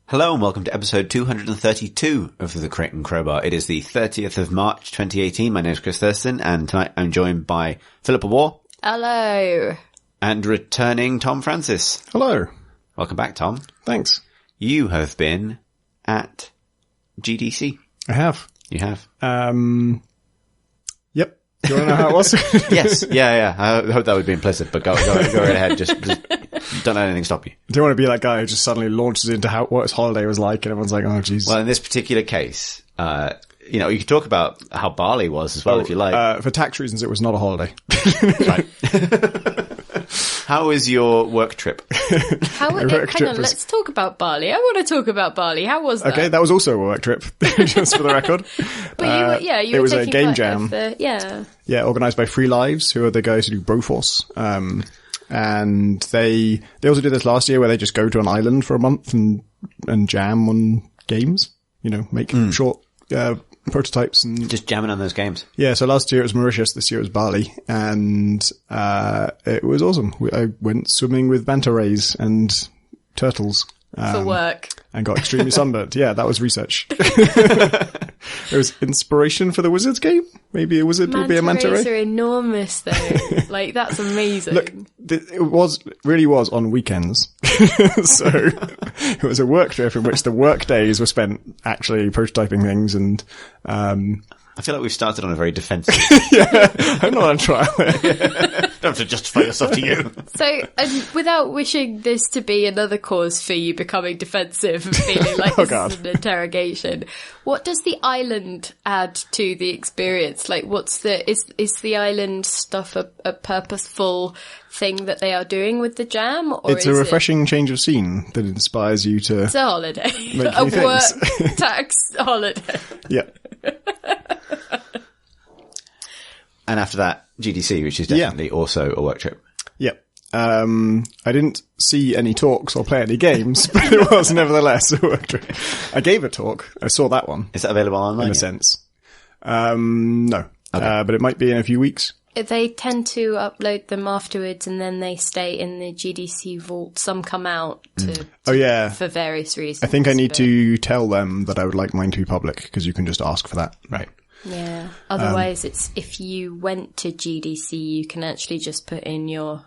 Hello and welcome to episode 232 of The Crate and Crowbar. It is the 30th of March 2018. My name is Chris Thurston and tonight I'm joined by Philippa Waugh. Hello. And returning Tom Francis. Hello. Welcome back, Tom. Thanks. You have been at GDC. I have. You have. Yep. Do you want to know how it was? Yes. Yeah. I hope that would be implicit, but go right ahead. Just don't let anything stop you. I don't want to be that guy who just suddenly launches into what his holiday was like and everyone's like, oh, jeez. Well, in this particular case, you could talk about how Bali was as well if you like. For tax reasons, it was not a holiday. Right. How was your work trip? Hang on, let's talk about Bali. I want to talk about Bali. How was that? Okay, that was also a work trip, just for the record. But it was a game jam. Yeah, organised by Free Lives, who are the guys who do Broforce. And they also did this last year where they just go to an island for a month and jam on games, make short prototypes and just jamming on those games. Yeah, so last year it was Mauritius, this year it was Bali, and it was awesome. I went swimming with manta rays and turtles. For work. And got extremely sunburnt. Yeah, that was research. It was inspiration for the Wizards game. Maybe a wizard would be a manta ray. Manta rays are enormous though. Like, that's amazing. Look, it really was on weekends. So it was a work trip in which the work days were spent actually prototyping things and, I feel like we've started on a very defensive. Yeah, I'm not on trial. Don't have to justify yourself to you. So, without wishing this to be another cause for you becoming defensive and feeling like this is an interrogation, what does the island add to the experience? Like, is the island stuff a purposeful thing that they are doing with the jam? Or it's a refreshing change of scene that inspires you to. It's a holiday. A work tax holiday. Yeah. And after that, GDC, which is definitely also a work trip. Yep. I didn't see any talks or play any games, but it was nevertheless a work trip. I gave a talk. I saw that one. Is that available online? In a sense. No. Okay. But it might be in a few weeks. They tend to upload them afterwards and then they stay in the GDC vault. Some come out for various reasons. I think I need to tell them that I would like mine to be public because you can just ask for that. Right. Yeah. Otherwise, it's if you went to GDC, you can actually just put in your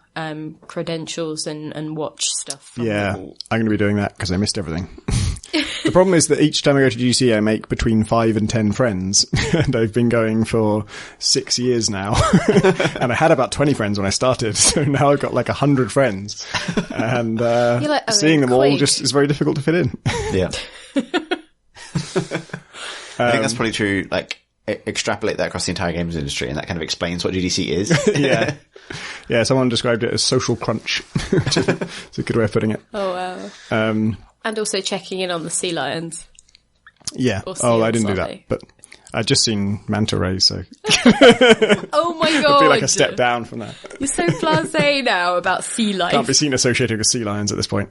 credentials and watch stuff from the vault. I'm going to be doing that because I missed everything. The problem is that each time I go to GDC, I make between 5 and 10 friends, and I've been going for 6 years now. And I had about 20 friends when I started, so now I've got like 100 friends, and seeing them all just is very difficult to fit in. Yeah. I think that's probably true. Like, extrapolate that across the entire games industry, and that kind of explains what GDC is. Yeah. Someone described it as social crunch. It's a good way of putting it. Oh wow. And also checking in on the sea lions. Yeah. I didn't do that, but I'd just seen manta rays, so. Oh my god! It'd be like a step down from that. You're so blasé now about sea life. Can't be seen associated with sea lions at this point.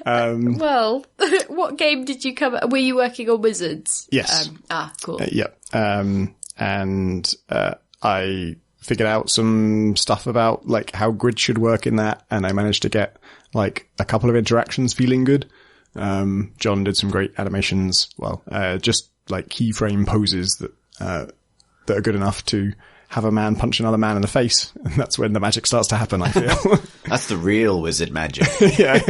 Well, what game did you cover? Were you working on Wizards? Yes. Cool. Yep. And I figured out some stuff about like how grid should work in that, and I managed to get like a couple of interactions feeling good. John did some great animations. Well, just like keyframe poses that are good enough to have a man punch another man in the face, and that's when the magic starts to happen, I feel. That's the real wizard magic. Yeah,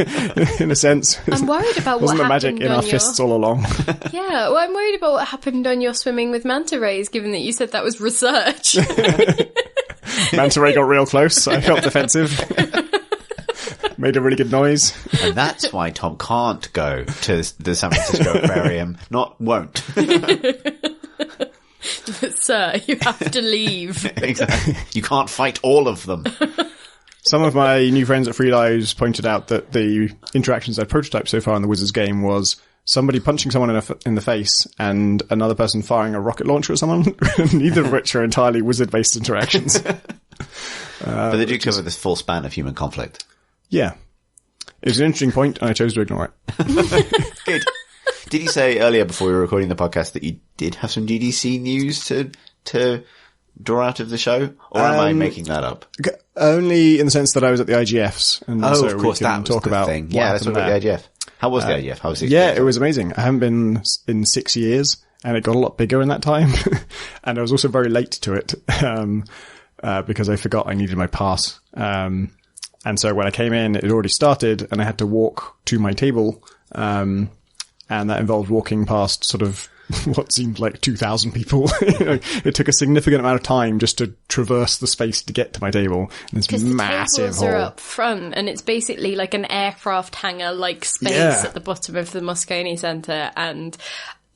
in a sense. I'm worried about what happened. Wasn't the magic in our fists all along? Yeah, well, I'm worried about what happened on your swimming with manta rays, given that you said that was research. Manta ray got real close. I felt defensive. Made a really good noise. And that's why Tom can't go to the San Francisco Aquarium. Won't. Sir, you have to leave. Exactly. You can't fight all of them. Some of my new friends at Free Lives pointed out that the interactions I'd prototyped so far in the Wizards game was somebody punching someone in the face and another person firing a rocket launcher at someone, neither of which are entirely wizard-based interactions. But they do cover this full span of human conflict. Yeah. It was an interesting point, and I chose to ignore it. Good. Did you say earlier before we were recording the podcast that you did have some GDC news to draw out of the show? Or am I making that up? Only in the sense that I was at the IGFs. And so of course, we can that was talk the about thing. what Yeah, let's talk happened about there. the IGF. How was the IGF? How was the Yeah, experience? it was amazing. I haven't been in 6 years, and it got a lot bigger in that time. And I was also very late to it, because I forgot I needed my pass. And so when I came in, it had already started, and I had to walk to my table, and that involved walking past sort of what seemed like 2,000 people. It took a significant amount of time just to traverse the space to get to my table. And this massive tables hall. are up front, and it's basically like an aircraft hangar-like space at the bottom of the Moscone Centre, and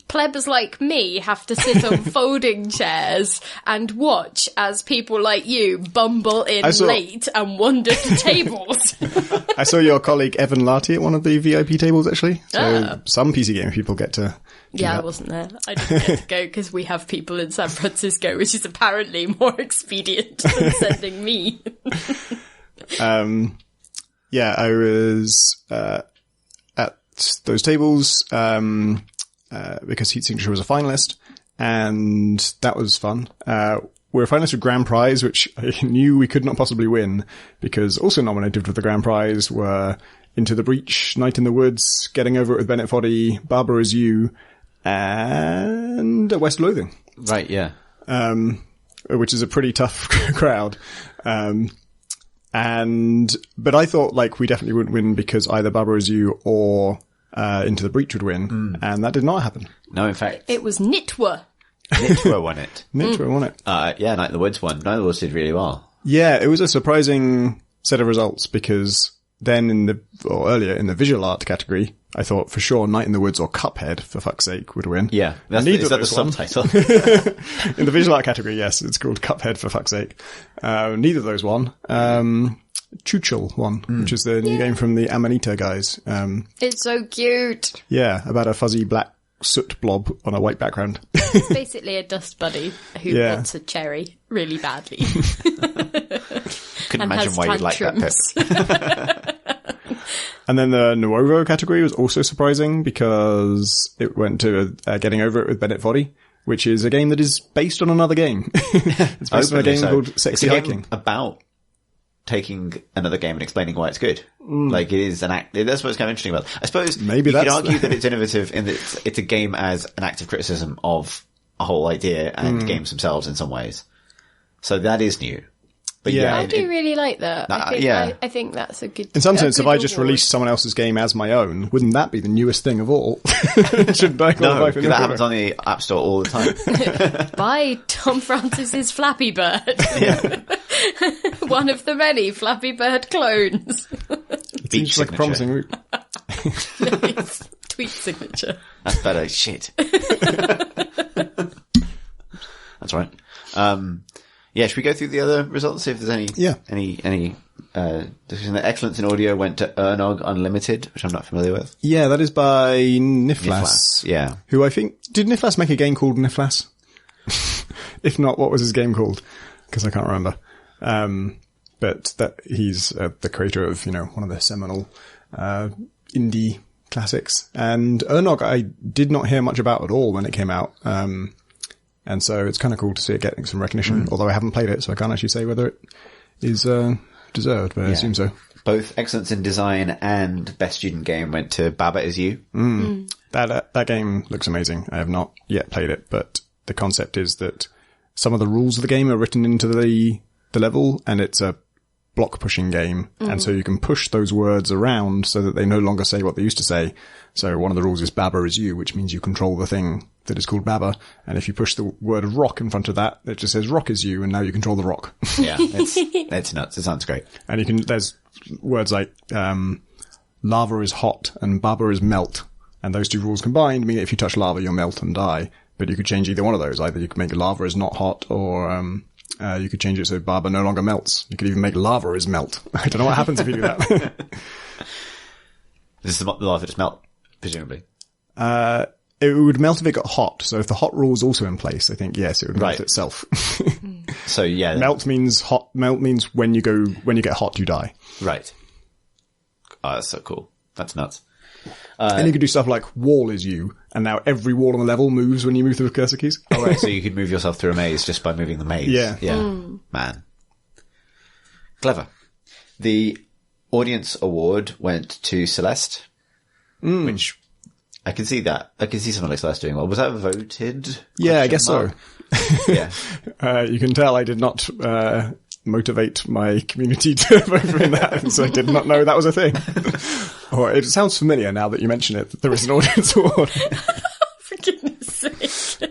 plebs like me have to sit on folding chairs and watch as people like you bumble in late and wander to tables. I saw your colleague Evan Larty at one of the VIP tables, actually. So some PC Gamer people get to I wasn't there. I didn't get to go because we have people in San Francisco, which is apparently more expedient than sending me. I was at those tables because Heat Signature was a finalist, and that was fun. We're a finalist with Grand Prize, which I knew we could not possibly win, because also nominated for the Grand Prize were Into the Breach, Night in the Woods, Getting Over It with Bennett Foddy, Barbara Is You, and West Loathing. Right, yeah. Which is a pretty tough crowd. But I thought, like, we definitely wouldn't win because either Barbara Is You or Into the Breach would win, and that did not happen. No, in fact... It was Nitwa. Nitwa won it. Nitwa won it. Yeah, Night in the Woods won. Night in the Woods did really well. Yeah, it was a surprising set of results, because then earlier in the visual art category, I thought for sure Night in the Woods or Cuphead, for fuck's sake, would win. Yeah, is that the subtitle? In the visual art category, yes, it's called Cuphead, for fuck's sake. Neither of those won. Chuchel won, which is the new game from the Amanita guys. It's so cute. Yeah, about a fuzzy black soot blob on a white background. It's basically a dust bunny who wants a cherry really badly. Couldn't imagine why you'd like that bit. And then the Nuovo category was also surprising because it went to Getting Over It with Bennett Foddy, which is a game that is based on another game. It's based on a game called Sexy Hiking. About taking another game and explaining why it's good. Like, it is an act. That's what's kind of interesting about it. I suppose maybe you could argue that it's innovative in that it's a game as an active criticism of a whole idea and games themselves in some ways. So that is new. But I do really like that. I think that's a good... In some sense, if I just released someone else's game as my own, wouldn't that be the newest thing of all? Should I no, because that happens on the App Store all the time. Buy Tom Francis's Flappy Bird. Yeah. One of the many Flappy Bird clones. It seems like a promising route. Nice. Tweet signature. That's better. Shit. That's right. Yeah, should we go through the other results, see if there's any discussion? Excellence in audio went to Ernog Unlimited, which I'm not familiar with. Yeah, that is by Niflas. Yeah. Who I think, did Niflas make a game called Niflas? If not, what was his game called? Because I can't remember. But that he's the creator of, one of the seminal indie classics. And Ernog I did not hear much about at all when it came out. And so it's kind of cool to see it getting some recognition, although I haven't played it, so I can't actually say whether it is deserved, but I assume so. Both Excellence in Design and Best Student Game went to Baba Is You. That game looks amazing. I have not yet played it, but the concept is that some of the rules of the game are written into the level, and it's a block pushing game, and so you can push those words around so that they no longer say what they used to say. So one of the rules is Baba Is You, which means you control the thing that is called Baba, and if you push the word rock in front of that, it just says rock is you, and now you control the rock. Yeah, it's nuts. It sounds great. And there's words like lava is hot and Baba is melt, and those two rules combined mean if you touch lava, you'll melt and die. But you could change either one of those. Either you could make lava is not hot, or you could change it so Baba no longer melts. You could even make lava is melt. I don't know what happens if you do that. This is the lava just melt, presumably. It would melt if it got hot. So if the hot rule is also in place, I think, yes, it would melt itself. So yeah. Melt means hot. Melt means when you get hot, you die. Right. Oh, that's so cool. That's nuts. And you could do stuff like wall is you, and now every wall on the level moves when you move through the cursor keys. Oh, right, so you could move yourself through a maze just by moving the maze. Yeah. Man. Clever. The audience award went to Celeste, which I can see that. I can see someone like Celeste doing well. Was that voted? Yeah, I guess so. Yeah. You can tell I did not motivate my community to vote for that, so I did not know that was a thing. Or it sounds familiar now that you mention it. There is an audience award. For goodness sake.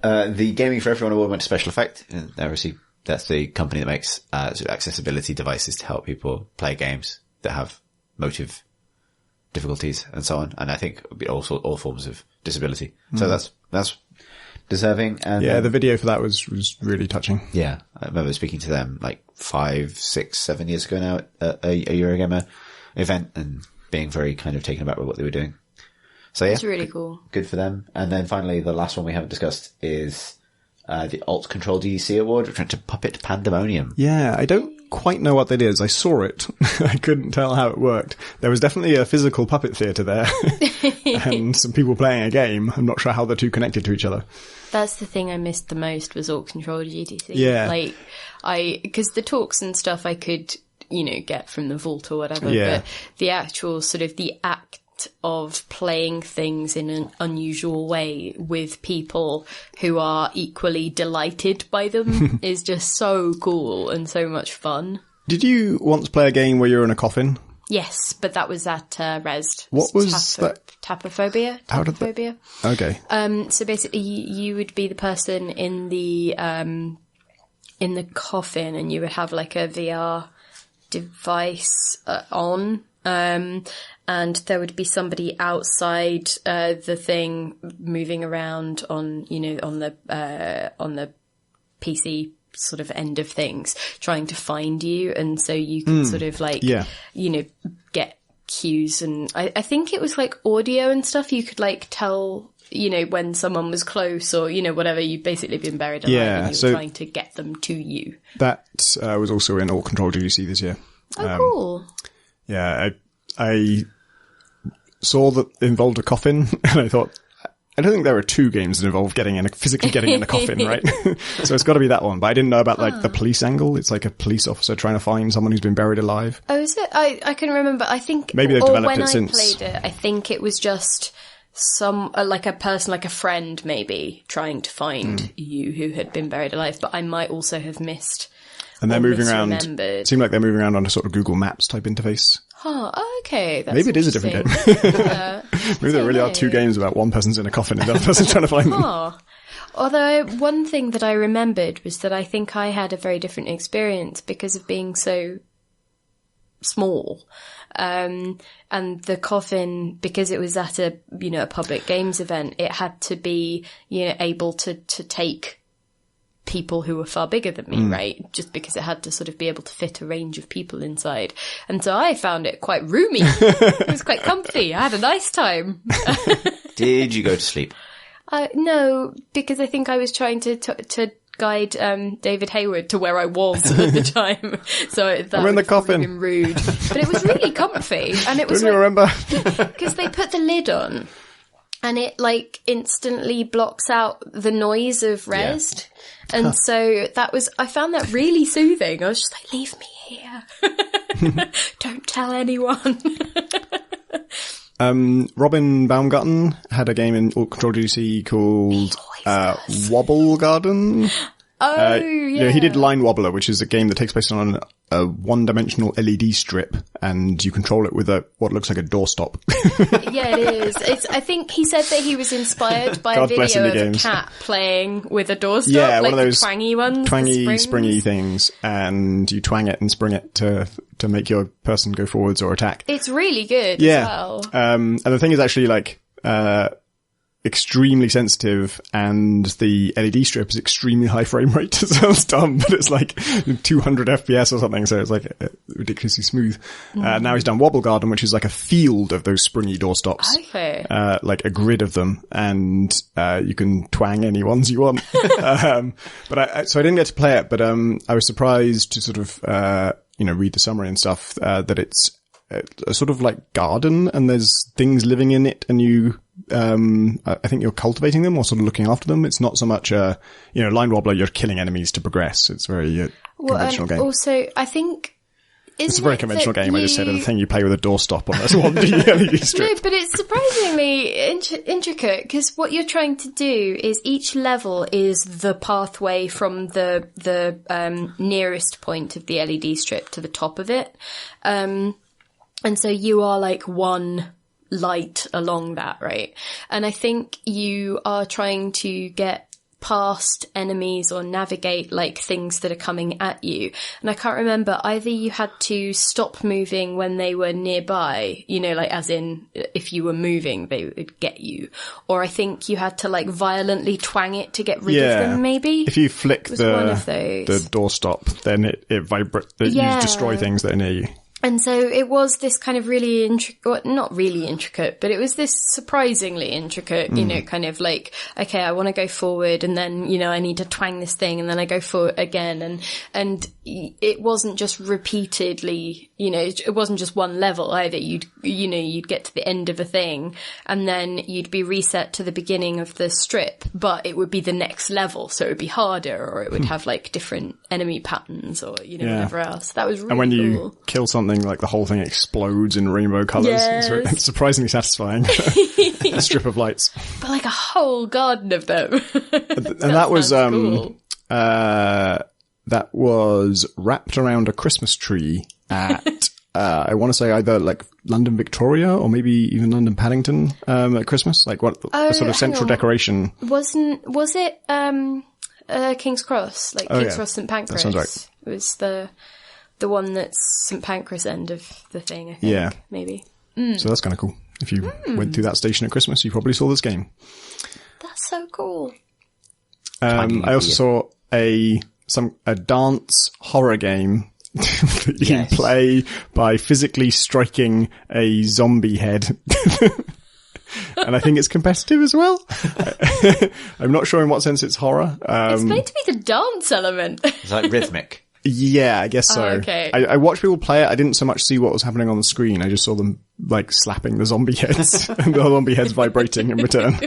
The Gaming for Everyone award went to Special Effect. And obviously, that's the company that makes sort of accessibility devices to help people play games that have motive difficulties and so on. And I think also all forms of disability. So that's deserving. And yeah, the video for that was really touching. Yeah, I remember speaking to them like 5, 6, 7 years ago now at a Eurogamer event and being very kind of taken aback with what they were doing. So yeah, it's really cool. Good for them. And then finally, the last one we haven't discussed is the Alt Control DDC award, which went to Puppet Pandemonium. Yeah, I don't quite know what that is. I saw it. I couldn't tell how it worked. There was definitely a physical puppet theatre there and some people playing a game. I'm not sure how the two connected to each other. That's the thing I missed the most was Alt Control GDC. Yeah. Like, because the talks and stuff I could, get from the vault or whatever, Yeah. but the actual sort of the act of playing things in an unusual way with people who are equally delighted by them is just so cool and so much fun. Did you once play a game where you're in a coffin? Yes, but that was at Resd. What was that? Tapophobia? How did that? Tapophobia. Okay. So basically you would be the person in the coffin and you would have like a VR device on, and there would be somebody outside the thing moving around on the PC sort of end of things, trying to find you, and so you could sort of like get cues, and I think it was like audio and stuff. You could like tell when someone was close or whatever. You've basically been buried alive, and you were trying to get them to you. That was also in Alt Control GDC this year. Oh, cool. Yeah, I saw that it involved a coffin, and I thought, I don't think there are two games that involve physically getting in a coffin, right? So it's got to be that one. But I didn't know about like the police angle. It's like a police officer trying to find someone who's been buried alive. Oh, is it? I can remember. I think maybe they've developed it since. When I played it, I think it was just like a person, like a friend, maybe trying to find you who had been buried alive. But I might also have missed. And they're moving around. It seemed like they're moving around on a sort of Google Maps type interface. Oh, okay. That's maybe it is a different game. Maybe there really are two games about one person's in a coffin and the other person's trying to find them. Although one thing that I remembered was that I think I had a very different experience because of being so small. And the coffin, because it was at a public games event, it had to be able to take people who were far bigger than me, right? Just because it had to sort of be able to fit a range of people inside. And so I found it quite roomy. It was quite comfy. I had a nice time. Did you go to sleep? No, because I think I was trying to guide David Hayward to where I was at the time. So that I'm in the coffin. Been rude. But it was really comfy. And it was Don't you remember? Because they put the lid on and it like instantly blocks out the noise of Resd. Yeah. And so I found that really soothing. I was just like, leave me here. Don't tell anyone. Robin Baumgarten had a game in Alt Control GDC called Wobble Garden. Oh, yeah. He did Line Wobbler, which is a game that takes place on a one-dimensional LED strip, and you control it with what looks like a doorstop. Yeah, it is. I think he said that he was inspired by a video of a cat playing with a doorstop. Yeah, like one of those twangy ones. Twangy, springy things, and you twang it and spring it to make your person go forwards or attack. It's really good as well. And the thing is actually like, extremely sensitive, and the LED strip is extremely high frame rate. It sounds dumb, but it's like 200 FPS or something, so it's like ridiculously smooth. Now he's done Wobble Garden, which is like a field of those springy doorstops. Okay. Like a grid of them, and you can twang any ones you want. So I didn't get to play it, but I was surprised to sort of read the summary and stuff, that it's a sort of like garden, and there's things living in it, and you, I think you're cultivating them or sort of looking after them. It's not so much Line Wobbler, you're killing enemies to progress. It's very conventional game. Also, I think it's a very conventional game. I just said the thing you play with a doorstop on. That's one LED strip. No, but it's surprisingly intricate, because what you're trying to do is each level is the pathway from the nearest point of the LED strip to the top of it. And so you are like one light along that, right? And I think you are trying to get past enemies or navigate like things that are coming at you. And I can't remember, either you had to stop moving when they were nearby, like as in if you were moving they would get you, or I think you had to like violently twang it to get rid of them, maybe. If you flick the doorstop, then it vibrates, you destroy things that are near you. And so it was this kind of really not really intricate, but it was this surprisingly intricate, kind of like, okay, I want to go forward, and then, I need to twang this thing, and then I go forward again. And it wasn't just repeatedly, it wasn't just one level either. You'd get to the end of a thing, and then you'd be reset to the beginning of the strip, but it would be the next level. So it would be harder, or it would have like different enemy patterns, or, whatever else. That was really cool. And when you kill something, like the whole thing explodes in rainbow colours. Yes. It's surprisingly satisfying. A strip of lights. But like a whole garden of them. And that was cool. That was wrapped around a Christmas tree at I want to say either like London Victoria or maybe even London Paddington at Christmas. Like what a sort of central decoration. Was it King's Cross? Like King's Cross St Pancras? That sounds right. It was the one that's St Pancras end of the thing, I think. Yeah. Maybe. So that's kind of cool. If you went through that station at Christmas, you probably saw this game. That's so cool. I also saw a dance horror game that you play by physically striking a zombie head. And I think it's competitive as well. I'm not sure in what sense it's horror. It's meant to be the dance element. It's like rhythmic. Yeah, I guess so. Oh, okay. I watched people play it. I didn't so much see what was happening on the screen. I just saw them like slapping the zombie heads and the zombie heads vibrating in return.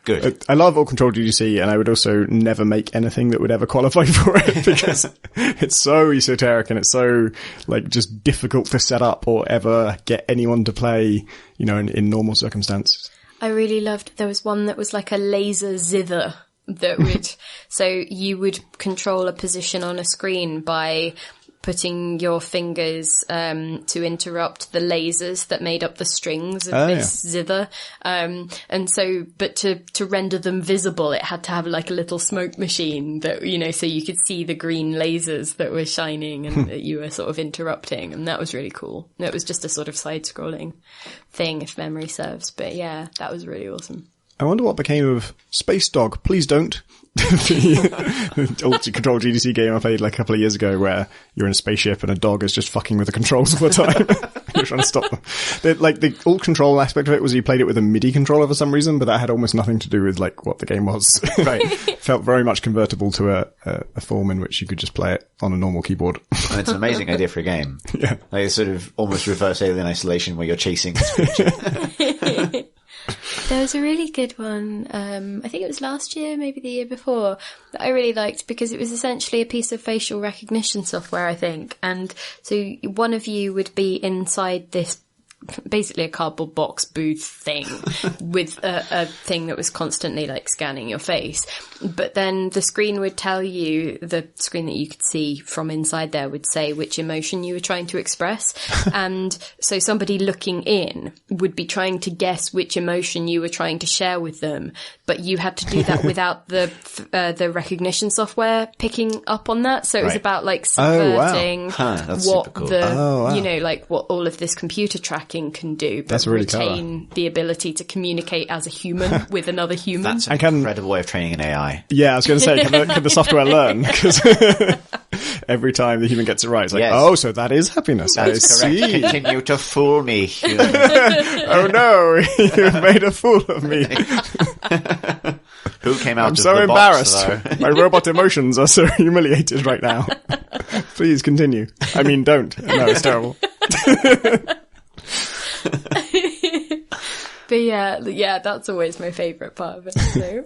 Good. I love all control GDC, and I would also never make anything that would ever qualify for it because it's so esoteric and it's so like just difficult to set up or ever get anyone to play, in normal circumstances. I really loved, there was one that was like a laser zither. That would, so you would control a position on a screen by putting your fingers to interrupt the lasers that made up the strings of this zither. And so, but to render them visible, it had to have like a little smoke machine that, so you could see the green lasers that were shining and that you were sort of interrupting. And that was really cool. It was just a sort of side-scrolling thing, if memory serves. But yeah, that was really awesome. I wonder what became of Space Dog. Please don't. The old control GDC game I played like a couple of years ago where you're in a spaceship and a dog is just fucking with the controls all the time. You're trying to stop them. The alt control aspect of it was you played it with a MIDI controller for some reason, but that had almost nothing to do with like what the game was. Right. Felt very much convertible to a form in which you could just play it on a normal keyboard. And it's an amazing idea for a game. Yeah. Like it's sort of almost reverse Alien Isolation where you're chasing this creature. There was a really good one, I think it was last year, maybe the year before, that I really liked because it was essentially a piece of facial recognition software, I think. And so one of you would be inside this, basically a cardboard box booth thing with a thing that was constantly like scanning your face. But then the screen would tell you, the screen that you could see from inside there would say which emotion you were trying to express. And so somebody looking in would be trying to guess which emotion you were trying to share with them. But you had to do that without the recognition software picking up on that. So it was about like subverting what the, like what all of this computer tracking can do, but really retain the ability to communicate as a human with another human. That's an incredible way of training an AI. Yeah, I was going to say, can the software learn? Because every time the human gets it right, it's like, so that is happiness. That's correct. See. Continue to fool me, human. Oh no, you've made a fool of me. Who came out I'm of so the embarrassed. box, My robot emotions are so humiliated right now. Please continue. I mean, don't. No, it's terrible. But yeah, that's always my favourite part of it. So.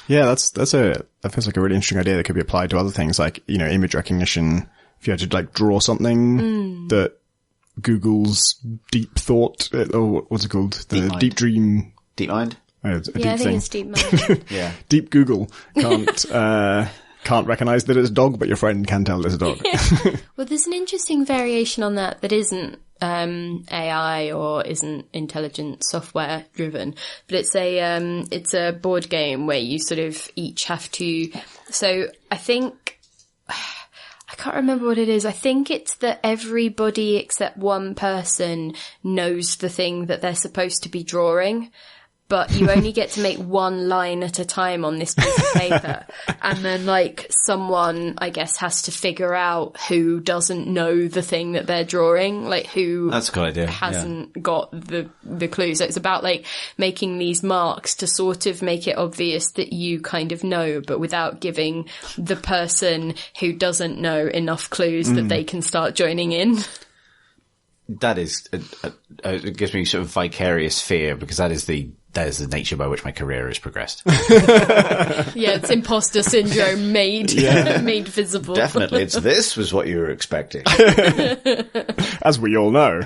Yeah, that feels like a really interesting idea that could be applied to other things, like, you know, image recognition. If you had to like draw something that Google's deep thought, or what's it called? The deep dream. Deep mind? I think it's deep mind. Yeah. Deep Google can't recognize that it's a dog, but your friend can tell it's a dog. Well, there's an interesting variation on that isn't AI or isn't intelligent software driven, but it's a board game where you sort of each have to. So I think I can't remember what it is. I think it's that everybody except one person knows the thing that they're supposed to be drawing. But you only get to make one line at a time on this piece of paper. And then, like, someone, I guess, has to figure out who doesn't know the thing that they're drawing, like who That's a good idea. hasn't got the clue. So it's about, like, making these marks to sort of make it obvious that you kind of know, but without giving the person who doesn't know enough clues that they can start joining in. That is, it gives me sort of vicarious fear, because that is the nature by which my career has progressed. Yeah, it's imposter syndrome made visible. Definitely, this was what you were expecting. As we all know.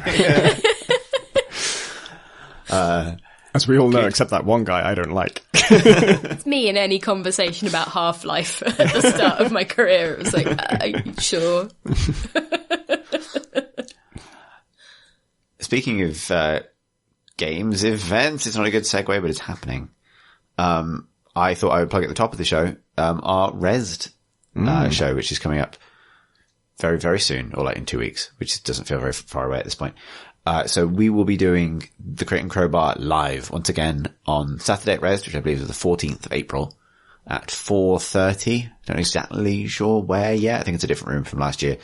As we all know, except that one guy I don't like. It's me in any conversation about Half-Life at the start of my career. It was like, sure. Speaking of games events, it's not a good segue, but it's happening. I thought I would plug at the top of the show our Rezzed show, which is coming up very, very soon, or like in 2 weeks, which doesn't feel very far away at this point. So we will be doing the Crate and Crowbar live once again on Saturday at Rezzed, which I believe is the 14th of April at 4:30. Don't exactly sure where yet. I think it's a different room from last year.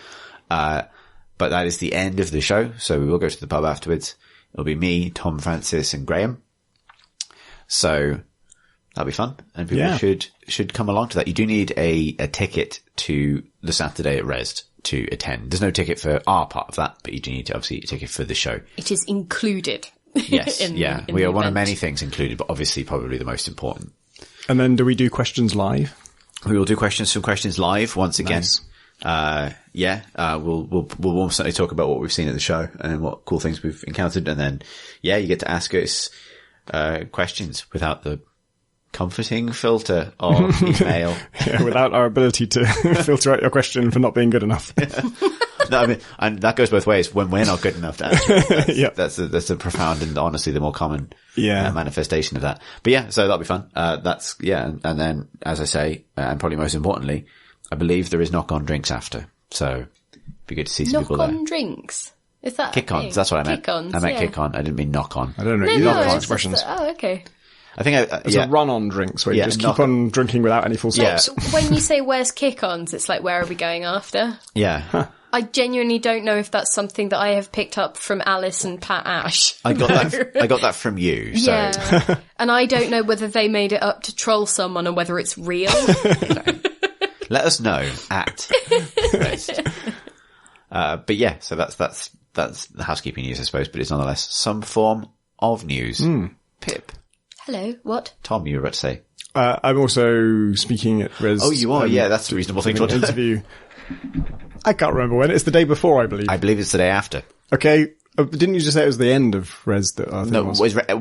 But that is the end of the show, so we will go to the pub afterwards. It'll be me, Tom, Francis, and Graham. So that'll be fun, and people should come along to that. You do need a ticket to the Saturday at Rezzed to attend. There's no ticket for our part of that, but you do need to obviously a ticket for the show. It is included. Yes, in we are one of event. many things included, but obviously probably the most important. And then do we do questions live? We will do some questions live once again. Nice. We'll almost certainly talk about what we've seen at the show and what cool things we've encountered. And then, you get to ask us, questions without the comforting filter of email. Without our ability to filter out your question for not being good enough. No, I mean, and that goes both ways. When we're not good enough to answer, that's a profound and honestly the more common manifestation of that. But so that'll be fun. And then, as I say, and probably most importantly, I believe there is knock-on drinks after, so it'd be good to see some people there. Knock-on drinks? Is that kick-ons? That's what I meant. Kick-ons, I meant kick-on. I didn't mean knock-on. I don't know. No, expressions. okay. I think It's a run-on drinks where you just keep on drinking without any full stops. When you say where's kick-ons, it's like where are we going after? Yeah. Huh. I genuinely don't know if that's something that I have picked up from Alice and Pat Ash. I got that from you. So. Yeah. And I don't know whether they made it up to troll someone or whether it's real. Let us know at Rezzed. But so that's the housekeeping news, I suppose, but it's nonetheless some form of news. Pip. Hello, what? Tom, you were about to say. I'm also speaking at Rezzed. Oh, you are? That's a reasonable thing to do. Interview. I can't remember when. It's the day before, I believe. I believe it's the day after. Okay. Didn't you just say it was the end of Rezzed?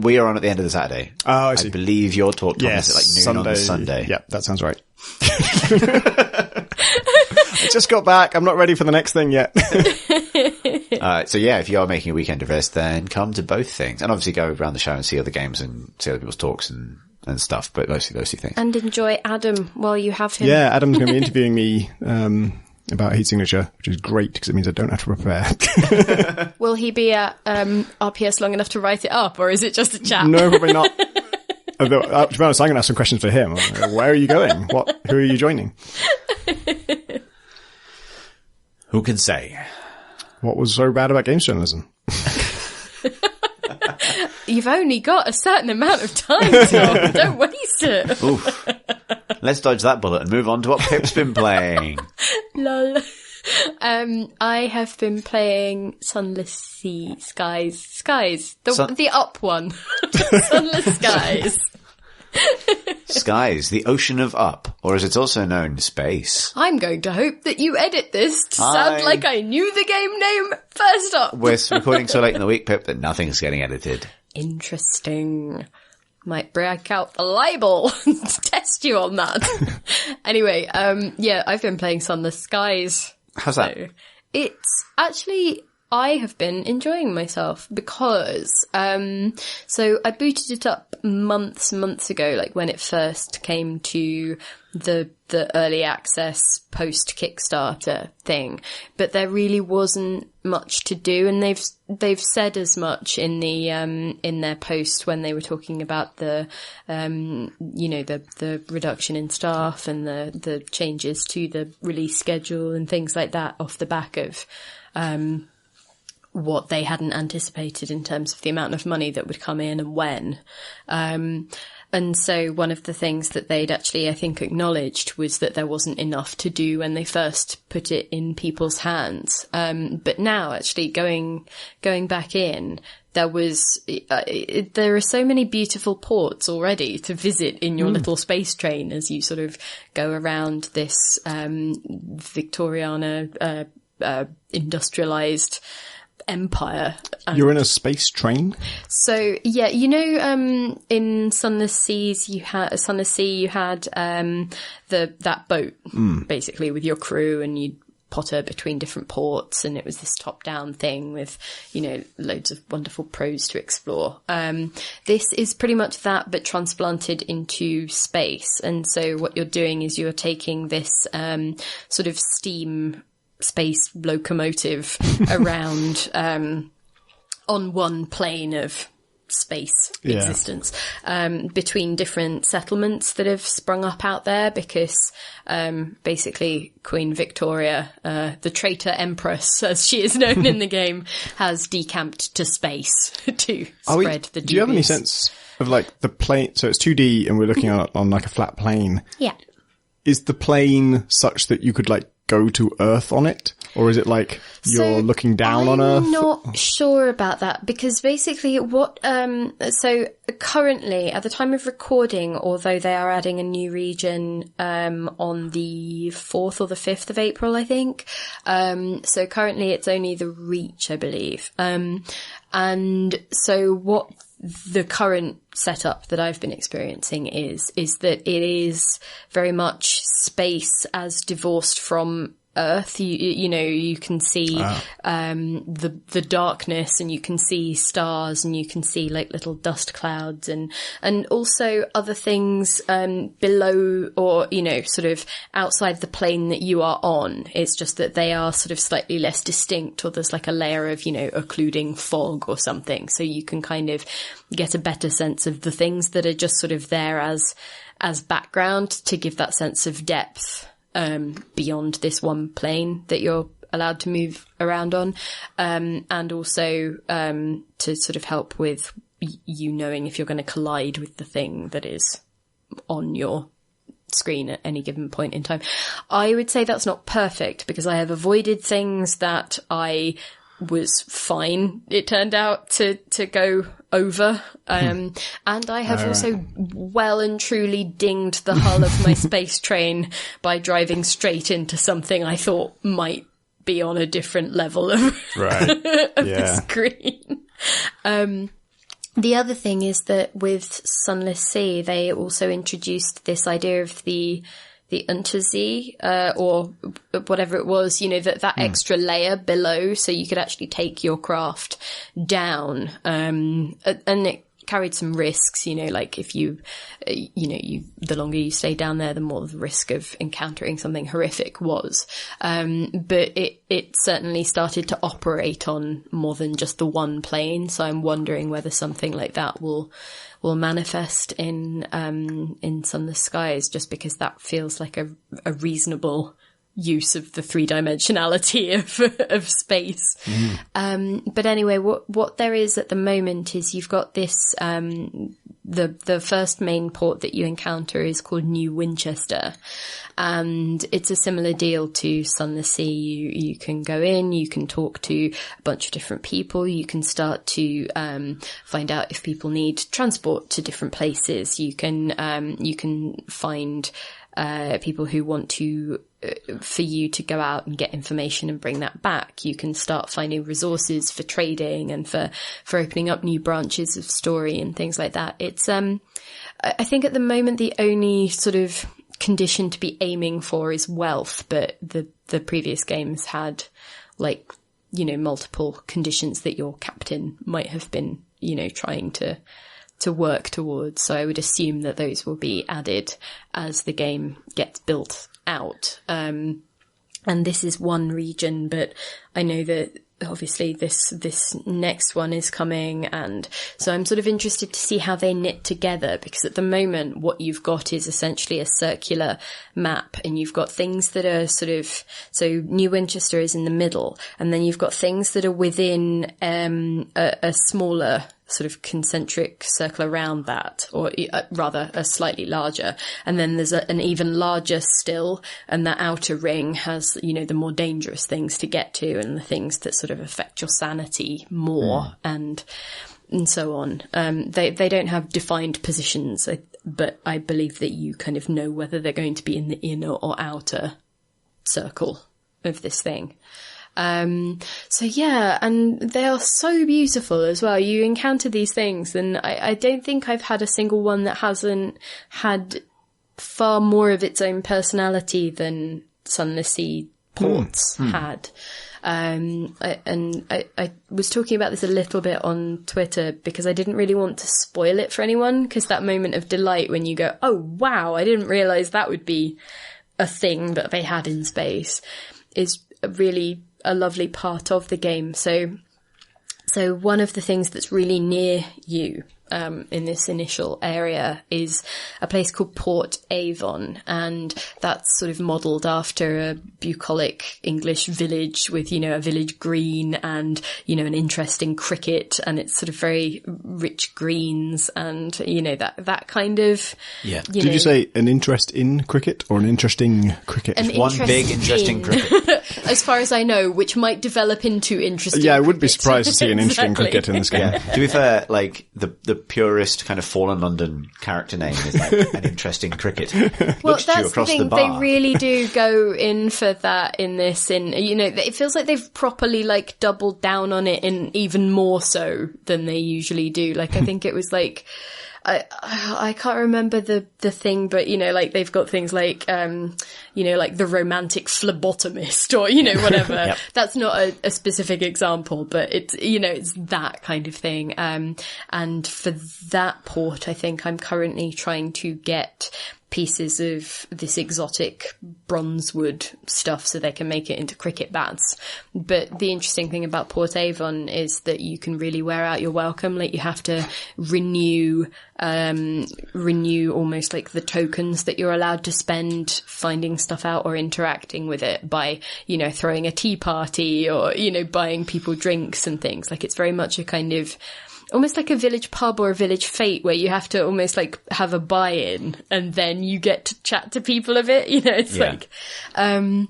We are on at the end of the Saturday. Oh, I see. I believe your talk time is at like noon on the Sunday. Yeah, that sounds right. I just got back. I'm not ready for the next thing yet. So if you are making a weekend of Rezzed, then come to both things. And obviously go around the show and see other games and see other people's talks and stuff, but mostly those two things. And enjoy Adam while you have him. Yeah, Adam's going to be interviewing me about heat signature, which is great because it means I don't have to prepare. Will he be at RPS long enough to write it up, or is it just a chat? No, probably not. Although, to be honest, I'm going to have some questions for him. Where are you going? Who are you joining? Who can say? What was so bad about games journalism? You've only got a certain amount of time, Tom. Don't waste it. Oof. let's dodge that bullet and move on to what Pip's been playing. Lol. I have been playing Sunless Seas, Skies, the up one. Sunless Skies. Skies, the ocean of up, or as it's also known, space. I'm going to hope that you edit this to sound like I knew the game name first up. We're recording so late in the week, Pip, that nothing's getting edited. Interesting. Might break out the libel and test you on that. Anyway, I've been playing Sunless Skies. How's that? So it's actually, I have been enjoying myself because, so I booted it up months ago, like when it first came to the early access post Kickstarter thing, but there really wasn't much to do, and they've said as much in the in their post when they were talking about the the reduction in staff and the changes to the release schedule and things like that off the back of what they hadn't anticipated in terms of the amount of money that would come in and when. And so one of the things that they'd actually, I think, acknowledged was that there wasn't enough to do when they first put it in people's hands. But now, actually, going back in, there are so many beautiful ports already to visit in your little space train as you sort of go around this Victoriana industrialized empire. You're in a space train? So yeah, in Sunless Seas you had that boat basically with your crew, and you'd potter between different ports, and it was this top down thing with loads of wonderful prose to explore. This is pretty much that, but transplanted into space. And so what you're doing is you're taking this sort of steam space locomotive around on one plane of space existence between different settlements that have sprung up out there, because basically Queen Victoria, the traitor empress as she is known in the game, has decamped to space to spread the do you have any sense of like the plane? So it's 2D and we're looking on like a flat plane. Yeah. Is the plane such that you could like go to Earth on it? Or is it like you're looking down on Earth? I'm not sure about that, because basically so currently at the time of recording, although they are adding a new region on the 4th or the 5th of April, I think. So currently it's only the Reach, I believe. And so what the current setup that I've been experiencing is that it is very much space as divorced from Earth. You can see the darkness, and you can see stars, and you can see like little dust clouds, and also other things below, or sort of outside the plane that you are on. It's just that they are sort of slightly less distinct, or there's like a layer of occluding fog or something, so you can kind of get a better sense of the things that are just sort of there as background to give that sense of depth beyond this one plane that you're allowed to move around on, and also to sort of help with knowing if you're going to collide with the thing that is on your screen at any given point in time. I would say that's not perfect, because I have avoided things that I was fine, it turned out, to go over. And I have also well and truly dinged the hull of my space train by driving straight into something I thought might be on a different level of, of the screen. The other thing is that with Sunless Sea, they also introduced this idea of the Untersee, or whatever it was, that extra layer below, so you could actually take your craft down. And it carried some risks, like if the longer you stay down there, the more the risk of encountering something horrific was. But it certainly started to operate on more than just the one plane. So I'm wondering whether something like that will manifest in Sunless Skies, just because that feels like a reasonable use of the three-dimensionality of space. But anyway, what there is at the moment is you've got this the first main port that you encounter is called New Winchester, and it's a similar deal to Sunless Sea. You can go in, you can talk to a bunch of different people, you can start to find out if people need transport to different places. You can find people who want to for you to go out and get information and bring that back. You can start finding resources for trading and for opening up new branches of story and things like that. It's I think at the moment the only sort of condition to be aiming for is wealth, but the previous games had, like, you know, multiple conditions that your captain might have been, you know, trying to work towards. So I would assume that those will be added as the game gets built out. And this is one region, but I know that obviously this next one is coming, and so I'm sort of interested to see how they knit together, because at the moment what you've got is essentially a circular map, and you've got things that are sort of, so New Winchester is in the middle, and then you've got things that are within a smaller sort of concentric circle around that, or rather a slightly larger, and then there's an even larger still, and that outer ring has, you know, the more dangerous things to get to and the things that sort of affect your sanity more, and so on. They don't have defined positions, but I believe that you kind of know whether they're going to be in the inner or outer circle of this thing. So yeah, and they are so beautiful as well. You encounter these things, and I don't think I've had a single one that hasn't had far more of its own personality than Sunless Sea ports had. I was talking about this a little bit on Twitter because I didn't really want to spoil it for anyone, because that moment of delight when you go, oh wow, I didn't realise that would be a thing that they had in space, is really a lovely part of the game. So one of the things that's really near you in this initial area is a place called Port Avon, and that's sort of modelled after a bucolic English village with, you know, a village green and, you know, an interesting cricket, and it's sort of very rich greens and, you know, that kind of... Yeah. Did you say an interest in cricket or an interesting cricket? One big interesting cricket. As far as I know, which might develop into interesting I would be surprised to see an interesting cricket in this game. Yeah. To be fair, like, the purest kind of Fallen London character name is like an interesting cricket. Well, that's the thing. They really do go in for that in this. You know, it feels like they've properly like doubled down on it, in even more so than they usually do. Like, I think it was like, I can't remember the thing, but, you know, like they've got things like, you know, like the romantic phlebotomist, or, you know, whatever. Yep. That's not a specific example, but it's, you know, it's that kind of thing. And for that port, I think I'm currently trying to get pieces of this exotic bronzewood stuff so they can make it into cricket bats. But the interesting thing about Port Avon is that you can really wear out your welcome. Like, you have to renew almost like the tokens that you're allowed to spend finding stuff out or interacting with it by, you know, throwing a tea party or, you know, buying people drinks and things. Like, it's very much a kind of almost like a village pub or a village fete where you have to almost like have a buy-in and then you get to chat to people a bit, you know, it's like, and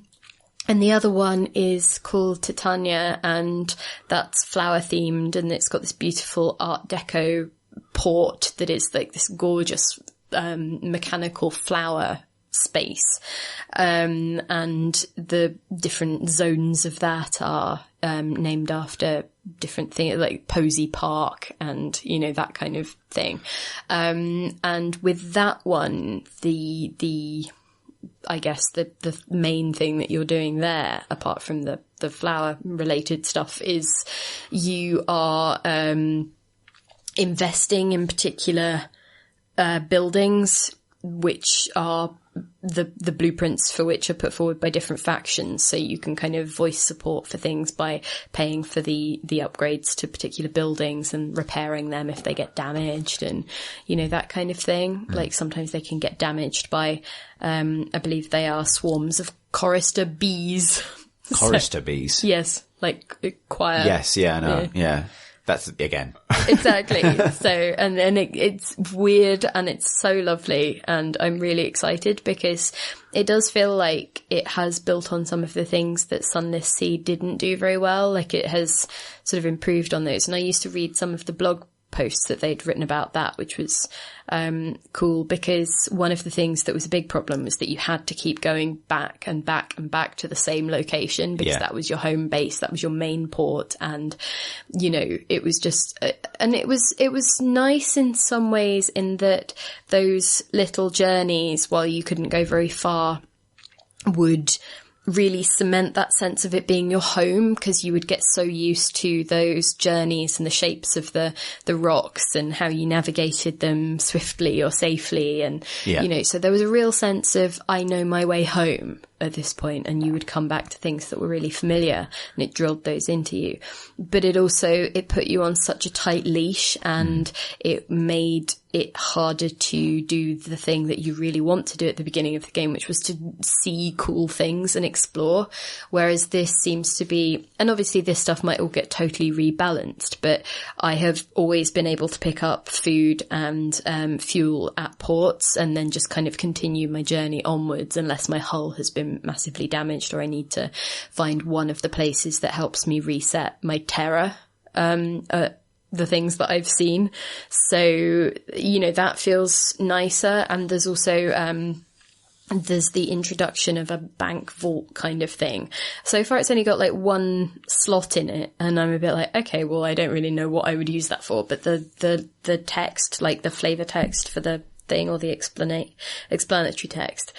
the other one is called Titania, and that's flower themed, and it's got this beautiful Art Deco port that is like this gorgeous, mechanical flower space. And the different zones of that are, named after different things, like Posey Park and, you know, that kind of thing. And with that one, I guess the main thing that you're doing there, apart from the flower related stuff, is you are, investing in particular, buildings, which are the blueprints for which are put forward by different factions. So you can kind of voice support for things by paying for the upgrades to particular buildings and repairing them if they get damaged, and, you know, that kind of thing. Like, sometimes they can get damaged by, I believe they are swarms of chorister bees. Chorister bees? Yes, like choir. Yes, yeah, no, yeah. That's again. Exactly. So, and then it's weird and it's so lovely, and I'm really excited because it does feel like it has built on some of the things that Sunless Sea didn't do very well. Like it has sort of improved on those. And I used to read some of the blog posts that they'd written about that, which was cool, because one of the things that was a big problem was that you had to keep going back and back and back to the same location, because that was your home base, that was your main port, and you know, it was just and it was nice in some ways in that those little journeys, while you couldn't go very far, would really cement that sense of it being your home, because you would get so used to those journeys and the shapes of the rocks and how you navigated them swiftly or safely. And, you know, so there was a real sense of, I know my way home at this point, and you would come back to things that were really familiar, and it drilled those into you. But it put you on such a tight leash, and it made it harder to do the thing that you really want to do at the beginning of the game, which was to see cool things and explore. Whereas this seems to be, and obviously this stuff might all get totally rebalanced, but I have always been able to pick up food and fuel at ports and then just kind of continue my journey onwards, unless my hull has been massively damaged or I need to find one of the places that helps me reset my terror, the things that I've seen. So, you know, that feels nicer. And there's also, there's the introduction of a bank vault kind of thing. So far it's only got like one slot in it, and I'm a bit like, okay, well, I don't really know what I would use that for, but the text, like the flavor text for the thing, or the explanatory text,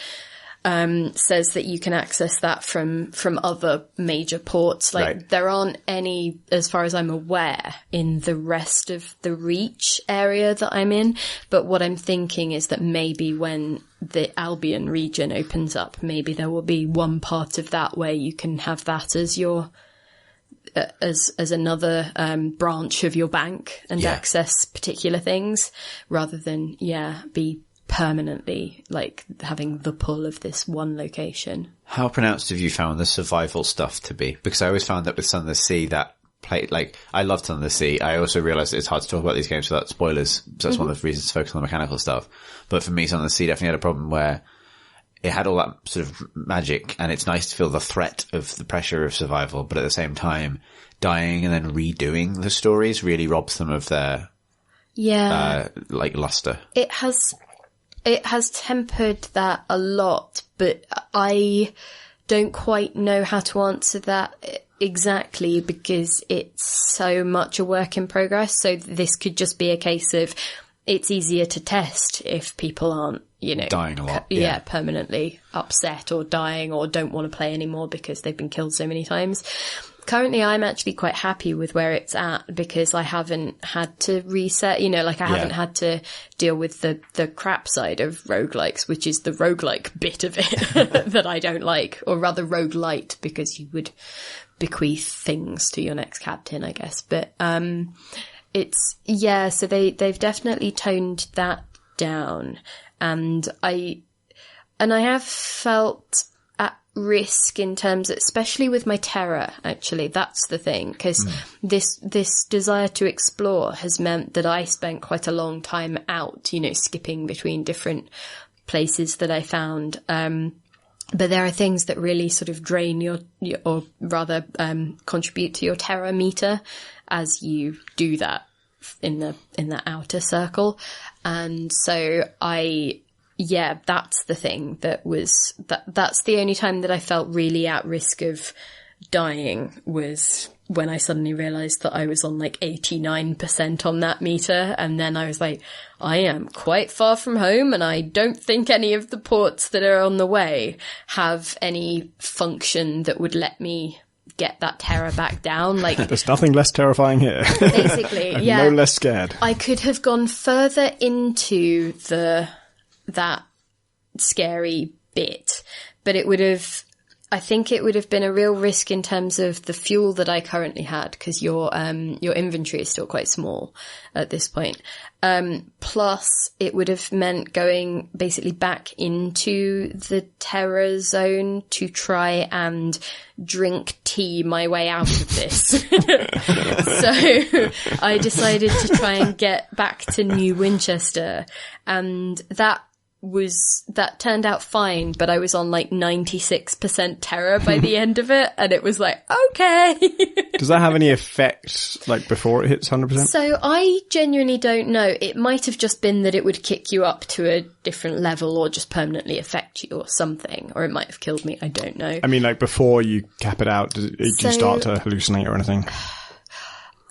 says that you can access that from other major ports. Like there aren't any, as far as I'm aware, in the rest of the Reach area that I'm in. But what I'm thinking is that maybe when the Albion region opens up, maybe there will be one part of that where you can have that as your as another branch of your bank and access particular things, rather than be permanently like having the pull of this one location. How pronounced have you found the survival stuff to be? Because I always found that with Sunless Sea, that play, like, I loved Sunless Sea. I also realized it's hard to talk about these games without spoilers, so that's one of the reasons to focus on the mechanical stuff. But for me, Sunless Sea definitely had a problem where it had all that sort of magic, and it's nice to feel the threat of the pressure of survival, but at the same time, dying and then redoing the stories really robs them of their like luster. It has tempered that a lot, but I don't quite know how to answer that exactly, because it's so much a work in progress. So this could just be a case of it's easier to test if people aren't, you know, dying a lot. Permanently upset or dying or don't want to play anymore because they've been killed so many times. Currently, I'm actually quite happy with where it's at, because I haven't had to reset, you know, like I haven't had to deal with the crap side of roguelikes, which is the roguelike bit of it that I don't like, or rather roguelite, because you would bequeath things to your next captain, I guess. But, so they've definitely toned that down, and I have felt at risk in terms of, especially with my terror, actually, that's the thing, because this desire to explore has meant that I spent quite a long time out, you know, skipping between different places that I found. But there are things that really sort of drain your or rather, contribute to your terror meter as you do that in the outer circle. And so that's the thing that's the only time that I felt really at risk of dying, was when I suddenly realized that I was on like 89% on that meter. And then I was like, I am quite far from home, and I don't think any of the ports that are on the way have any function that would let me get that terror back down. Like, there's nothing less terrifying here. Basically, no less scared. I could have gone further into that scary bit, but I think it would have been a real risk in terms of the fuel that I currently had, because your inventory is still quite small at this point. Plus it would have meant going basically back into the terror zone to try and drink guarantee my way out of this. So I decided to try and get back to New Winchester, and that turned out fine, but I was on like 96% terror by the end of it, and it was like, okay. Does that have any effect, like, before it hits 100%? So I genuinely don't know. It might have just been that it would kick you up to a different level or just permanently affect you or something, or it might have killed me. I don't know. I mean, like, before you cap it out, do you start to hallucinate or anything?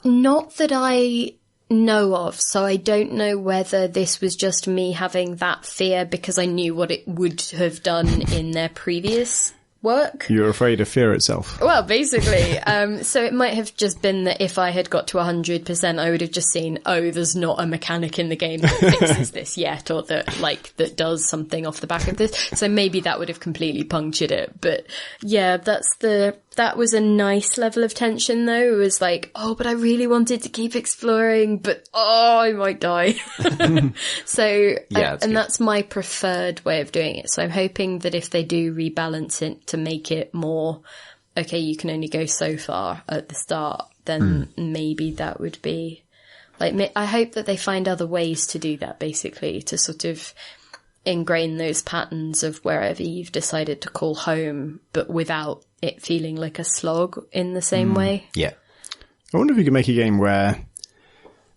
Not that I know of, so I don't know whether this was just me having that fear because I knew what it would have done in their previous work. You're afraid of fear itself. Well, basically. So it might have just been that if I had got to 100%, I would have just seen, oh, there's not a mechanic in the game that fixes this yet, or that does something off the back of this. So maybe that would have completely punctured it. But yeah, that was a nice level of tension, though. It was like, oh, but I really wanted to keep exploring, but I might die. So, yeah, and that's my preferred way of doing it. So I'm hoping that if they do rebalance it to make it more, okay, you can only go so far at the start, then maybe that would be like, I hope that they find other ways to do that, basically, to sort of ingrain those patterns of wherever you've decided to call home, but without it feeling like a slog in the same way. Yeah. I wonder if you could make a game where,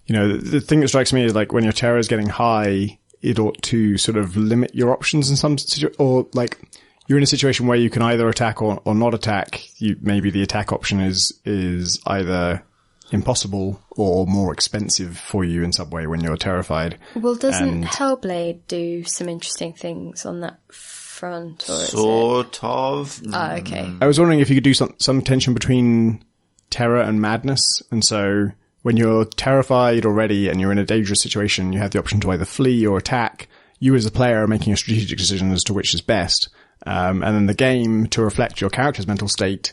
you know, the thing that strikes me is like when your terror is getting high, it ought to sort of limit your options in some or like you're in a situation where you can either attack or not attack. Maybe the attack option is either impossible or more expensive for you in some way when you're terrified. Well, doesn't Hellblade do some interesting things on that front? Or sort of. Oh, okay. I was wondering if you could do some tension between terror and madness. And so when you're terrified already and you're in a dangerous situation, you have the option to either flee or attack. You as a player are making a strategic decision as to which is best. And then the game, to reflect your character's mental state,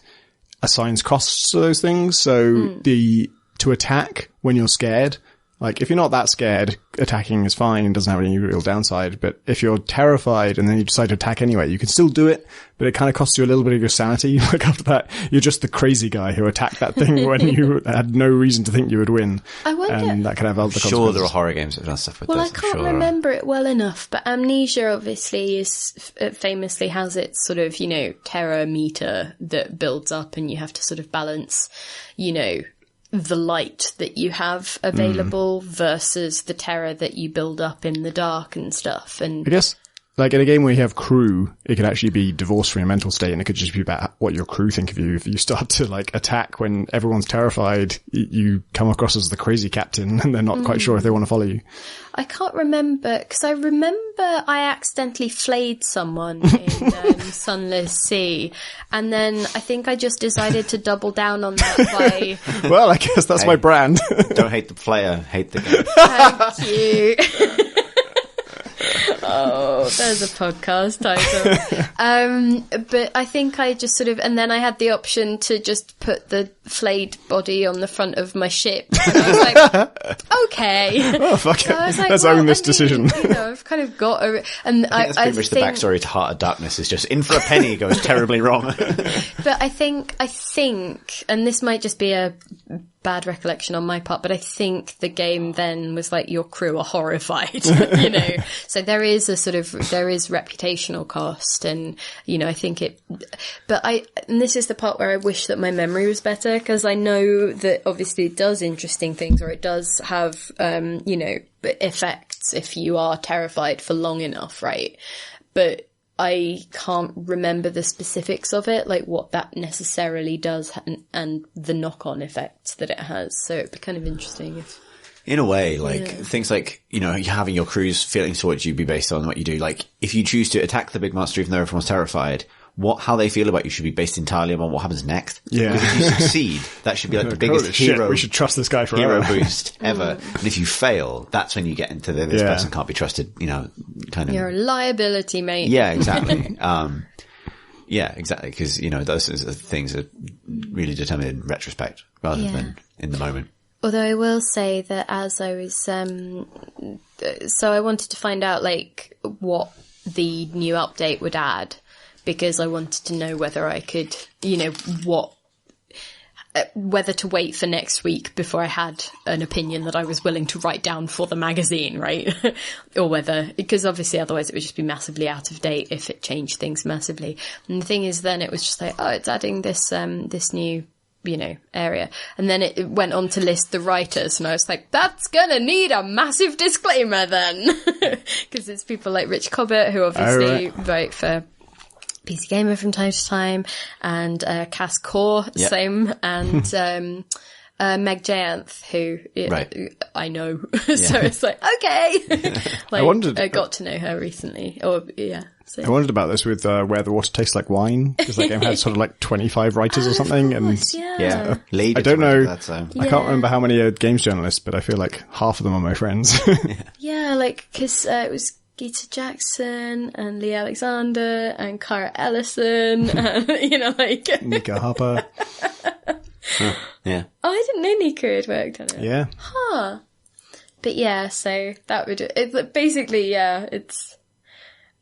assigns costs to those things. So to attack when you're scared, like if you're not that scared, attacking is fine and doesn't have any real downside. But if you're terrified and then you decide to attack anyway, you can still do it, but it kind of costs you a little bit of your sanity. Like after that, you're just the crazy guy who attacked that thing when you had no reason to think you would win. I wonder. And that can have other consequences. Sure, there are horror games that have done stuff with well, this. I can't remember it well enough, but Amnesia obviously famously has its sort of, you know, terror meter that builds up and you have to sort of balance, you know, the light that you have available versus the terror that you build up in the dark and stuff. And I guess, like in a game where you have crew, it could actually be divorced from your mental state, and it could just be about what your crew think of you. If you start to like attack when everyone's terrified, you come across as the crazy captain and they're not quite sure if they want to follow you. I can't remember, because I remember I accidentally flayed someone in Sunless Sea, and then I think I just decided to double down on that by... Well, I guess that's my brand. Don't hate the player, hate the game. Thank you. Oh, there's a podcast title. But I think I just sort of, and then I had the option to just put the flayed body on the front of my ship. And I was like, okay. Oh, fuck so it. I was like, Let's own this decision. You know, I've kind of got a, and I think that's pretty much the backstory to Heart of Darkness is just in for a penny goes terribly wrong. But I think, and this might just be a bad recollection on my part, but I think the game then was like, your crew are horrified, you know, so there is reputational cost, and, you know, I think and this is the part where I wish that my memory was better, because I know that obviously it does interesting things, or it does have, you know, effects if you are terrified for long enough, right? But I can't remember the specifics of it, like what that necessarily does and the knock-on effects that it has. So it'd be kind of interesting if... In a way, like, things like, you know, having your crew's feelings towards you be based on what you do. Like, if you choose to attack the big monster even though everyone's terrified, how they feel about you should be based entirely on what happens next. Yeah. Because if you succeed, that should be like the biggest hero. We should trust this guy forever. Hero boost ever. And if you fail, that's when you get into this person can't be trusted, you know, kind of. You're a liability, mate. Yeah, exactly. Yeah, exactly. Because, you know, those things are really determined in retrospect rather than in the moment. Although I will say that as I was, so I wanted to find out like what the new update would add, because I wanted to know whether I could, you know, what whether to wait for next week before I had an opinion that I was willing to write down for the magazine, right? Or whether, because obviously otherwise it would just be massively out of date if it changed things massively. And the thing is, then it was just like, oh, it's adding this new, area. And then it went on to list the writers, and I was like, that's gonna need a massive disclaimer then. Because it's people like Rich Cobbett, who obviously write for PC Gamer from time to time, and Cass Core, same, and Meg Jayanth, who I know. So it's like, okay. I got to know her recently. So. I wondered about this with Where the Water Tastes Like Wine, because that game had sort of like 25 writers or something. Course, I don't know. I can't remember how many are games journalists, but I feel like half of them are my friends. Because it was Gita Jackson and Lee Alexander and Cara Ellison, Nika Harper. Yeah. Oh, I didn't know Nika had worked on it. Yeah. Huh. But so that would, it's,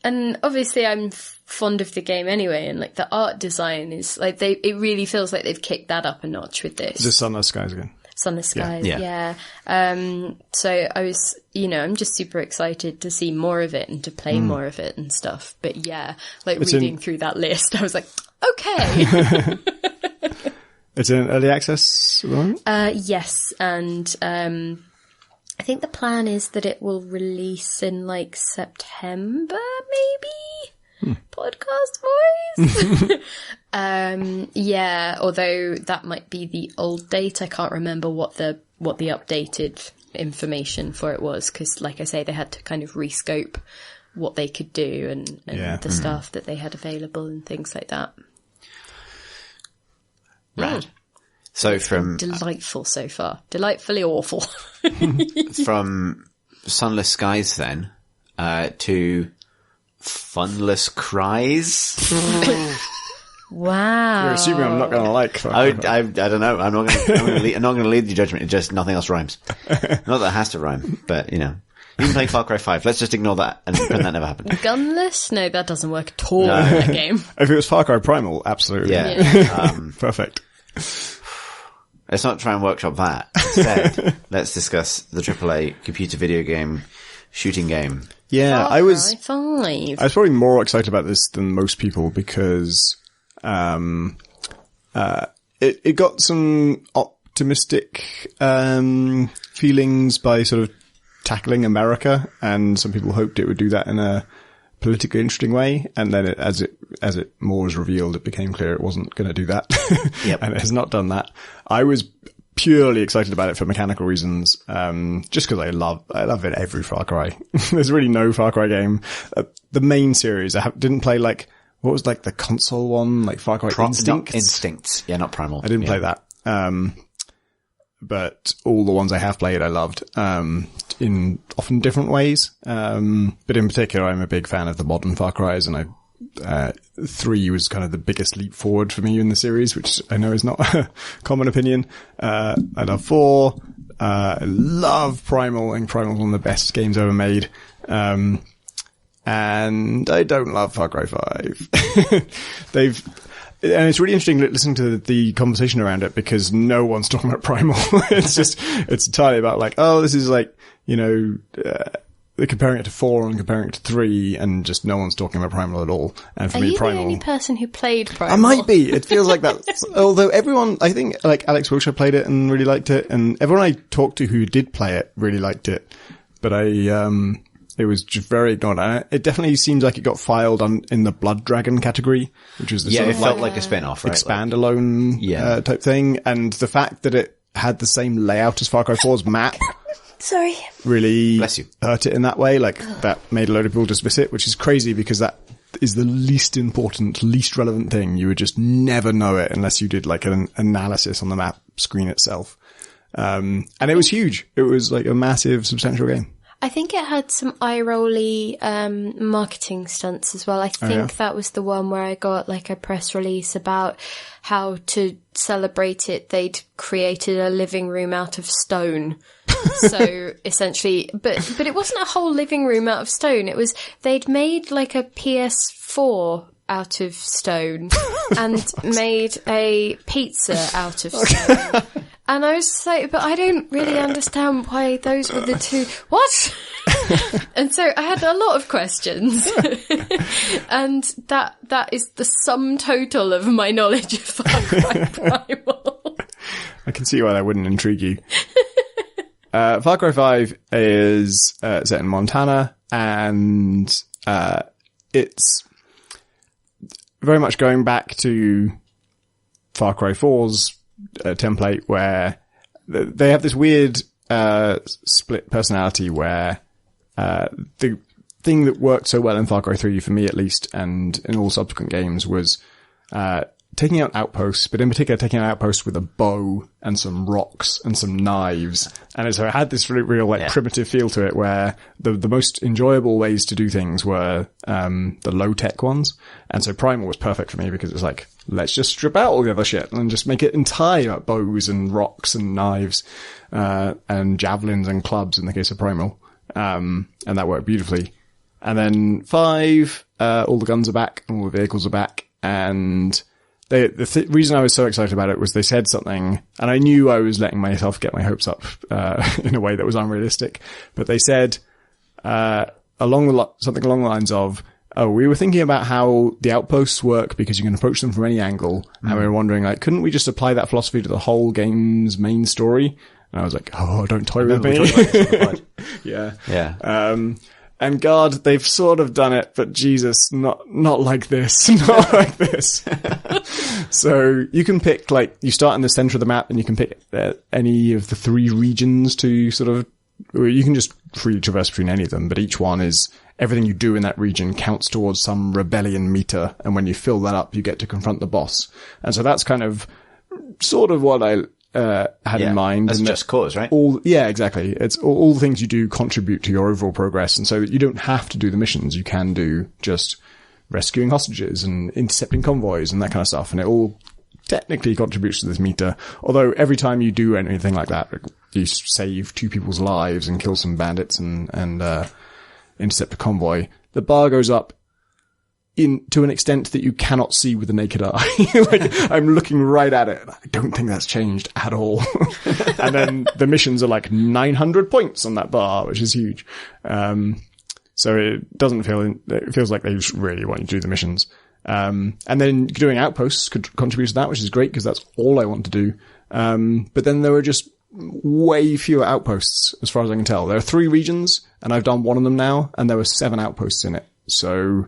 and obviously I'm fond of the game anyway, and like the art design is like, it really feels like they've kicked that up a notch with this. Just Sunless Skies again. Sunless Skies, yeah. So I was, I'm just super excited to see more of it and to play more of it and stuff. But reading through that list, I was like, okay. It's in early access, right? Yes, and I think the plan is that it will release in like September, maybe? Podcast voice? Although that might be the old date. I can't remember what the updated information for it was, because like I say, they had to kind of rescope what they could do and the stuff that they had available and things like that. Rad. So from delightful so far, delightfully awful. From Sunless Skies then to Funless Cries. Wow. You're assuming I'm not going to like. I don't know. I'm not going to lead your judgment. It's just nothing else rhymes. Not that it has to rhyme, but even playing Far Cry 5. Let's just ignore that and pretend that never happened. Gunless? No, that doesn't work at all in that game. If it was Far Cry Primal, absolutely. Yeah. Perfect. Let's not try and workshop that. Instead, let's discuss the AAA computer video game shooting game. Yeah, I was probably more excited about this than most people because it got some optimistic feelings by sort of tackling America, and some people hoped it would do that in a politically interesting way, and then as it more was revealed, it became clear it wasn't going to do that. Yep. And it has not done that. I was purely excited about it for mechanical reasons, just because I love it every Far Cry. There's really no Far Cry game. The main series, I didn't play what was the console one, like Far Cry Instincts? Instincts. Yeah, not Primal. I didn't play that. But all the ones I have played, I loved, in often different ways. But in particular, I'm a big fan of the modern Far Cries, and 3 was kind of the biggest leap forward for me in the series, which I know is not a common opinion. I love 4. I love Primal, and Primal's one of the best games ever made. And I don't love Far Cry 5. And it's really interesting listening to the conversation around it, because no one's talking about Primal. it's entirely about this is they're comparing it to 4 and comparing it to 3, and just no one's talking about Primal at all. And for me, Primal. Are you the only person who played Primal? I might be. It feels like that. Although everyone, I think, Alex Wilshire played it and really liked it, and everyone I talked to who did play it really liked it. But it was just very ignored. It definitely seems like it got filed in the Blood Dragon category, which was the sort of felt like a spin-off, right? Expand-alone type thing. And the fact that it had the same layout as Far Cry 4's map Sorry. really hurt it in that way. That made a load of people dismiss it, which is crazy, because that is the least important, least relevant thing. You would just never know it unless you did an analysis on the map screen itself. And it was huge. It was a massive, substantial game. I think it had some eye-rolly marketing stunts as well. I think that was the one where I got a press release about how to celebrate it. They'd created a living room out of stone. So essentially, but it wasn't a whole living room out of stone. It was, they'd made a PS4 out of stone and made a pizza out of stone. And I was just like, but I don't really understand why those were the two. What? And so I had a lot of questions. And that is the sum total of my knowledge of Far Cry Primal. I can see why that wouldn't intrigue you. Far Cry 5 is set in Montana, and it's very much going back to Far Cry 4's template, where they have this weird split personality where the thing that worked so well in Far Cry 3, for me at least, and in all subsequent games, was taking out outposts, but in particular taking out outposts with a bow and some rocks and some knives. And so it had this real primitive feel to it, where the most enjoyable ways to do things were the low-tech ones. And so Primal was perfect for me, because it's like, let's just strip out all the other shit and just make it entirely about bows and rocks and knives, and javelins and clubs in the case of Primal. And that worked beautifully. And then 5, all the guns are back and all the vehicles are back, and the reason I was so excited about it was they said something, and I knew I was letting myself get my hopes up in a way that was unrealistic, but they said something along the lines of, oh, we were thinking about how the outposts work because you can approach them from any angle, and we were wondering, like, couldn't we just apply that philosophy to the whole game's main story? And I was like, oh, don't toy with me. Yeah. And God, they've sort of done it, but Jesus, not like this, not like this. So you can pick, like, you start in the center of the map and you can pick any of the 3 regions to sort of, or you can just freely traverse between any of them, but each one is, everything you do in that region counts towards some rebellion meter. And when you fill that up, you get to confront the boss. And so that's kind of sort of what I had in mind. That's Just Cause, right? Exactly. It's all the things you do contribute to your overall progress, and so you don't have to do the missions. You can do just rescuing hostages and intercepting convoys and that kind of stuff, and it all technically contributes to this meter. Although every time you do anything like that, you save 2 people's lives and kill some bandits and intercept a convoy, the bar goes up to an extent that you cannot see with the naked eye. Like, I'm looking right at it. I don't think that's changed at all. And then the missions are like 900 points on that bar, which is huge. So it doesn't it feels like they just really want you to do the missions. And then doing outposts could contribute to that, which is great, because that's all I want to do. But then there are just way fewer outposts, as far as I can tell. There are 3 regions, and I've done one of them now, and there were 7 outposts in it. So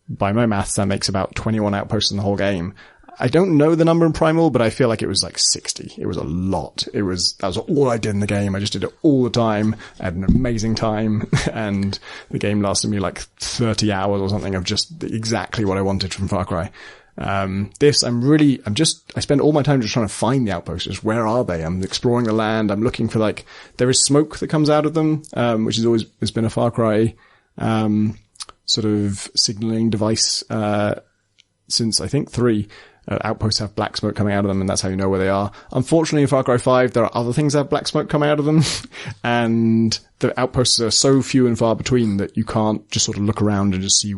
by my maths, that makes about 21 outposts in the whole game. I don't know the number in Primal, but I feel like it was like 60. It was a lot. That was all I did in the game. I just did it all the time. I had an amazing time, and the game lasted me like 30 hours or something of just exactly what I wanted from Far Cry. I spend all my time just trying to find the outposts. Just where are they? I'm exploring the land. I'm looking for, like, there is smoke that comes out of them, which has been a Far Cry, sort of signaling device, since I think 3. Outposts have black smoke coming out of them, and that's how you know where they are. Unfortunately, in Far Cry 5, there are other things that have black smoke coming out of them, and the outposts are so few and far between that you can't just sort of look around and just see.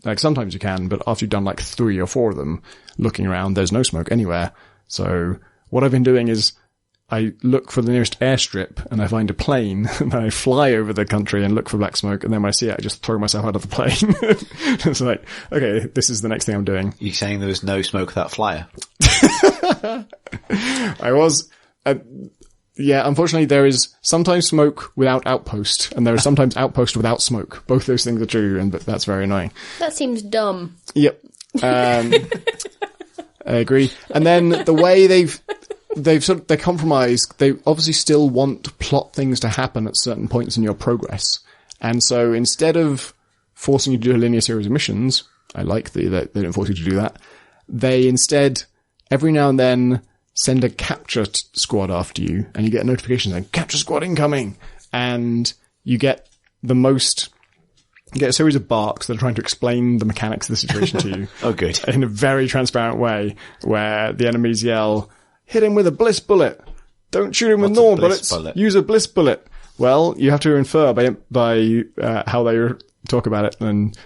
Like, sometimes you can, but after you've done like 3 or 4 of them, looking around, there's no smoke anywhere. So what I've been doing is I look for the nearest airstrip, and I find a plane, and then I fly over the country and look for black smoke, and then when I see it, I just throw myself out of the plane. It's like, okay, this is the next thing I'm doing. You're saying there was no smoke without Flayer? I was... unfortunately, there is sometimes smoke without outpost, and there is sometimes outpost without smoke. Both those things are true, and that's very annoying. That seems dumb. Yep. I agree. And then the way they compromise, they obviously still want plot things to happen at certain points in your progress. And so instead of forcing you to do a linear series of missions, I like that they don't force you to do that. They instead, every now and then, send a capture squad after you, and you get a notification saying, capture squad incoming! And you get a series of barks that are trying to explain the mechanics of the situation to you. Oh, good. In a very transparent way, where the enemies yell, hit him with a bliss bullet! Don't shoot him with normal bullets! Use a bliss bullet! Well, you have to infer by how they talk about it, and,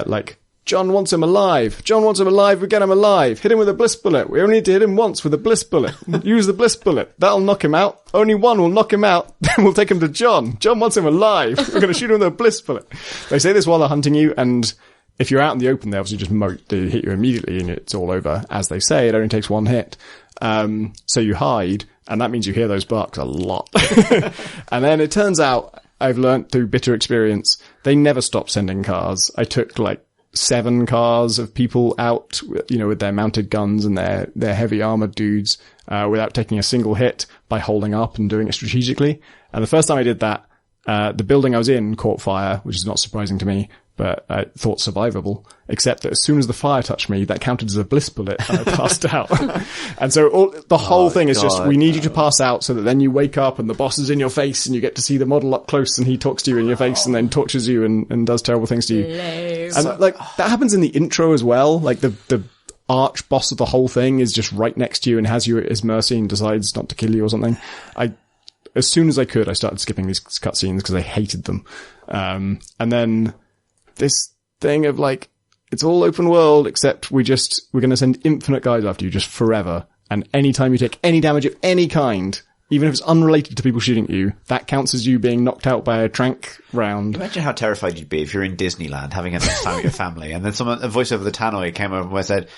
like, John wants him alive. John wants him alive. We get him alive. Hit him with a bliss bullet. We only need to hit him once with a bliss bullet. Use the bliss bullet. That'll knock him out. Only one will knock him out. Then we'll take him to John. John wants him alive. We're going to shoot him with a bliss bullet. They say this while they're hunting you, and if you're out in the open, they obviously just they hit you immediately and it's all over. As they say, it only takes one hit. So you hide, and that means you hear those barks a lot. And then it turns out, I've learnt through bitter experience, they never stop sending cars. I took 7 cars of people out, with their mounted guns and their heavy armored dudes, without taking a single hit by holding up and doing it strategically. And the first time I did that, the building I was in caught fire, which is not surprising to me, but I thought survivable, except that as soon as the fire touched me, that counted as a bliss bullet and I passed out. And so the whole thing is just, we need you to pass out so that then you wake up and the boss is in your face and you get to see the model up close and he talks to you in your face and then tortures you and does terrible things to you. And that happens in the intro as well. The arch boss of the whole thing is just right next to you and has you at his mercy and decides not to kill you or something. As soon as I could, I started skipping these cutscenes because I hated them. And then this thing of it's all open world, except we're going to send infinite guys after you just forever. And anytime you take any damage of any kind, even if it's unrelated to people shooting at you, that counts as you being knocked out by a tranq round. Imagine how terrified you'd be if you're in Disneyland having a nice time with your family, and then a voice over the tannoy came over and said,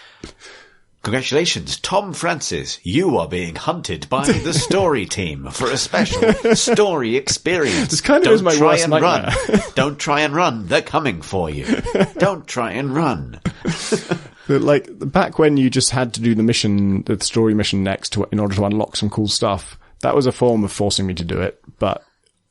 "Congratulations, Tom Francis. You are being hunted by the story team for a special story experience. This kind of is my worst nightmare. Don't try and run. They're coming for you. Don't try and run." But back when you just had to do the story mission next in order to unlock some cool stuff, that was a form of forcing me to do it. But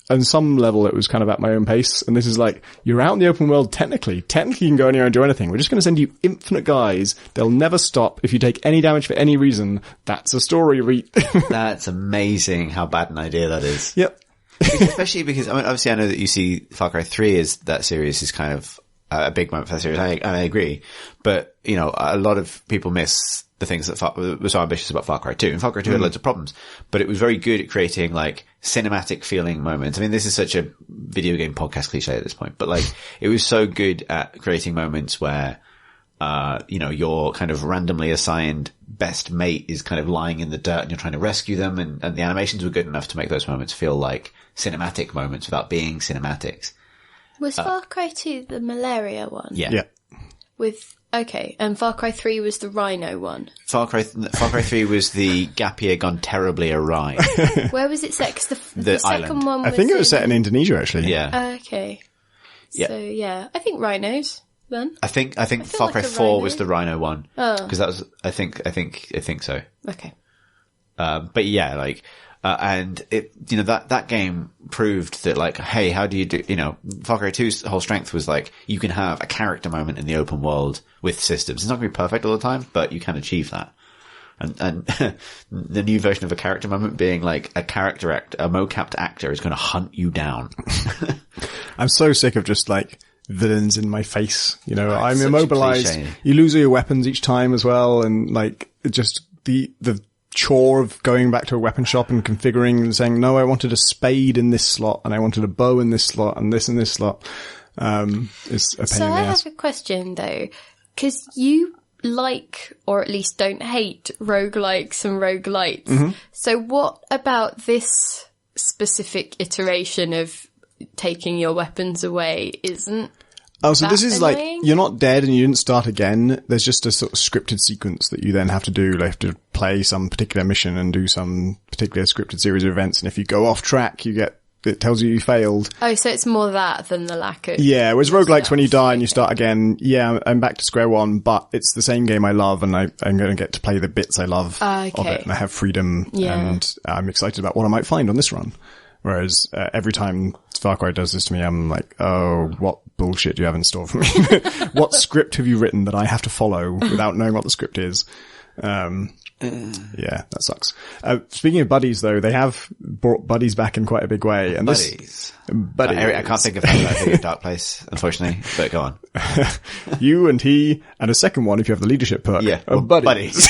on some level, it was kind of at my own pace. And this is you're out in the open world technically. Technically, you can go anywhere and do anything. We're just going to send you infinite guys. They'll never stop. If you take any damage for any reason, that's a story read. That's amazing how bad an idea that is. Yep. Especially because, obviously I know that you see Far Cry 3 that series is kind of a big moment for that series. I agree. But, a lot of people miss the things that were so ambitious about Far Cry 2. And Far Cry 2 had loads of problems, but it was very good at creating cinematic feeling moments. I mean, this is such a video game podcast cliche at this point, but it was so good at creating moments where, your kind of randomly assigned best mate is kind of lying in the dirt and you're trying to rescue them. And the animations were good enough to make those moments feel like cinematic moments without being cinematics. Was Far Cry 2 the malaria one? Yeah. Okay, and Far Cry 3 was the rhino one. Far Cry 3 was the gap year gone terribly awry. Where was it set? 'Cause the island. second one was I think it was set in Indonesia, actually. Yeah. Okay. Yeah. So, yeah. I think rhinos, then. I think Far Cry 4 was the rhino one. Oh. Because that was, I think so. Okay. But yeah, and it, that game proved that hey, how do you do, Far Cry 2's whole strength was you can have a character moment in the open world with systems. It's not going to be perfect all the time, but you can achieve that. And the new version of a character moment being a character a mocapped actor is going to hunt you down. I'm so sick of just villains in my face. I'm such immobilized. You lose all your weapons each time as well. And just the chore of going back to a weapon shop and configuring and saying, no, I wanted a spade in this slot and I wanted a bow in this slot and this in this slot. Is a pain in the ass. So I have a question though, because you or at least don't hate roguelikes and roguelites. Mm-hmm. So what about this specific iteration of taking your weapons away isn't? Oh, so this is you're not dead and you didn't start again. There's just a sort of scripted sequence that you then have to do. You have to play some particular mission and do some particular scripted series of events. And if you go off track, it tells you failed. Oh, so it's more that than the lack of... Yeah, whereas roguelikes, when you die and you start again, I'm back to square one, but it's the same game I love and I'm going to get to play the bits I love of it. And I have freedom and I'm excited about what I might find on this run. Whereas every time Far Cry does this to me, I'm like, oh, what bullshit do you have in store for me? What script have you written that I have to follow without knowing what the script is? Yeah, that sucks. Speaking of buddies, though, they have brought buddies back in quite a big way. And buddies. I can't think of that big Dark Place, unfortunately, but go on. You and he, and a second one if you have the leadership perk. Yeah, buddies.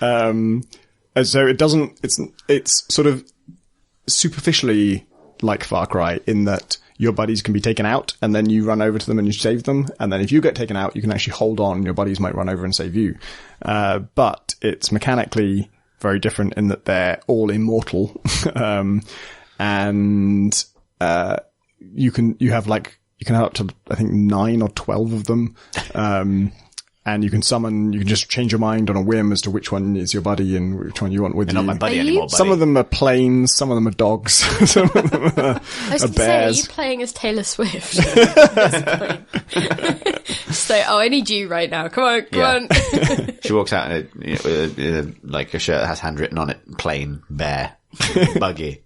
And so it's sort of superficially like Far Cry in that your buddies can be taken out, and then you run over to them and you save them. And then if you get taken out, you can actually hold on, and your buddies might run over and save you. But it's mechanically very different in that they're all immortal. And you can have up to, I think, 9 or 12 of them. And you can just change your mind on a whim as to which one is your buddy and which one you want with you. They're not my buddy anymore, buddy. Some of them are planes, some of them are dogs, some of them are I was going to say, are you playing as Taylor Swift? So, I need you right now. Come on. She walks out in like a shirt that has handwritten on it, plane, bear, buggy.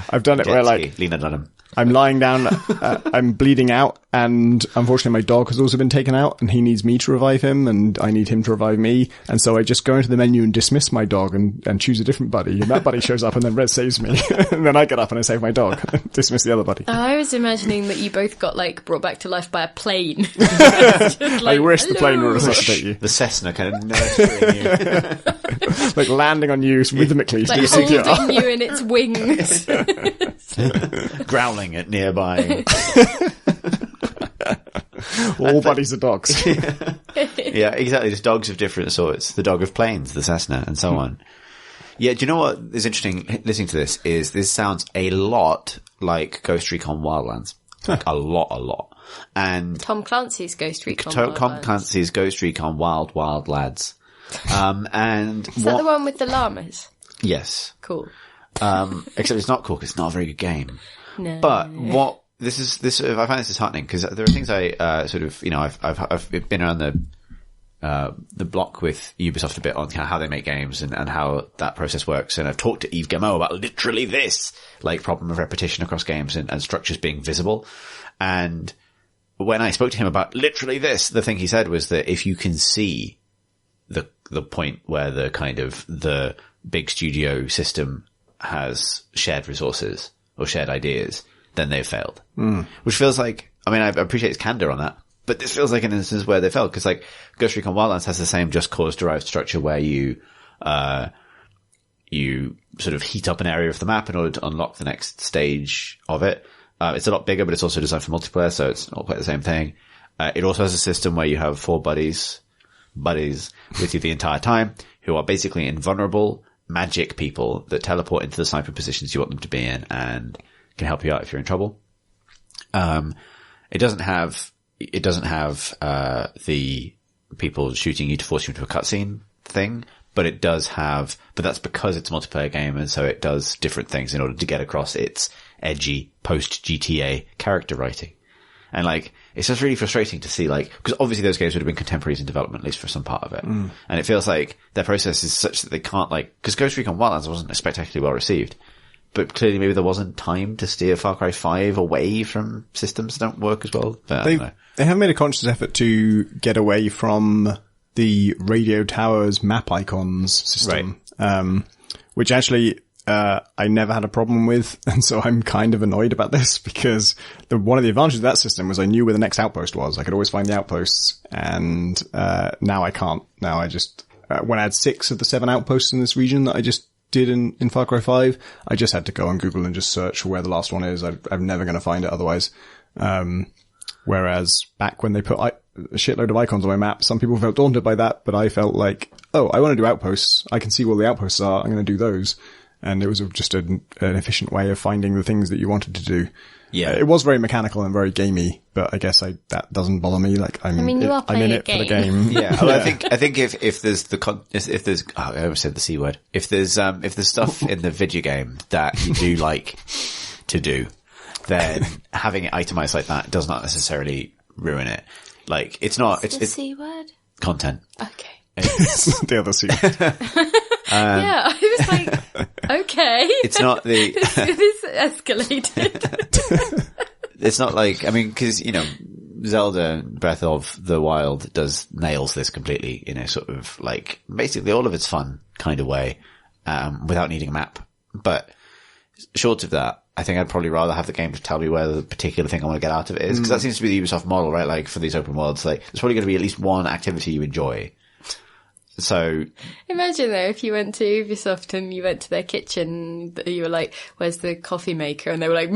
I've done it where Lena Dunham. I'm lying down, I'm bleeding out, and unfortunately my dog has also been taken out, and he needs me to revive him, and I need him to revive me, and so I just go into the menu and dismiss my dog and choose a different buddy, and that buddy shows up, and then Red saves me, and then I get up and I save my dog, dismiss the other buddy. I was imagining that you both got, brought back to life by a plane. I wish the plane would resuscitate you. The Cessna kind of nurturing you. Landing on you rhythmically. Holding you in its wings. Growling at nearby. All buddies are dogs. Yeah, exactly. There's dogs of different sorts. The dog of planes, the Cessna, and so on. Yeah, do you know what is interesting listening to this is this sounds a lot like Ghost Recon Wildlands. A lot. And Tom Clancy's Ghost Recon Tom Clancy's Ghost Recon Wild Lads. And is that the one with the llamas? Yes. Cool. Except it's not cool because it's not a very good game. No. But I find this disheartening because there are things I I've been around the block with Ubisoft a bit on kind of how they make games and how that process works, and I've talked to Yves Guillemot about literally this problem of repetition across games and structures being visible. And when I spoke to him about literally this, the thing he said was that if you can see the point where the big studio system has shared resources or shared ideas, then they've failed. Which feels like, I appreciate his candor on that, but this feels like an instance where they failed, because Ghost Recon Wildlands has the same just cause derived structure where you sort of heat up an area of the map in order to unlock the next stage of it. It's a lot bigger, but it's also designed for multiplayer, so it's not quite the same thing. It also has a system where you have 4 buddies with you the entire time, who are basically invulnerable magic people that teleport into the sniper positions you want them to be in and can help you out if you're in trouble. It doesn't have the people shooting you to force you into a cutscene thing, but that's because it's a multiplayer game, and so it does different things in order to get across its edgy post GTA character writing. And it's just really frustrating to see, because obviously those games would have been contemporaries in development, at least for some part of it. And it feels like their process is such that they can't because Ghost Recon Wildlands wasn't spectacularly well received, but clearly maybe there wasn't time to steer Far Cry 5 away from systems that don't work as well. But they have made a conscious effort to get away from the radio towers map icons system, right. Which actually, I never had a problem with, and so I'm kind of annoyed about this, because one of the advantages of that system was I knew where the next outpost was. I could always find the outposts, and now I can't. Now I just, when I had 6 of the 7 outposts in this region that I just did in Far Cry 5, I just had to go on Google and just search for where the last one is. I'm never going to find it otherwise. Whereas back when they put a shitload of icons on my map, some people felt daunted by that, but I felt like, oh, I want to do outposts. I can see where the outposts are. I'm going to do those. And it was just an efficient way of finding the things that you wanted to do. Yeah. It was very mechanical and very gamey, but I guess that doesn't bother me. I'm in it for the game. Yeah. Well, I think if there's I almost said the C word. If there's stuff in the video game that you do like to do, then having it itemized like that does not necessarily ruin it. It's not, it's the C word? Content. Okay. The other C word. Yeah, I was like, okay. It's not the... this escalated. It's not because, Zelda Breath of the Wild nails this completely in a sort of basically all of its fun kind of way, without needing a map. But short of that, I think I'd probably rather have the game to tell me where the particular thing I want to get out of it is, because that seems to be the Ubisoft model, right? For these open worlds, there's probably going to be at least one activity you enjoy. So imagine though, if you went to Ubisoft and you went to their kitchen, you were like, where's the coffee maker? And they were like,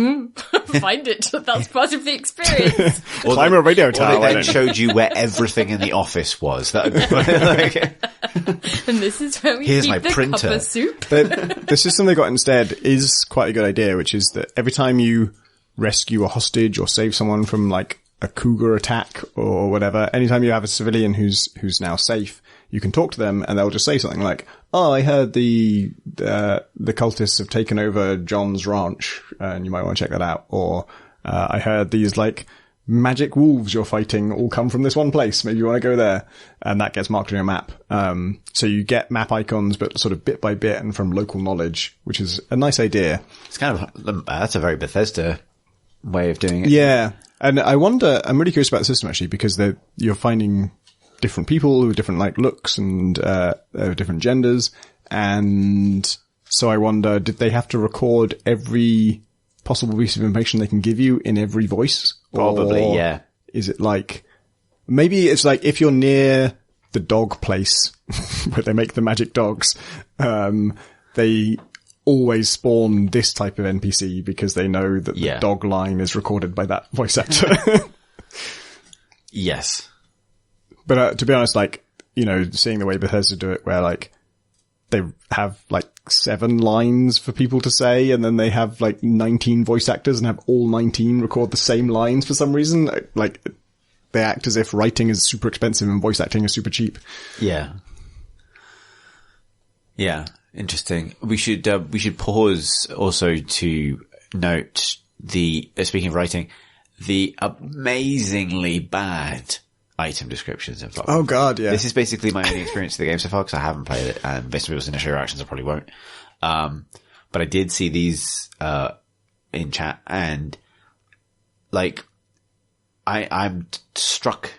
find it. That's part of the experience. Or climb a radio tower. Or they then showed you where everything in the office was. That would be And this is where we Here's keep my the printer. copper soup. The system they got instead is quite a good idea, which is that every time you rescue a hostage or save someone from like a cougar attack or whatever, anytime you have a civilian who's now safe, you can talk to them and they'll just say something like, "Oh, I heard the cultists have taken over John's ranch, and you might want to check that out." Or, "I heard these like magic wolves you're fighting all come from this one place. Maybe you want to go there." And that gets marked on your map. So you get map icons, but sort of bit by bit and from local knowledge, which is a nice idea. It's kind of, that's a very Bethesda way of doing it. Yeah. And I wonder, I'm really curious about the system actually, because you're finding different people with different like looks and, different genders. And so I wonder, did they have to record every possible piece of information they can give you in every voice? Probably, or yeah. Is it like, maybe it's like if you're near the dog place where they make the magic dogs, they always spawn this type of NPC because they know that the dog line is recorded by that voice actor. Yes. But to be honest, like, you know, seeing the way Bethesda do it, where like they have like 7 lines for people to say, and then they have like 19 voice actors and have all 19 record the same lines for some reason. Like they act as if writing is super expensive and voice acting is super cheap. Yeah. Yeah. Interesting. We should pause also to note speaking of writing, the amazingly bad item descriptions in Flayer. Oh god, yeah. This is basically my only experience of the game so far because I haven't played it, and based on people's initial reactions I probably won't. But I did see these, in chat, and like, I'm struck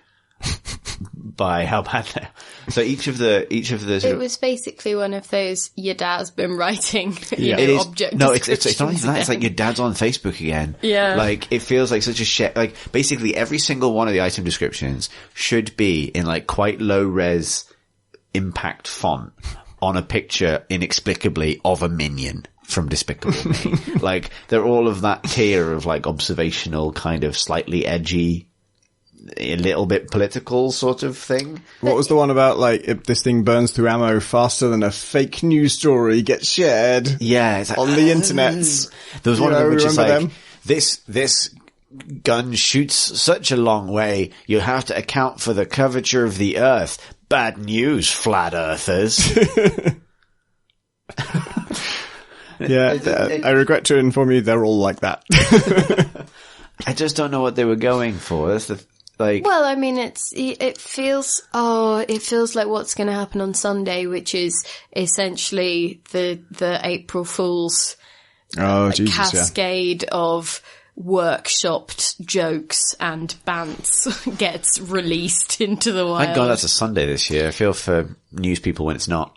by how bad they are. So each of the It was basically one of those, your dad's been writing, object No, it's not descriptions even that. It's like your dad's on Facebook again. Yeah. Like, it feels like such a shit. Like, basically every single one of the item descriptions should be in like quite low res impact font on a picture inexplicably of a minion from Despicable Me. Like, they're all of that tier of like observational, kind of slightly edgy, a little bit political sort of thing. What was the one about, like, if this thing burns through ammo faster than a fake news story gets shared? Yeah, it's like, on the internet. There was one of them which is like, them? this gun shoots such a long way, you have to account for the curvature of the earth. Bad news, flat earthers. Yeah, I regret to inform you they're all like that. I just don't know what they were going for. That's the like. Well, I mean, it feels like what's going to happen on Sunday, which is essentially the April Fool's cascade of workshopped jokes and bants gets released into the wild. Thank God that's a Sunday this year. I feel for news people when it's not.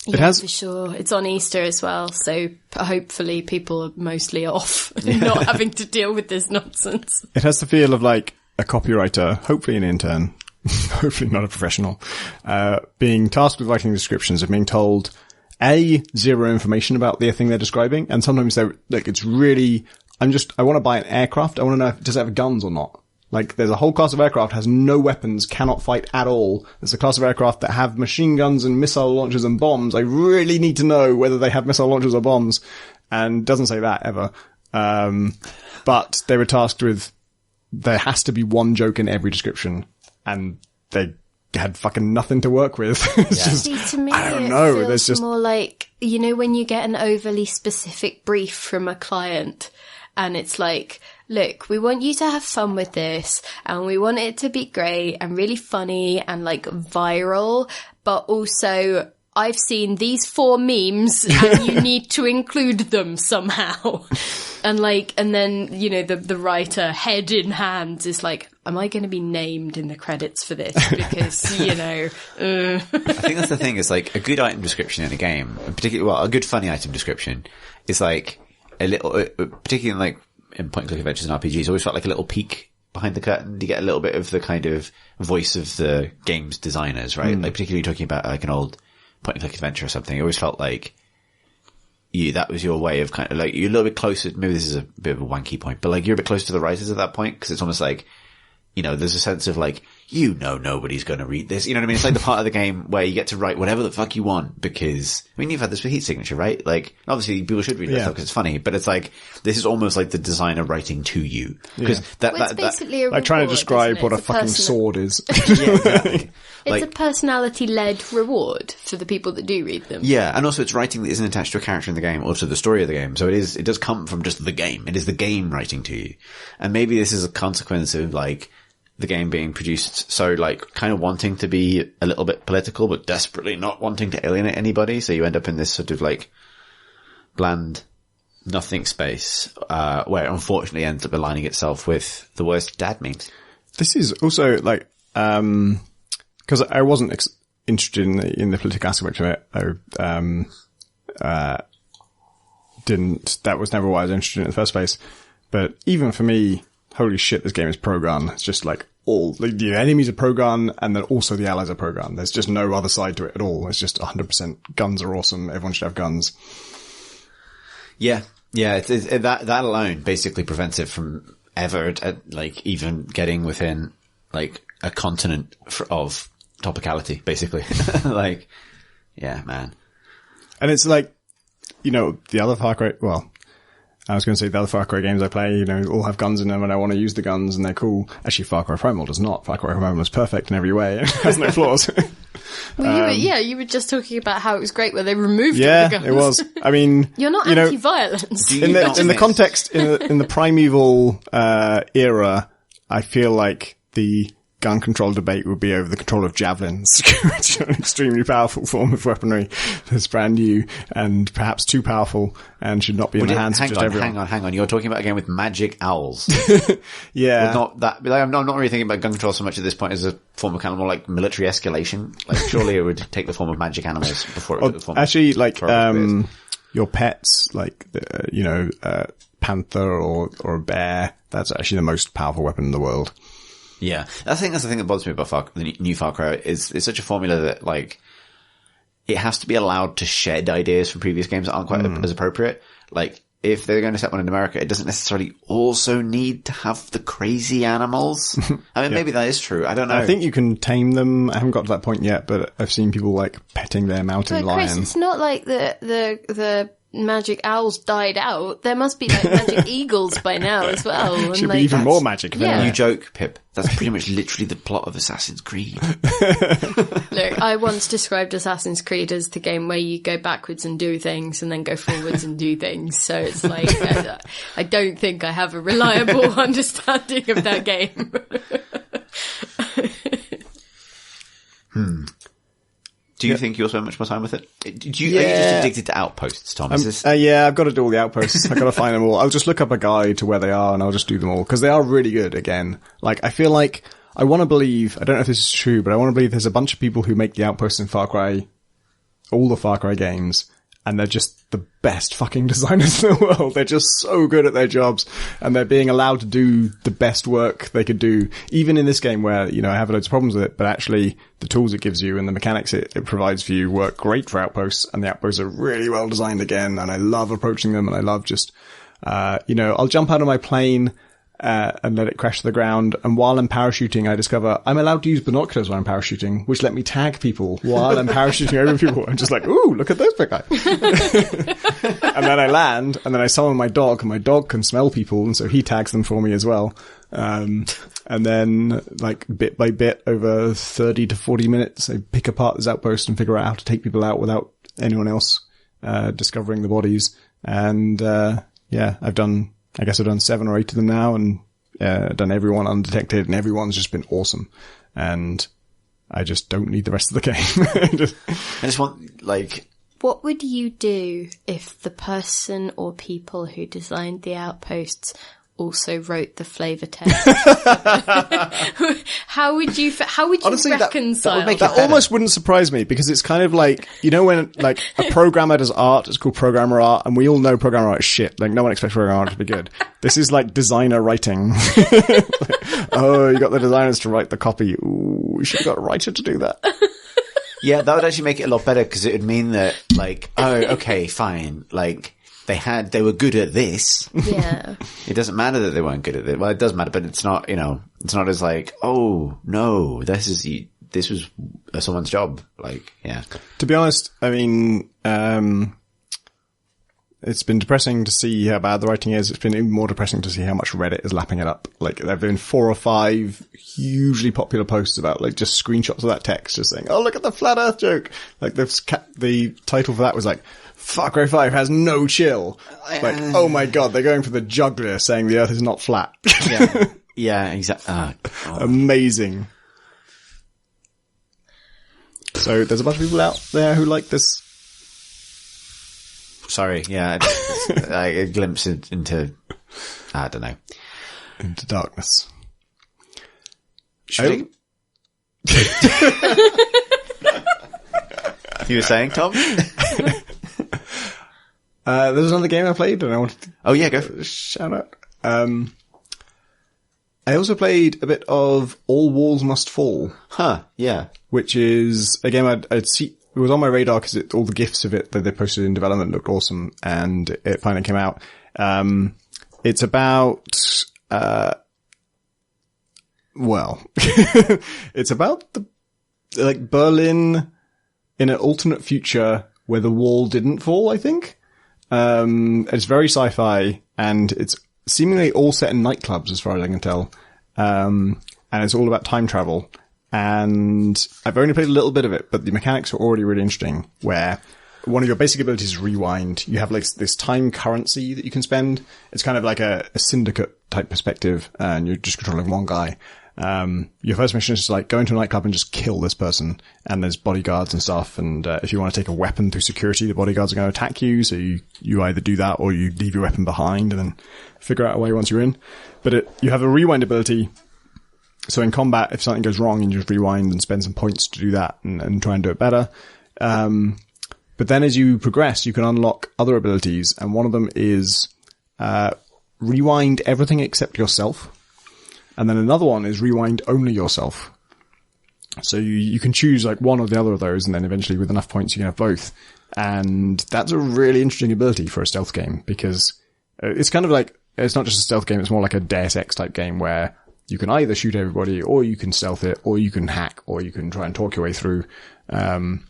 Yeah, for sure. It's on Easter as well, so hopefully people are mostly off and not having to deal with this nonsense. It has the feel of like a copywriter, hopefully an intern, hopefully not a professional, being tasked with writing descriptions and being told, zero information about the thing they're describing, and sometimes they're like, it's really, I want to buy an aircraft, I want to know, does it have guns or not? Like, there's a whole class of aircraft has no weapons, cannot fight at all. There's a class of aircraft that have machine guns and missile launchers and bombs. I really need to know whether they have missile launchers or bombs. And doesn't say that ever. But they were tasked with, there has to be one joke in every description. And they had fucking nothing to work with. See, to me, I don't know. It There's feels just more like, you know, when you get an overly specific brief from a client and it's like, look, we want you to have fun with this and we want it to be great and really funny and like viral, but also I've seen these 4 memes and you need to include them somehow. And then, you know, the writer head in hand is like, am I going to be named in the credits for this? Because, you know, I think that's the thing, is like a good item description in a game, particularly, a good funny item description is like a little, particularly in like, in point-and-click adventures and RPGs, always felt like a little peek behind the curtain. You get a little bit of the kind of voice of the game's designers, right? Like, particularly talking about like an old point-and-click adventure or something. It always felt like, you, that was your way of kind of like, you're a little bit closer, maybe this is a bit of a wanky point, but like you're a bit closer to the writers at that point, because it's almost like, you know, there's a sense of like, nobody's going to read this. You know what I mean? It's like the part of the game where you get to write whatever the fuck you want, because, I mean, you've had this with Heat Signature, right? Like, obviously people should read that stuff because it's funny, but it's like, this is almost like the designer writing to you. Because it's basically a reward, like trying to describe what a fucking sword is. Yeah, exactly. It's a personality-led reward for the people that do read them. Yeah, and also it's writing that isn't attached to a character in the game or to the story of the game. So it does come from just the game. It is the game writing to you. And maybe this is a consequence of like, the game being produced so like kind of wanting to be a little bit political, but desperately not wanting to alienate anybody. So you end up in this sort of like bland nothing space, where it unfortunately ends up aligning itself with the worst dad memes. This is also like, cause I wasn't interested in the political aspect of it. That was never what I was interested in the first place. But even for me, holy shit, this game is pro-gun. It's just like the enemies are pro-gun and then also the allies are pro-gun. There's just no other side to it at all. It's just 100% guns are awesome. Everyone should have guns. Yeah. Yeah. That alone basically prevents it from ever, like even getting within like a continent of topicality, basically. Like, yeah, man. And it's like, you know, the other Far Cry, well, I was going to say the other Far Cry games I play, you know, all have guns in them and I want to use the guns and they're cool. Actually, Far Cry Primal does not. Far Cry Primal is perfect in every way. It has no flaws. Well, you were just talking about how it was great when they removed all the guns. Yeah, it was. I mean, you're not anti-violence. In the context, in the primeval, era, I feel like the gun control debate would be over the control of javelins, which are an extremely powerful form of weaponry that's brand new and perhaps too powerful and should not be in the hands of just everyone. Hang on. You're talking about a game with magic owls. Yeah. Not that, like, I'm not really thinking about gun control so much at this point as a form of kind of more like military escalation. Like, surely it would take the form of magic animals before it would take the form actually, like, your pets, like, panther or a bear, that's actually the most powerful weapon in the world. Yeah. I think that's the thing that bothers me about the new Far Cry is it's such a formula that like it has to be allowed to shed ideas from previous games that aren't quite as appropriate. Like if they're going to set one in America, it doesn't necessarily also need to have the crazy animals. I mean, maybe that is true. I don't know. I think you can tame them. I haven't got to that point yet, but I've seen people like petting their mountain lion. Chris, it's not like the magic owls died out. There must be like magic eagles by now as well. And should like, be even more magic. Yeah. You joke, Pip. That's pretty much literally the plot of Assassin's Creed. Look, I once described Assassin's Creed as the game where you go backwards and do things and then go forwards and do things. So it's like, I don't think I have a reliable understanding of that game. Do you think you'll spend much more time with it? Are you just addicted to outposts, Tom? Yeah, I've got to do all the outposts. I've got to find them all. I'll just look up a guide to where they are and I'll just do them all because they are really good again. Like, I feel like I want to believe, I don't know if this is true, but I want to believe there's a bunch of people who make the outposts in Far Cry, all the Far Cry games, and they're just the best fucking designers in the world. They're just so good at their jobs and they're being allowed to do the best work they could do. Even in this game where, you know, I have loads of problems with it, but actually the tools it gives you and the mechanics it provides for you work great for outposts, and the outposts are really well designed again. And I love approaching them and I love just, I'll jump out of my plane, and let it crash to the ground. And while I'm parachuting, I discover I'm allowed to use binoculars while I'm parachuting, which let me tag people while I'm parachuting over people. I'm just like, ooh, look at this big guy. And then I land, and then I summon my dog, and my dog can smell people, and so he tags them for me as well. And then, like, bit by bit, over 30 to 40 minutes, I pick apart this outpost and figure out how to take people out without anyone else discovering the bodies. And I've done 7 or 8 of them now, and done everyone undetected, and everyone's just been awesome. And I just don't need the rest of the game. I just want, like... What would you do if the person or people who designed the outposts also wrote the flavor text? How would you Honestly, reconcile that almost wouldn't surprise me, because it's kind of like, you know, when like a programmer does art, it's called programmer art, and we all know programmer art is shit. Like, no one expects programmer art to be good. This is like designer writing. Oh, you got the designers to write the copy. Ooh, we should have got a writer to do that. Yeah, that would actually make it a lot better because it would mean that, like, oh, okay, fine. Like, they were good at this. Yeah. It doesn't matter that they weren't good at it. Well, it does matter, but it's not, it's not as like, oh, no, this was someone's job. Like, yeah. To be honest, I mean, it's been depressing to see how bad the writing is. It's been even more depressing to see how much Reddit is lapping it up. Like, there have been 4 or 5 hugely popular posts about, like, just screenshots of that text, just saying, oh, look at the flat earth joke. Like, the title for that was like, Far Cry 5 has no chill. Like, oh my god, they're going for the juggler saying the earth is not flat. Yeah, yeah, exactly. Amazing. So, there's a bunch of people out there who like this. Sorry, yeah, a glimpse into, I don't know. Into darkness. You were saying, Tom? There's another game I played and I wanted to go for it. Shout out. I also played a bit of All Walls Must Fall. Huh, yeah. Which is a game I'd see. It was on my radar because all the GIFs of it that they posted in development looked awesome, and it finally came out. It's about, it's about Berlin in an alternate future where the wall didn't fall, I think. It's very sci-fi, and it's seemingly all set in nightclubs as far as I can tell. And it's all about time travel. And I've only played a little bit of it, but the mechanics are already really interesting, where one of your basic abilities is rewind. You have like this time currency that you can spend. It's kind of like a syndicate type perspective, and you're just controlling one guy. Your first mission is to like go into a nightclub and just kill this person, and there's bodyguards and stuff, and if you want to take a weapon through security, the bodyguards are going to attack you, so you either do that or you leave your weapon behind and then figure out a way once you're in. But you have a rewind ability. So in combat, if something goes wrong, you just rewind and spend some points to do that and try and do it better. But then as you progress, you can unlock other abilities, and one of them is rewind everything except yourself. And then another one is rewind only yourself. So you can choose like one or the other of those, and then eventually with enough points you can have both. And that's a really interesting ability for a stealth game, because it's kind of like, it's not just a stealth game, it's more like a Deus Ex type game where you can either shoot everybody, or you can stealth it, or you can hack, or you can try and talk your way through. And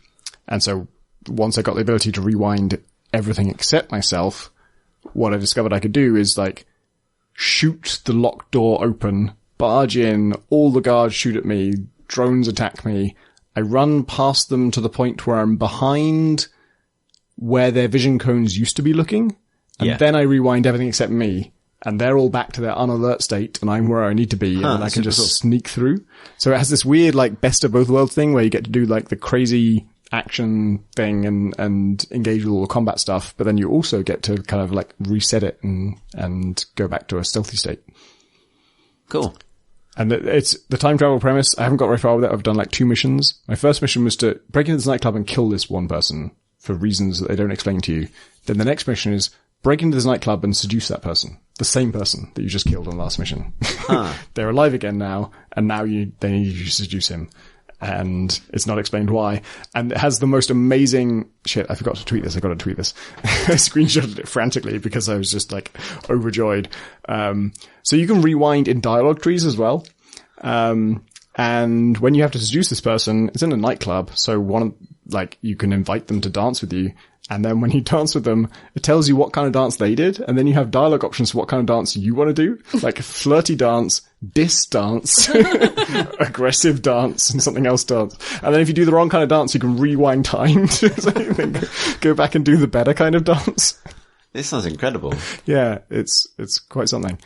so once I got the ability to rewind everything except myself, what I discovered I could do is like shoot the locked door open, barge in, all the guards shoot at me, drones attack me. I run past them to the point where I'm behind where their vision cones used to be looking. And then I rewind everything except me. And they're all back to their unalert state, and I'm where I need to be, and then I can just sneak through. So it has this weird, like, best of both worlds thing where you get to do, like, the crazy action thing and engage with all the combat stuff, but then you also get to kind of, like, reset it and go back to a stealthy state. Cool. And it's the time travel premise. I haven't got very far with it. I've done, like, 2 missions. My first mission was to break into this nightclub and kill this one person for reasons that they don't explain to you. Then the next mission is break into this nightclub and seduce that person. The same person that you just killed on the last mission. They're alive again now, and now they need you to seduce him. And it's not explained why. And it has the most amazing shit. I forgot to tweet this. I got to tweet this. I screenshotted it frantically because I was just like overjoyed. So you can rewind in dialogue trees as well. And when you have to seduce this person, it's in a nightclub. So you can invite them to dance with you. And then when you dance with them, it tells you what kind of dance they did. And then you have dialogue options for what kind of dance you want to do. Like flirty dance, diss dance, aggressive dance, and something else dance. And then if you do the wrong kind of dance, you can rewind time to go back and do the better kind of dance. This sounds incredible. Yeah, it's quite something.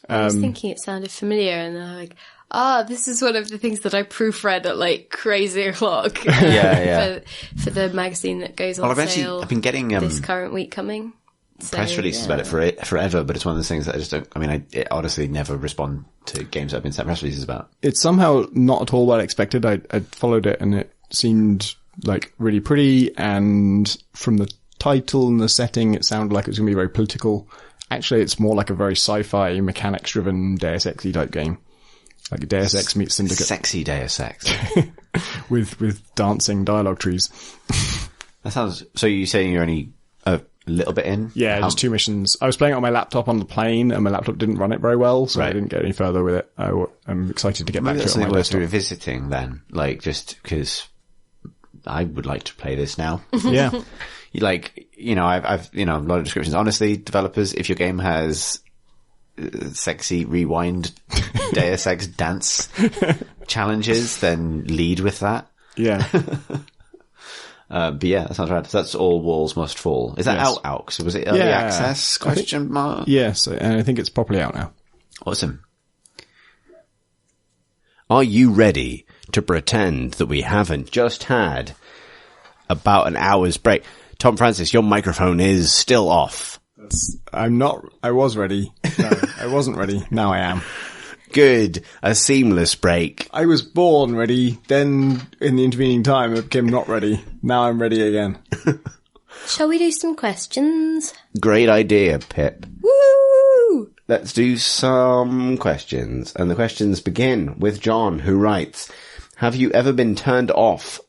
I was thinking it sounded familiar, and I'm like, this is one of the things that I proofread at like crazy o'clock. For the magazine that goes on sale. I've been getting this current week coming. Press releases about it forever, but it's one of those things that I just don't. I mean, I honestly never respond to games that I've been sent press releases about. It's somehow not at all what I expected. I followed it, and it seemed like really pretty. And from the title and the setting, it sounded like it was going to be very political. Actually, it's more like a very sci-fi, mechanics-driven Deus Ex-y type game. Like Deus Ex meets Syndicate. Sexy Deus Ex. with dancing dialogue trees. That sounds... So you're saying you're only a little bit in? Yeah, just 2 missions. I was playing it on my laptop on the plane, and my laptop didn't run it very well, so I didn't get any further with it. I'm excited to get back to it on my something worth desktop. revisiting then, like, just because I would like to play this now. Yeah. Like, I've a lot of descriptions. Honestly, developers, if your game has sexy rewind Deus Ex dance challenges, then lead with that. Yeah. But yeah, that sounds right. So that's All Walls Must Fall. Is that out? So was it early access? Question mark? Yes, and I think it's properly out now. Awesome. Are you ready to pretend that we haven't just had about an hour's break? Tom Francis, your microphone is still off. I'm not. I was ready. No, I wasn't ready. Now I am. Good. A seamless break. I was born ready. Then, in the intervening time, I became not ready. Now I'm ready again. Shall we do some questions? Great idea, Pip. Woo! Let's do some questions. And the questions begin with John, who writes, have you ever been turned off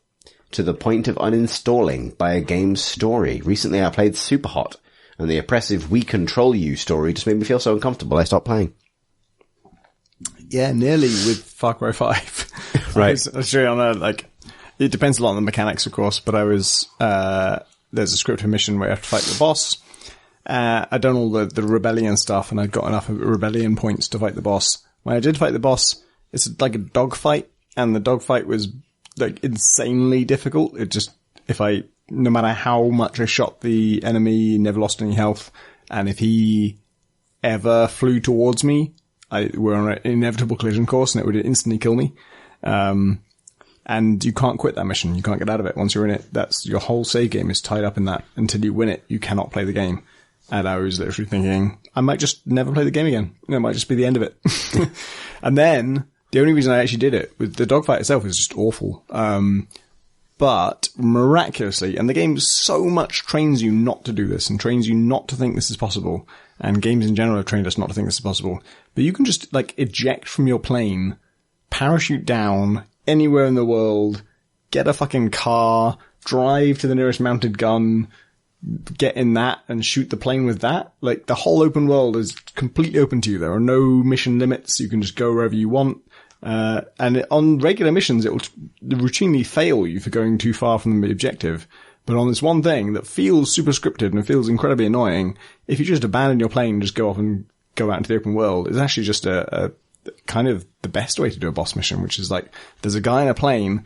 to the point of uninstalling by a game's story? Recently I played Superhot, and the oppressive "we control you" story just made me feel so uncomfortable I stopped playing. Yeah, nearly with Far Cry 5. Right. I was on it depends a lot on the mechanics, of course, but there's a scripted mission where you have to fight the boss. I'd done all the rebellion stuff, and I'd got enough rebellion points to fight the boss. When I did fight the boss, it's like a dogfight, and the dogfight was like insanely difficult. It just, no matter how much I shot the enemy, never lost any health, and if he ever flew towards me, we're on an inevitable collision course, and it would instantly kill me. And you can't quit that mission. You can't get out of it. Once you're in it, that's your whole save game is tied up in that. Until you win it, you cannot play the game. And I was literally thinking, I might just never play the game again. It might just be the end of it. And then the only reason I actually did it was the dogfight itself is just awful. But miraculously, and the game so much trains you not to do this and trains you not to think this is possible. And games in general have trained us not to think this is possible. But you can just eject from your plane, parachute down anywhere in the world, get a fucking car, drive to the nearest mounted gun, get in that and shoot the plane with that. The whole open world is completely open to you. There are no mission limits. You can just go wherever you want. And on regular missions, it will routinely fail you for going too far from the objective. But on this one thing that feels super scripted and feels incredibly annoying, if you just abandon your plane and just go off and go out into the open world, it's actually just a kind of the best way to do a boss mission, which is there's a guy in a plane,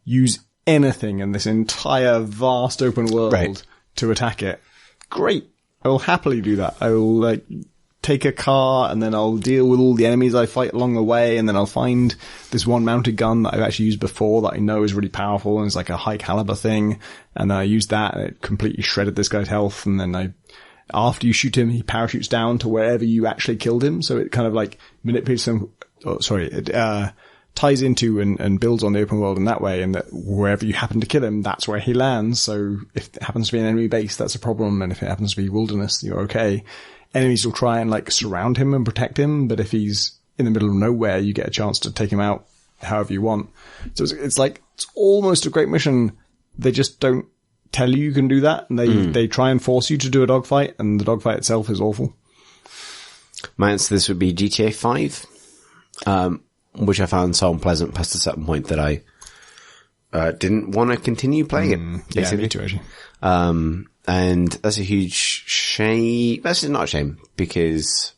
use anything in this entire vast open world to attack it. Great. I will happily do that. I will take a car, and then I'll deal with all the enemies I fight along the way, and then I'll find this one mounted gun that I've actually used before that I know is really powerful and is a high caliber thing, and I used that and it completely shredded this guy's health, and then after you shoot him, he parachutes down to wherever you actually killed him, so it kind of manipulates him, ties into and builds on the open world in that way, and that wherever you happen to kill him, that's where he lands, so if it happens to be an enemy base, that's a problem, and if it happens to be wilderness, you're okay. Enemies will try and surround him and protect him, but if he's in the middle of nowhere, you get a chance to take him out however you want. So it's almost a great mission. They just don't tell you can do that, and they try and force you to do a dogfight, and the dogfight itself is awful. My answer to this would be GTA 5, which I found so unpleasant past a certain point that I didn't want to continue playing it. Yeah, me too, actually. And that's a huge shame. That's not a shame, because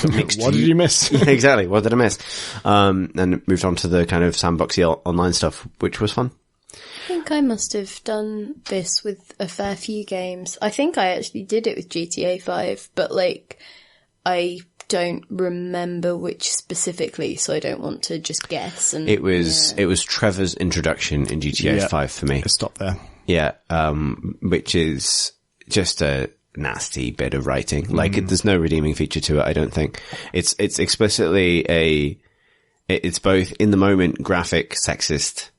what did you miss? Yeah, exactly. What did I miss? And moved on to the kind of sandboxy online stuff, which was fun. I think I must have done this with a fair few games. I think I actually did it with GTA 5, but I don't remember which specifically, so I don't want to just guess. And it was Trevor's introduction in GTA 5 for me. Let's stop there. Yeah, which is just a nasty bit of writing. There's no redeeming feature to it, I don't think. It's explicitly it's both in the moment graphic, sexist,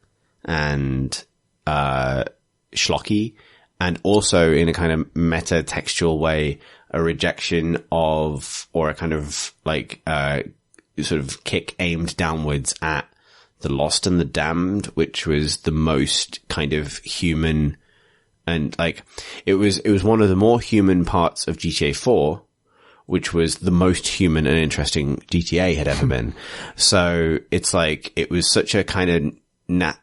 and schlocky, and also in a kind of meta-textual way, a rejection of, or a kind of sort of kick aimed downwards at The Lost and the Damned, which was the most kind of human, and like, it was one of the more human parts of GTA 4, which was the most human and interesting GTA had ever been. So it's like, it was such a kind of,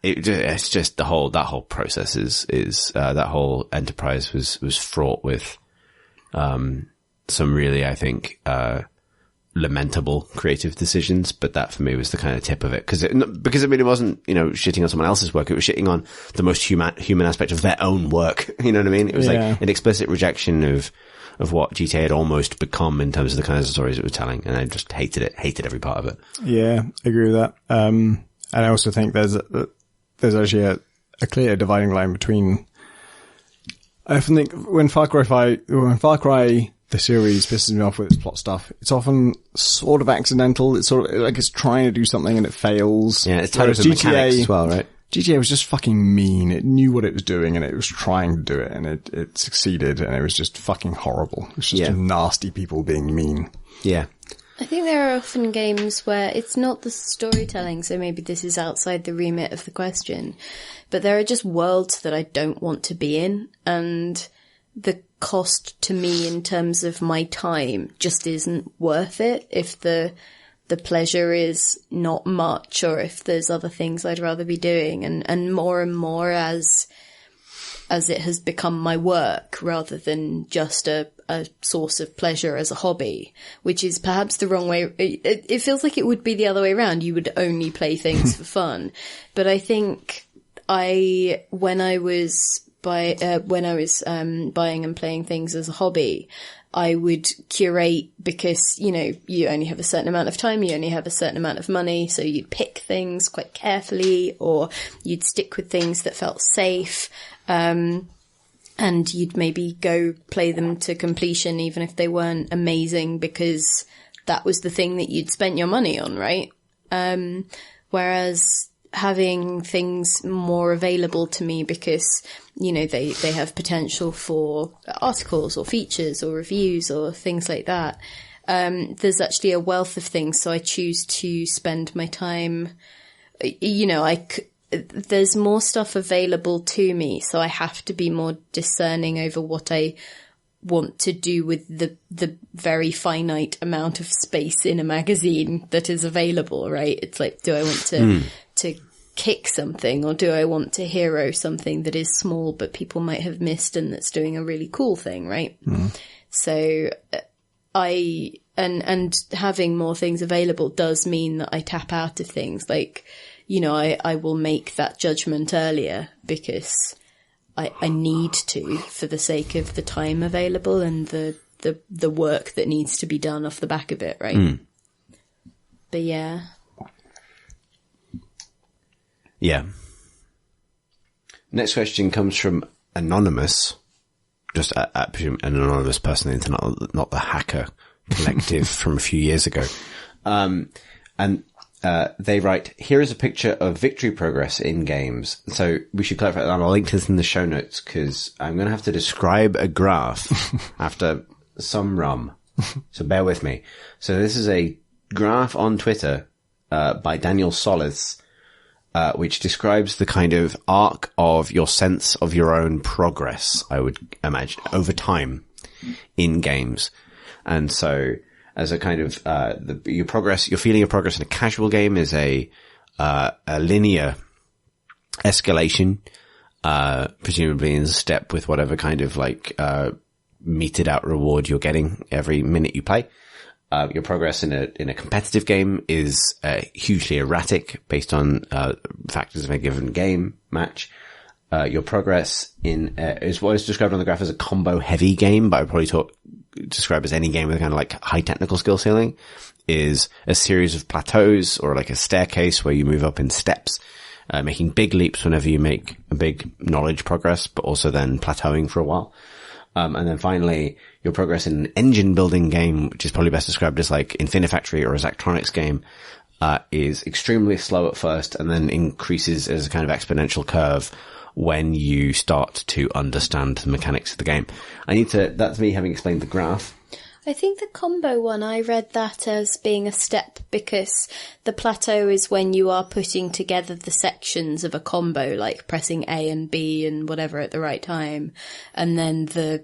it's just that whole process that whole enterprise was fraught with, some really, I think, lamentable creative decisions, but that for me was the kind of tip of it. Because I mean, it wasn't, shitting on someone else's work. It was shitting on the most human aspect of their own work. You know what I mean? It was like an explicit rejection of what GTA had almost become in terms of the kinds of stories it was telling. And I just hated every part of it. Yeah, I agree with that. And I also think there's actually a clear dividing line between, I often think when Far Cry, the series pisses me off with its plot stuff, it's often sort of accidental. It's sort of like it's trying to do something and it fails. Yeah, it's tied up with mechanics as well, right? GTA was just fucking mean. It knew what it was doing and it was trying to do it, and it succeeded, and it was just fucking horrible. It was just nasty people being mean. Yeah. I think there are often games where it's not the storytelling, so maybe this is outside the remit of the question, but there are just worlds that I don't want to be in, and the cost to me in terms of my time just isn't worth it if the pleasure is not much, or if there's other things I'd rather be doing, and more as it has become my work rather than just a source of pleasure as a hobby, which is perhaps the wrong way. It feels like it would be the other way around. You would only play things for fun. But I think when I was buying and playing things as a hobby, I would curate because, you only have a certain amount of time, you only have a certain amount of money, so you'd pick things quite carefully, or you'd stick with things that felt safe, and you'd maybe go play them to completion even if they weren't amazing, because that was the thing that you'd spent your money on, right? Whereas having things more available to me because, they have potential for articles or features or reviews or things like that. There's actually a wealth of things, so I choose to spend my time, there's more stuff available to me, so I have to be more discerning over what I want to do with the very finite amount of space in a magazine that is available, right? It's like, do I want to kick something, or do I want to hero something that is small but people might have missed and that's doing a really cool thing, right? So and having more things available does mean that I tap out of things. Like, I will make that judgment earlier because I need to, for the sake of the time available and the work that needs to be done off the back of it, right? But yeah. Yeah. Next question comes from Anonymous. Just, I presume, an anonymous person on the internet, not the hacker collective from a few years ago. They write, here is a picture of victory progress in games. So we should clarify that. I'll link to this in the show notes because I'm going to have to describe a graph after some rum. So bear with me. So this is a graph on Twitter, by Daniel Solis, which describes the kind of arc of your sense of your own progress, I would imagine, over time in games. And so as a kind of, your feeling of progress in a casual game is a linear escalation, presumably in step with whatever kind of meted out reward you're getting every minute you play. Your progress in a competitive game is hugely erratic based on factors of a given game match. Your progress is what is described on the graph as a combo heavy game, but I would probably describe as any game with a kind of high technical skill ceiling, is a series of plateaus or a staircase where you move up in steps, making big leaps whenever you make a big knowledge progress, but also then plateauing for a while. And then finally, your progress in an engine building game, which is probably best described as Infinifactory or a Zachtronics game, is extremely slow at first and then increases as a kind of exponential curve when you start to understand the mechanics of the game. That's me having explained the graph. I think the combo one, I read that as being a step because the plateau is when you are putting together the sections of a combo, like pressing A and B and whatever at the right time. And then the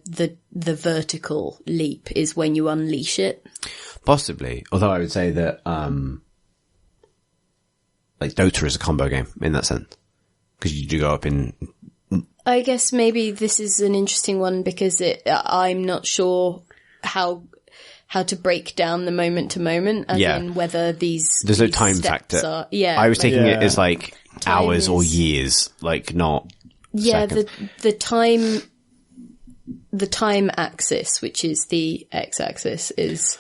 vertical leap is when you unleash it. Possibly. Although I would say that, like Dota is a combo game in that sense. Because you do go up in... I guess maybe this is an interesting one because I'm not sure how to break down the moment to moment, as in whether there's no time factor. I was taking it as like hours or years, like not seconds. The time axis, which is the x-axis, is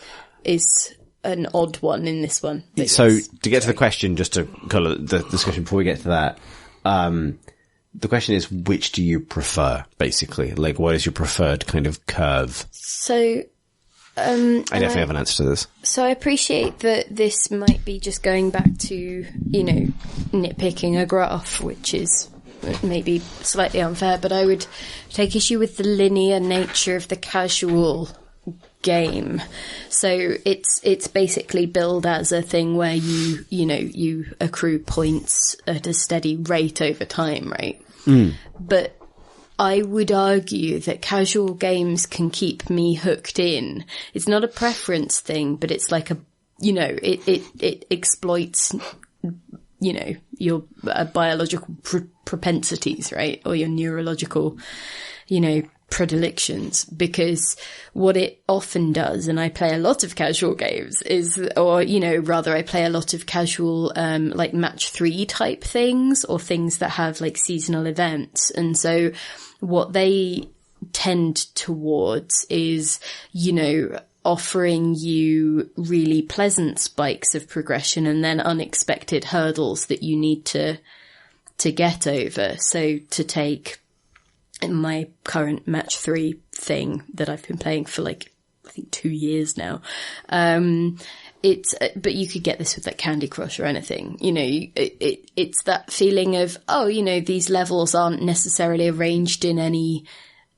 an odd one in this one. So to get to the question, just to colour the discussion before we get to that, the question is, which do you prefer, basically? Like, what is your preferred kind of curve? So, I definitely have an answer to this. So I appreciate that this might be just going back to, nitpicking a graph, which is maybe slightly unfair, but I would take issue with the linear nature of the casual game. So it's basically billed as a thing where you accrue points at a steady rate over time, right? But I would argue that casual games can keep me hooked in. It's not a preference thing, but it's like it exploits, your biological propensities, right? Or your neurological, predilections, because what it often does, and I play a lot of casual games, I play a lot of casual, like match 3 type things, or things that have like seasonal events. And so what they tend towards is, offering you really pleasant spikes of progression and then unexpected hurdles that you need to get over. So to take my current match 3 thing that I've been playing for like, I think 2 years now. But you could get this with like Candy Crush or anything, it's that feeling of, these levels aren't necessarily arranged in any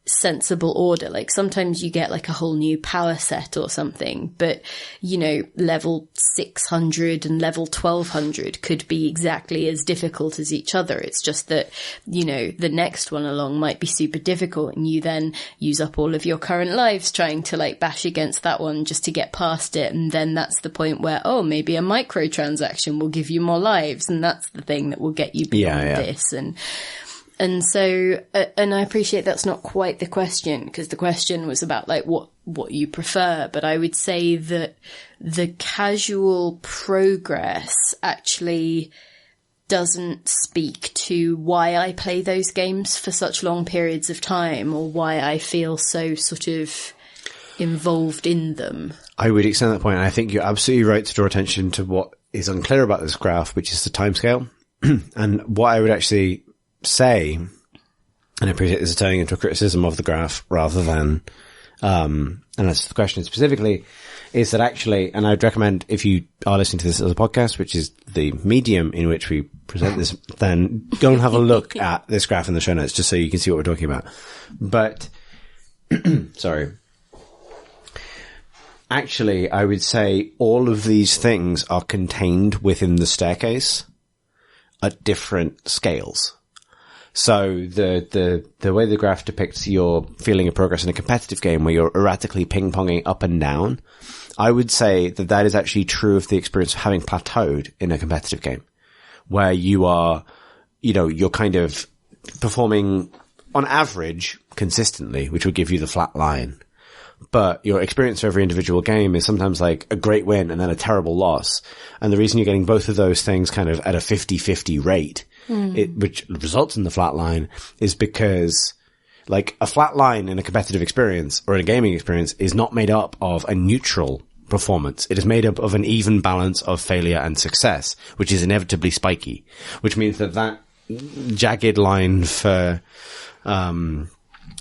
sensible order. Like sometimes you get like a whole new power set or something, but level 600 and level 1200 could be exactly as difficult as each other. It's just that the next one along might be super difficult, and you then use up all of your current lives trying to like bash against that one just to get past it. And then that's the point where maybe a microtransaction will give you more lives, and that's the thing that will get you beyond this. And so, and I appreciate that's not quite the question, because the question was about like what you prefer. But I would say that the casual progress actually doesn't speak to why I play those games for such long periods of time, or why I feel so sort of involved in them. I would extend that point, and I think you're absolutely right to draw attention to what is unclear about this graph, which is the timescale. And what I would actually say, and I appreciate this is turning into a criticism of the graph rather than, and that's the question specifically, is that actually, and I'd recommend if you are listening to this as a podcast, which is the medium in which we present this, then go and have a look at this graph in the show notes just so you can see what we're talking about. But, sorry. Actually, I would say all of these things are contained within the staircase at different scales. So the way the graph depicts your feeling of progress in a competitive game where you're erratically ping-ponging up and down, I would say that is actually true of the experience of having plateaued in a competitive game, where you are, you're kind of performing on average consistently, which would give you the flat line. But your experience for every individual game is sometimes like a great win and then a terrible loss. And the reason you're getting both of those things kind of at a 50-50 rate, which results in the flat line, is because like a flat line in a competitive experience or in a gaming experience is not made up of a neutral performance. It is made up of an even balance of failure and success, which is inevitably spiky, which means that jagged line for,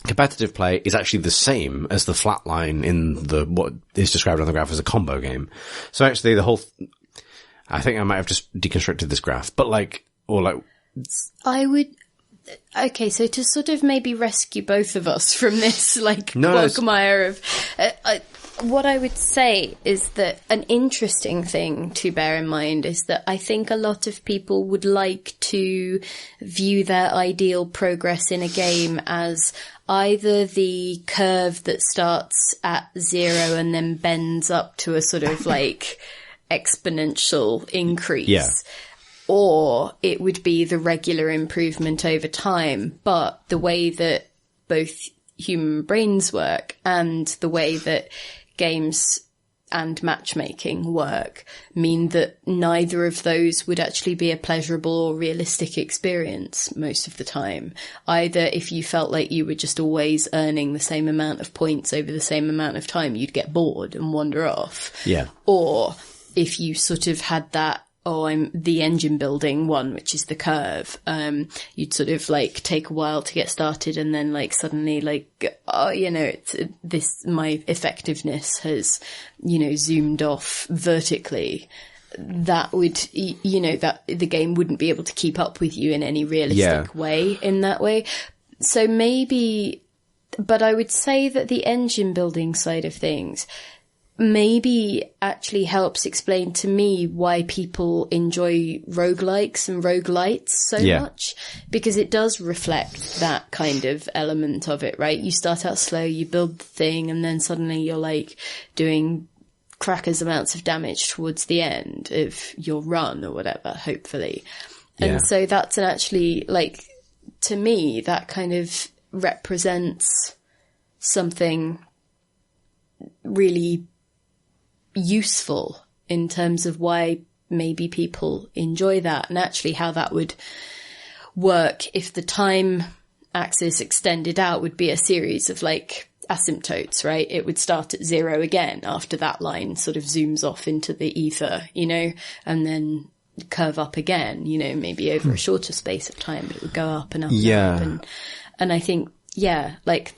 competitive play is actually the same as the flat line in what is described on the graph as a combo game. So actually I think I might have just deconstructed this graph, but okay, so to sort of maybe rescue both of us from this quagmire of, what I would say is that an interesting thing to bear in mind is that I think a lot of people would like to view their ideal progress in a game as either the curve that starts at 0 and then bends up to a sort of like exponential increase, or it would be the regular improvement over time. But the way that both human brains work and the way that games and matchmaking work mean that neither of those would actually be a pleasurable or realistic experience most of the time. Either if you felt like you were just always earning the same amount of points over the same amount of time, you'd get bored and wander off. Yeah. Or if you sort of had that, I'm the engine building one, which is the curve. You'd sort of like take a while to get started and then like suddenly like, my effectiveness has, zoomed off vertically. That would, that the game wouldn't be able to keep up with you in any realistic way in that way. So maybe, but I would say that the engine building side of things maybe actually helps explain to me why people enjoy roguelikes and roguelites so much, because it does reflect that kind of element of it, right? You start out slow, you build the thing, and then suddenly you're like doing crackers amounts of damage towards the end of your run or whatever, hopefully. And so that's actually like, to me, that kind of represents something really useful in terms of why maybe people enjoy that, and actually how that would work if the time axis extended out would be a series of like asymptotes, right? It would start at 0 again after that line sort of zooms off into the ether, and then curve up again, maybe over a shorter space of time, but it would go up and up and up. And I think, like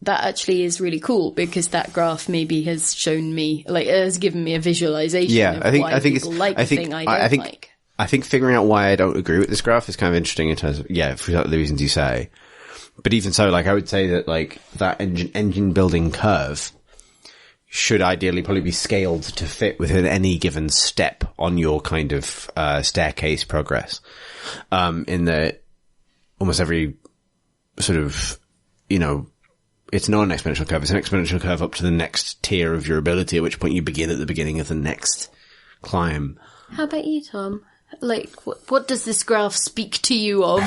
that actually is really cool, because that graph maybe has shown me, like, has given me a visualization of why people like the thing I don't like. I think figuring out why I don't agree with this graph is kind of interesting in terms of, for the reasons you say. But even so, like, I would say that, like, that engine building curve should ideally probably be scaled to fit within any given step on your kind of, staircase progress. In that almost every sort of, it's not an exponential curve. It's an exponential curve up to the next tier of your ability, at which point you begin at the beginning of the next climb. How about you, Tom? Like, what does this graph speak to you of?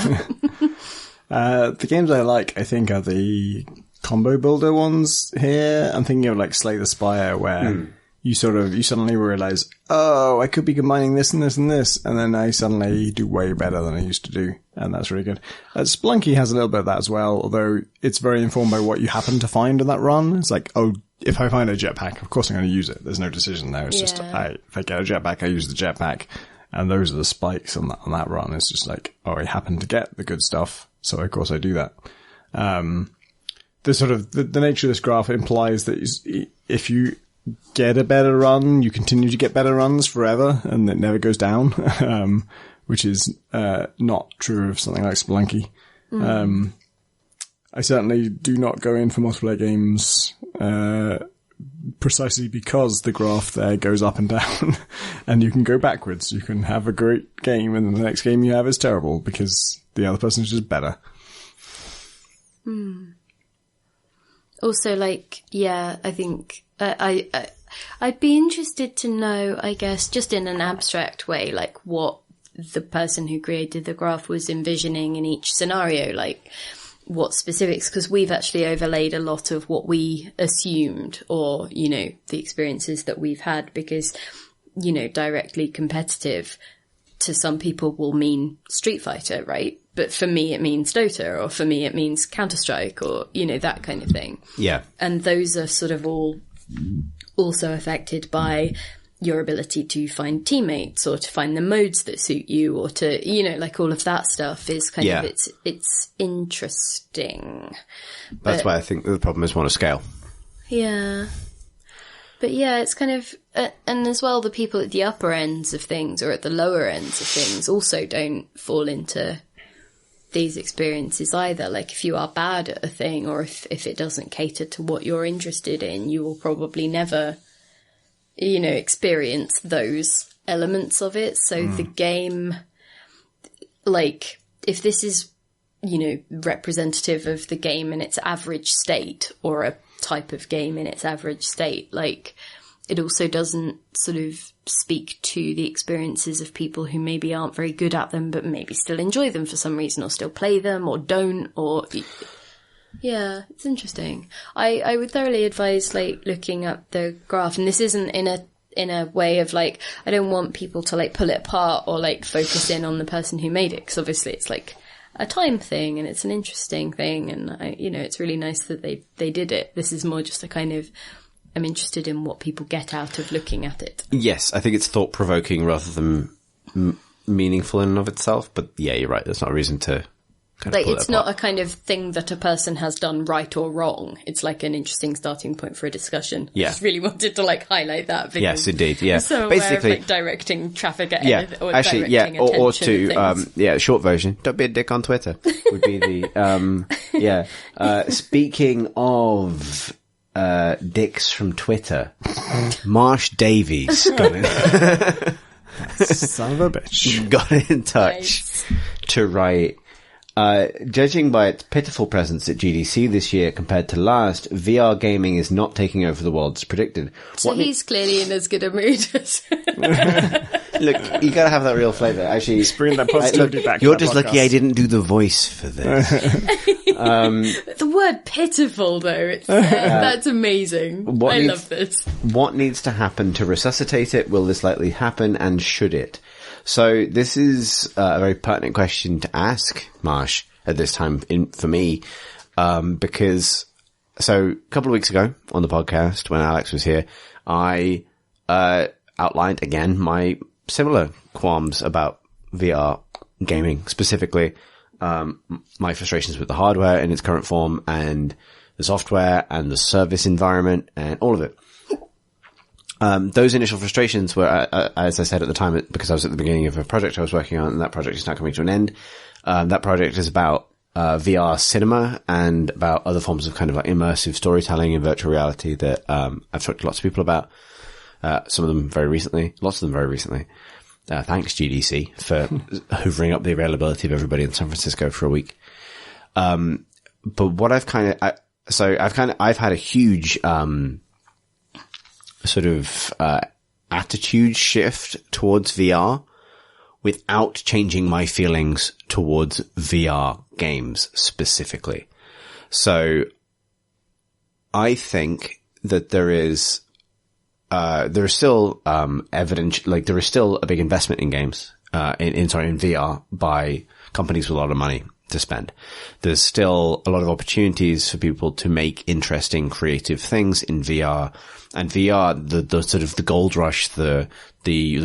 The games I like, I think, are the combo builder ones here. I'm thinking of like Slay the Spire, where you suddenly realize, I could be combining this and this and this, and then I suddenly do way better than I used to do, and that's really good. Spelunky has a little bit of that as well, although it's very informed by what you happen to find in that run. It's like, if I find a jetpack, of course I'm going to use it. There's no decision there. It's just, if I get a jetpack, I use the jetpack, and those are the spikes on that run. It's just like, I happen to get the good stuff, so of course I do that. The nature of this graph implies that if you get a better run, you continue to get better runs forever, and it never goes down, which is not true of something like Spelunky. I certainly do not go in for multiplayer games precisely because the graph there goes up and down, and you can go backwards. You can have a great game, and the next game you have is terrible because the other person is just better. Also, like, I think I'd be interested to know, I guess, just in an abstract way, like what the person who created the graph was envisioning in each scenario, like what specifics, because we've actually overlaid a lot of what we assumed, or, the experiences that we've had, because, directly competitive to some people will mean Street Fighter, right? But for me, it means Dota, or for me, it means Counter-Strike, or, that kind of thing. Yeah. And those are sort of all also affected by your ability to find teammates, or to find the modes that suit you, or to, like all of that stuff is kind of, it's interesting. That's why I think the problem is one of scale. Yeah. But it's kind of, and as well, the people at the upper ends of things, or at the lower ends of things, also don't fall into these experiences either. Like, if you are bad at a thing, or if it doesn't cater to what you're interested in, you will probably never, you know, experience those elements of it. So the game, like, if this is, you know, representative of the game in its average state, or a type of game in its average state, like, it also doesn't sort of speak to the experiences of people who maybe aren't very good at them, but maybe still enjoy them for some reason, or still play them, or don't, or... Yeah, it's interesting. I would thoroughly advise, like, looking at the graph, and this isn't in a way of, like, I don't want people to, like, pull it apart or, like, focus in on the person who made it, because obviously it's, like, a time thing, and it's an interesting thing, and, you know, it's really nice that they did it. This is more just a kind of... I'm interested in what people get out of looking at it. Yes, I think it's thought-provoking rather than meaningful in and of itself. But yeah, you're right. There's not a reason to kind of like, pull it's it apart. not a kind of thing that a person has done right or wrong. It's like an interesting starting point for a discussion. Yeah. I just really wanted to, like, highlight that. Because Yes, indeed. Yeah. I'm so Basically, aware of, like, directing traffic at yeah, anything, or actually, directing yeah, or attention to, at things. yeah, short version. Don't be a dick on Twitter would be the, yeah. Speaking of, dicks from Twitter, Marsh Davies got Son of a bitch. got in touch Nice. to write, judging by its pitiful presence at GDC this year compared to last, VR gaming is not taking over the world as predicted. So he's clearly in as good a mood as... Look, you gotta have that real flavour. Actually, Bring that positivity back to you're that just lucky podcast. I didn't do the voice for this. The word pitiful, though, it's, that's amazing. What I needs- love this. What needs to happen to resuscitate it? Will this likely happen, and should it? So this is a very pertinent question to ask, Marsh, at this time for me, because so a couple of weeks ago on the podcast when Alex was here, I outlined again my similar qualms about VR gaming, specifically my frustrations with the hardware in its current form, and the software and the service environment and all of it. Those initial frustrations were, as I said at the time, because I was at the beginning of a project I was working on, and that project is now coming to an end. That project is about VR cinema and about other forms of kind of like immersive storytelling and virtual reality that I've talked to lots of people about. Some of them very recently, lots of them very recently. Thanks GDC for hoovering up the availability of everybody in San Francisco for a week. But what I've had a huge sort of attitude shift towards VR without changing my feelings towards VR games specifically. So I think that there is still evidence, like there is still a big investment in games, in VR by companies with a lot of money to spend. There's still a lot of opportunities for people to make interesting, creative things in VR. And VR, the sort of the gold rush, the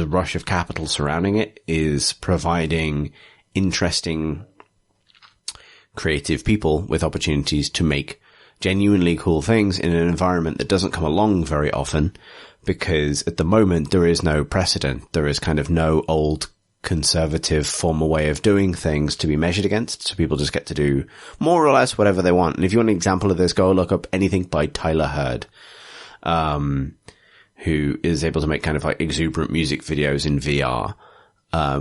rush of capital surrounding it is providing interesting, creative people with opportunities to make genuinely cool things in an environment that doesn't come along very often, because at the moment there is no precedent. There is kind of no old conservative formal way of doing things to be measured against. So people just get to do more or less whatever they want. And if you want an example of this, go look up anything by Tyler Hurd, who is able to make kind of like exuberant music videos in VR,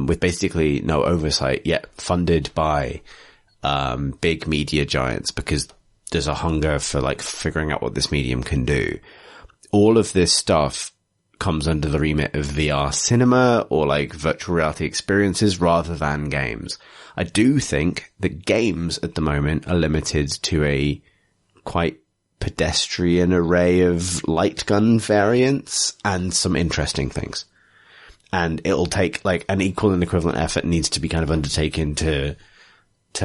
with basically no oversight, yet funded by, big media giants, because there's a hunger for like figuring out what this medium can do. All of this stuff comes under the remit of VR cinema or like virtual reality experiences rather than games. I do think that games at the moment are limited to a quite pedestrian array of light gun variants and some interesting things. And it'll take like an equal and equivalent effort needs to be kind of undertaken to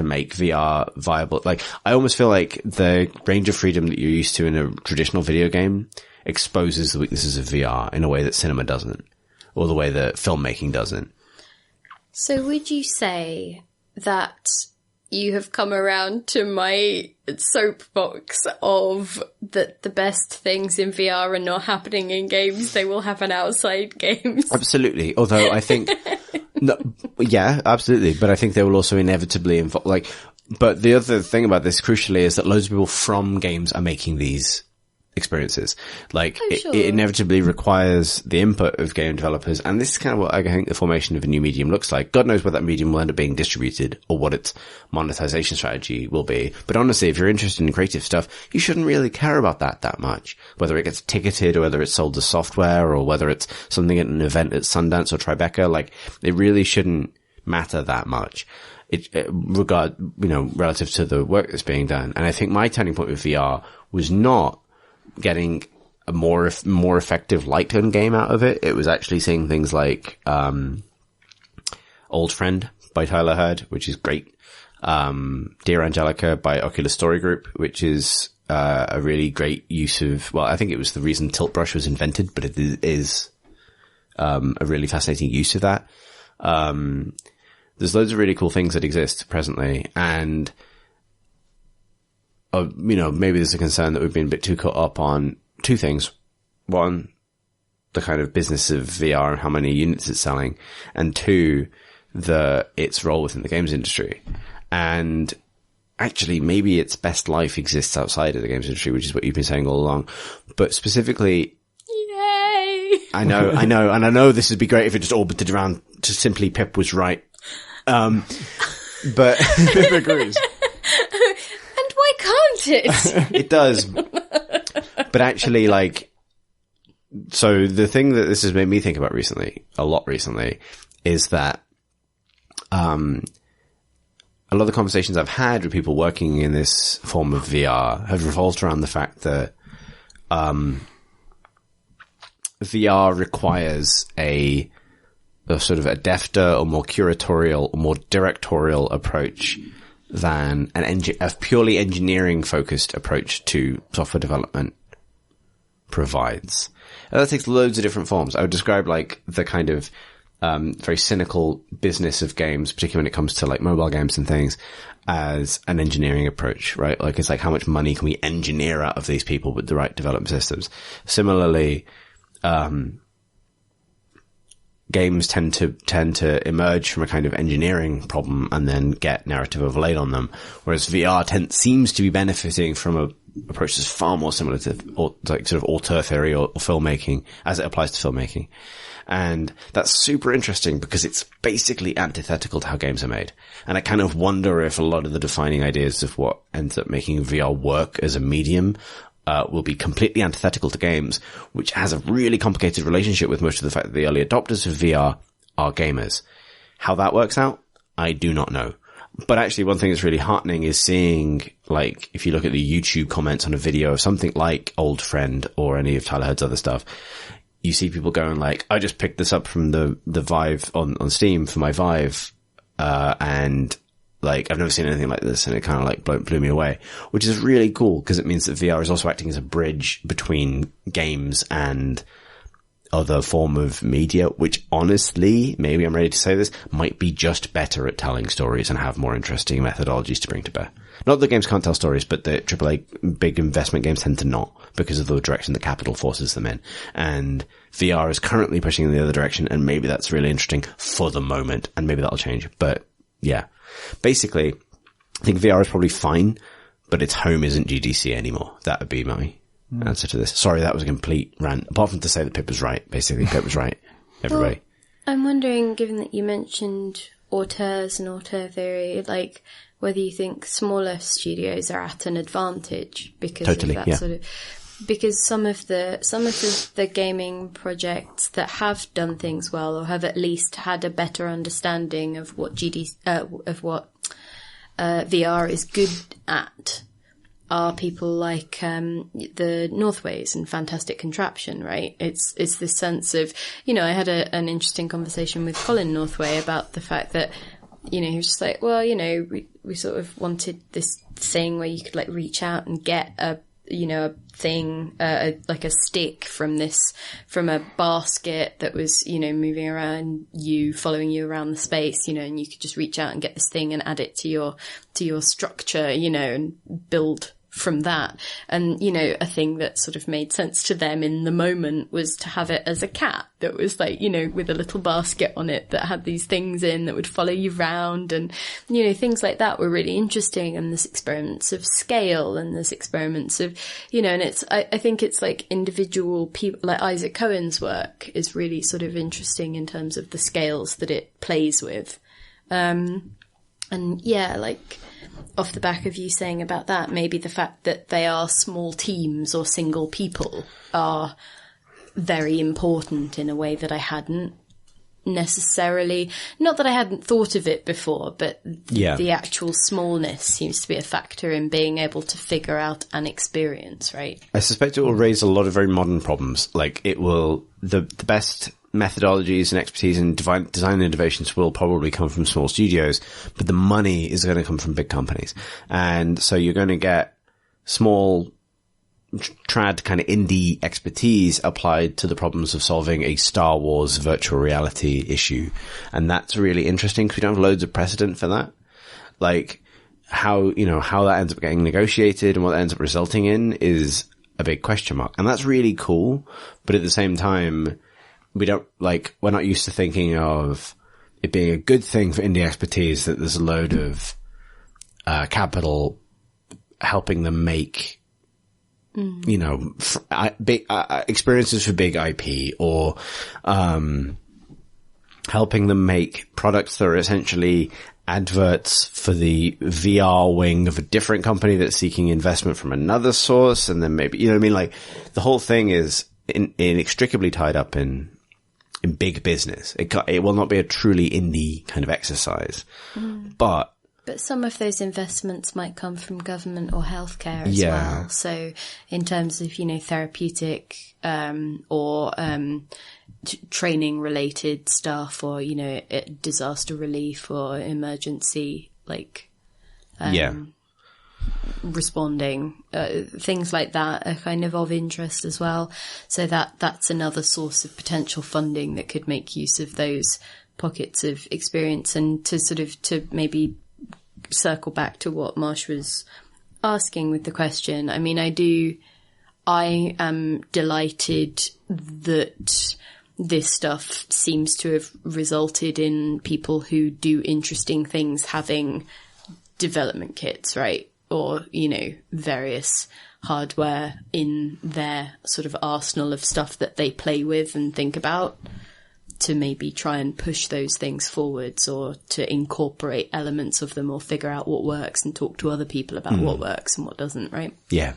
make VR viable. Like, I almost feel like the range of freedom that you're used to in a traditional video game exposes the weaknesses of VR in a way that cinema doesn't, or the way that filmmaking doesn't. So would you say that you have come around to my soapbox of that the best things in VR are not happening in games, they will happen outside games? Absolutely. Although I think No, yeah, absolutely. But I think they will also inevitably involve, but the other thing about this crucially is that loads of people from games are making these experiences. Sure. It inevitably requires the input of game developers, and this is kind of what I think the formation of a new medium looks like. God knows where that medium will end up being distributed or what its monetization strategy will be. But honestly, if you're interested in creative stuff, you shouldn't really care about that much. Whether it gets ticketed or whether it's sold as software or whether it's something at an event at Sundance or Tribeca, it really shouldn't matter that much. Relative to the work that's being done. And I think my turning point with VR was not getting a more effective light gun game out of it. It was actually seeing things like Old Friend by Tyler Hurd, which is great. Dear Angelica by Oculus Story Group, which is a really great use of, well, I think it was the reason Tilt Brush was invented, but it is a really fascinating use of that. There's loads of really cool things that exist presently, and maybe there's a concern that we've been a bit too caught up on two things. One, the kind of business of VR and how many units it's selling, and two, its role within the games industry. And actually, maybe its best life exists outside of the games industry, which is what you've been saying all along. But specifically, yay! I know, and I know this would be great if it just orbited around to simply Pip was right. But Pip agrees. Why can't it? It does. But actually, so the thing that this has made me think about a lot recently, is that, a lot of the conversations I've had with people working in this form of VR have revolved around the fact that, VR requires a sort of a defter or more curatorial or more directorial approach than a purely engineering focused approach to software development provides. And that takes loads of different forms. I would describe the kind of very cynical business of games, particularly when it comes to mobile games and things, as an engineering approach, right? It's how much money can we engineer out of these people with the right development systems? Similarly, games tend to emerge from a kind of engineering problem and then get narrative overlaid on them, whereas VR seems to be benefiting from a approach that's far more similar to sort of auteur theory or filmmaking as it applies to filmmaking. And that's super interesting because it's basically antithetical to how games are made. And I kind of wonder if a lot of the defining ideas of what ends up making VR work as a medium will be completely antithetical to games, which has a really complicated relationship with most of the fact that the early adopters of VR are gamers. How that works out, I do not know. But actually, one thing that's really heartening is seeing, if you look at the YouTube comments on a video of something like Old Friend or any of Tyler Hurd's other stuff, you see people going I just picked this up from the Vive on Steam for my Vive, and I've never seen anything like this, and it kind of blew me away, which is really cool because it means that VR is also acting as a bridge between games and other form of media, which honestly, maybe I'm ready to say this, might be just better at telling stories and have more interesting methodologies to bring to bear. Not that games can't tell stories, but the AAA big investment games tend to not because of the direction the capital forces them in. And VR is currently pushing in the other direction, and maybe that's really interesting for the moment, and maybe that'll change. But yeah. Basically, I think VR is probably fine, but its home isn't GDC anymore. That would be my answer to this. Sorry, that was a complete rant. Apart from to say that Pip was right. Basically, Pip was right. Everybody. Well, I'm wondering, given that you mentioned auteurs and auteur theory, whether you think smaller studios are at an advantage because of that sort of... Because some of the gaming projects that have done things well, or have at least had a better understanding of what VR is good at, are people like the Northways and Fantastic Contraption, right? It's this sense of, I had an interesting conversation with Colin Northway about the fact that, he was just we sort of wanted this thing where you could reach out and get a thing, like a stick from a basket that was, moving around following you around the space, and you could just reach out and get this thing and add it to your structure, and build from that. And, you know, a thing that sort of made sense to them in the moment was to have it as a cat that was like, you know, with a little basket on it that had these things in that would follow you round. And, you know, things like that were really interesting. And there's experiments of scale and there's experiments of, you know, and I think it's like individual people, like Isaac Cohen's work is really sort of interesting in terms of the scales that it plays with. And yeah, like, off the back of you saying about that, maybe the fact that they are small teams or single people are very important in a way that I hadn't necessarily, not that I hadn't thought of it before, but the actual smallness seems to be a factor in being able to figure out an experience, right? I suspect it will raise a lot of very modern problems. Like, it will, the best methodologies and expertise and design innovations will probably come from small studios, but the money is going to come from big companies. And so you're going to get small trad kind of indie expertise applied to the problems of solving a Star Wars virtual reality issue. And that's really interesting because we don't have loads of precedent for that. Like, how that ends up getting negotiated and what that ends up resulting in is a big question mark. And that's really cool. But at the same time, we're not used to thinking of it being a good thing for indie expertise that there's a load of capital helping them make, you know, big experiences for big IP, or helping them make products that are essentially adverts for the VR wing of a different company that's seeking investment from another source, and then maybe, you know what I mean? Like, the whole thing is inextricably tied up in big business. It will not be a truly indie kind of exercise. But some of those investments might come from government or healthcare as well. So in terms of, you know, therapeutic, or, training related stuff, or, you know, disaster relief or emergency, like, responding, things like that are kind of interest as well. So that's another source of potential funding that could make use of those pockets of experience. And to maybe circle back to what Marsh was asking with the question, I mean, I am delighted that this stuff seems to have resulted in people who do interesting things having development kits, right? Or, you know, various hardware in their sort of arsenal of stuff that they play with and think about, to maybe try and push those things forwards, or to incorporate elements of them, or figure out what works and talk to other people about what works and what doesn't, right? Yeah.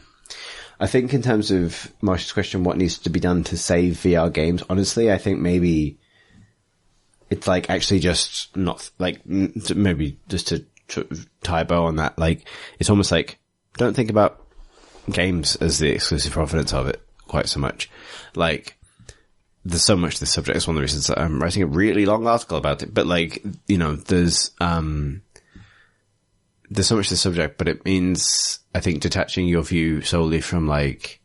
I think in terms of Marsh's question, what needs to be done to save VR games, honestly, I think maybe it's like actually just not like, maybe just to tie a bow on that, like, it's almost like, don't think about games as the exclusive provenance of it quite so much. Like, there's so much to this subject. It's one of the reasons that I'm writing a really long article about it. But, like, you know, there's so much to the subject, but it means, I think, detaching your view solely from, like,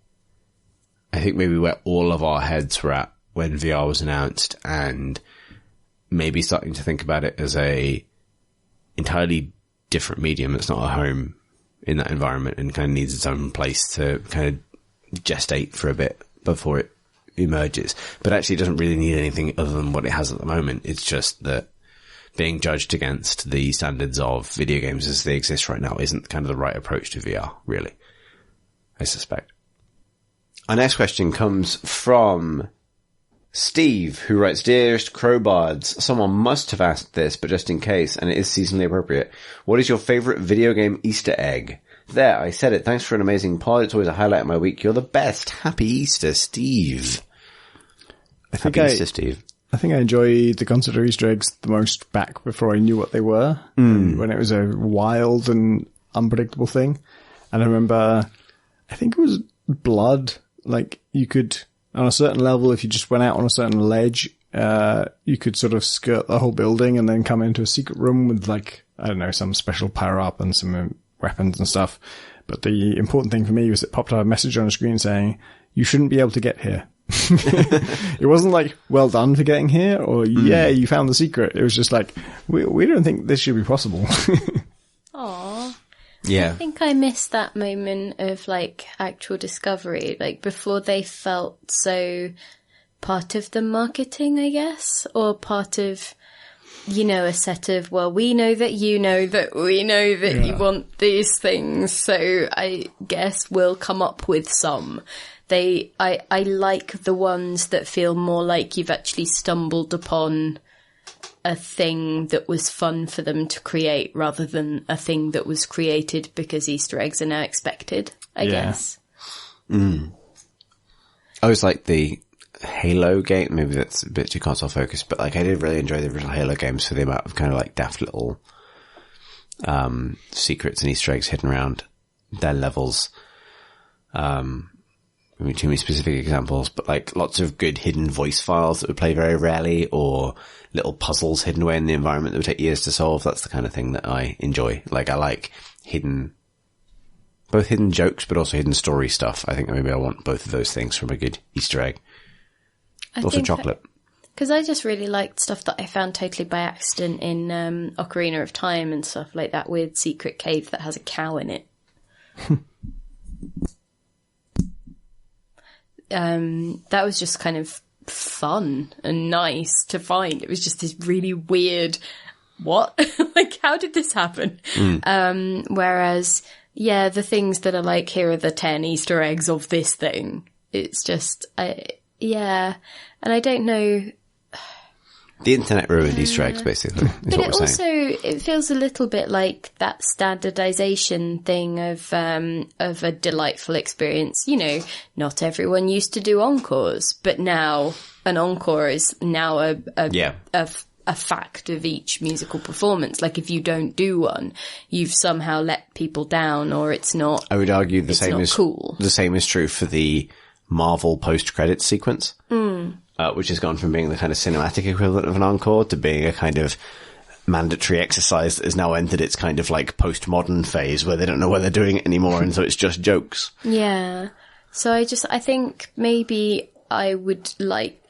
I think maybe where all of our heads were at when VR was announced, and maybe starting to think about it as a entirely different medium that's not a home in that environment and kind of needs its own place to kind of gestate for a bit before it emerges. But actually it doesn't really need anything other than what it has at the moment. It's just that being judged against the standards of video games as they exist right now isn't kind of the right approach to VR, really, I suspect. Our next question comes from Steve, who writes, Dearest Crowbards, someone must have asked this, but just in case, and it is seasonally appropriate. What is your favourite video game Easter egg? There, I said it. Thanks for an amazing pod. It's always a highlight of my week. You're the best. Happy Easter, Steve. Happy Easter, Steve. I think I enjoyed the consider Easter eggs the most back before I knew what they were, when it was a wild and unpredictable thing. And I remember, I think it was blood. Like, you could, on a certain level, if you just went out on a certain ledge, you could sort of skirt the whole building and then come into a secret room with, like, I don't know, some special power-up and some weapons and stuff. But the important thing for me was it popped up a message on the screen saying, you shouldn't be able to get here. It wasn't like, well done for getting here, or yeah, you found the secret. It was just like, we don't think this should be possible. Aww. Yeah. I think I missed that moment of like actual discovery, like before they felt so part of the marketing, I guess, or part of, you know, a set of, well, we know that you know that we know that you want these things, so I guess we'll come up with some. I like the ones that feel more like you've actually stumbled upon a thing that was fun for them to create rather than a thing that was created because Easter eggs are now expected, I guess. I always like the Halo game. Maybe that's a bit too console focused, but like I did really enjoy the original Halo games for the amount of kind of like daft little secrets and Easter eggs hidden around their levels. I mean, too many specific examples, but like lots of good hidden voice files that would play very rarely, or little puzzles hidden away in the environment that would take years to solve. That's the kind of thing that I enjoy. Like I like both hidden jokes, but also hidden story stuff. I think maybe I want both of those things from a good Easter egg. Also chocolate. Because I just really liked stuff that I found totally by accident in Ocarina of Time and stuff like that weird secret cave that has a cow in it. That was just kind of fun and nice to find. It was just this really weird, what? Like, how did this happen? Whereas, yeah, the things that are like, here are the 10 Easter eggs of this thing. It's just, yeah. And I don't know. The internet ruined Easter eggs, basically, is But what it we're saying. also, it feels a little bit like that standardization thing of a delightful experience. You know, not everyone used to do encores, but now an encore is now a fact of each musical performance. Like if you don't do one, you've somehow let people down, or it's not. I would argue the same is true for the Marvel post-credits sequence. Which has gone from being the kind of cinematic equivalent of an encore to being a kind of mandatory exercise that has now entered its kind of like postmodern phase where they don't know why they're doing it anymore, and so it's just jokes. Yeah. So I think maybe I would like,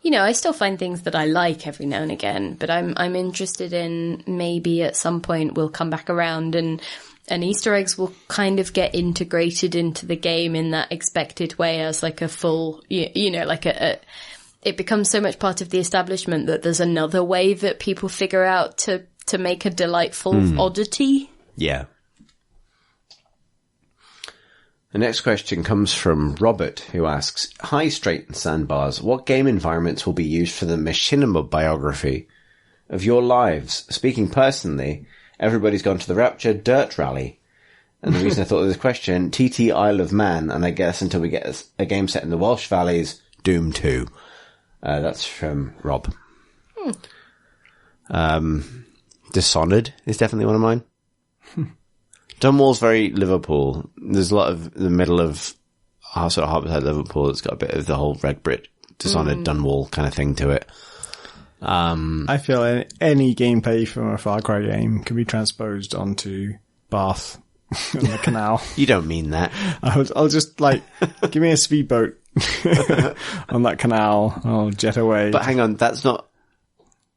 you know, I still find things that I like every now and again, but I'm interested in maybe at some point we'll come back around and Easter eggs will kind of get integrated into the game in that expected way as like a full, you know, like it becomes so much part of the establishment that there's another way that people figure out to make a delightful oddity. Yeah. The next question comes from Robert, who asks, "Hi, Straight and Sandbars. What game environments will be used for the Machinima biography of your lives? Speaking personally, everybody's gone to the Rapture Dirt Rally. And the reason I thought of this question, TT Isle of Man, and I guess until we get a game set in the Welsh Valleys, Doom 2. That's from Rob. Dishonored is definitely one of mine. Dunwall's very Liverpool. There's a lot of the middle of sort of Harborside Liverpool that's got a bit of the whole Red Brit Dishonored Dunwall kind of thing to it. I feel any gameplay from a Far Cry game can be transposed onto Bath and the canal. You don't mean that. I'll just like, give me a speedboat on that canal. I'll jet away. But hang on, that's not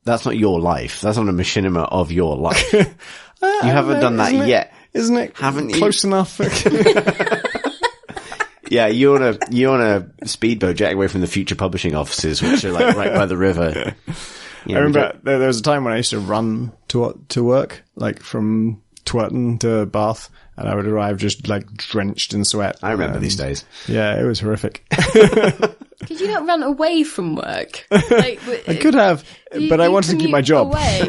your life. That's not a machinima of your life. You haven't done that yet. Isn't it? Haven't you? Close enough. Yeah, you on a speedboat jetting away from the Future Publishing offices, which are like right by the river. You know, I remember there was a time when I used to run to work, like from Twerton to Bath, and I would arrive just like drenched in sweat. I remember these days. Yeah, it was horrific. Could you not run away from work? Like, I could have, but I wanted to keep my job. Away.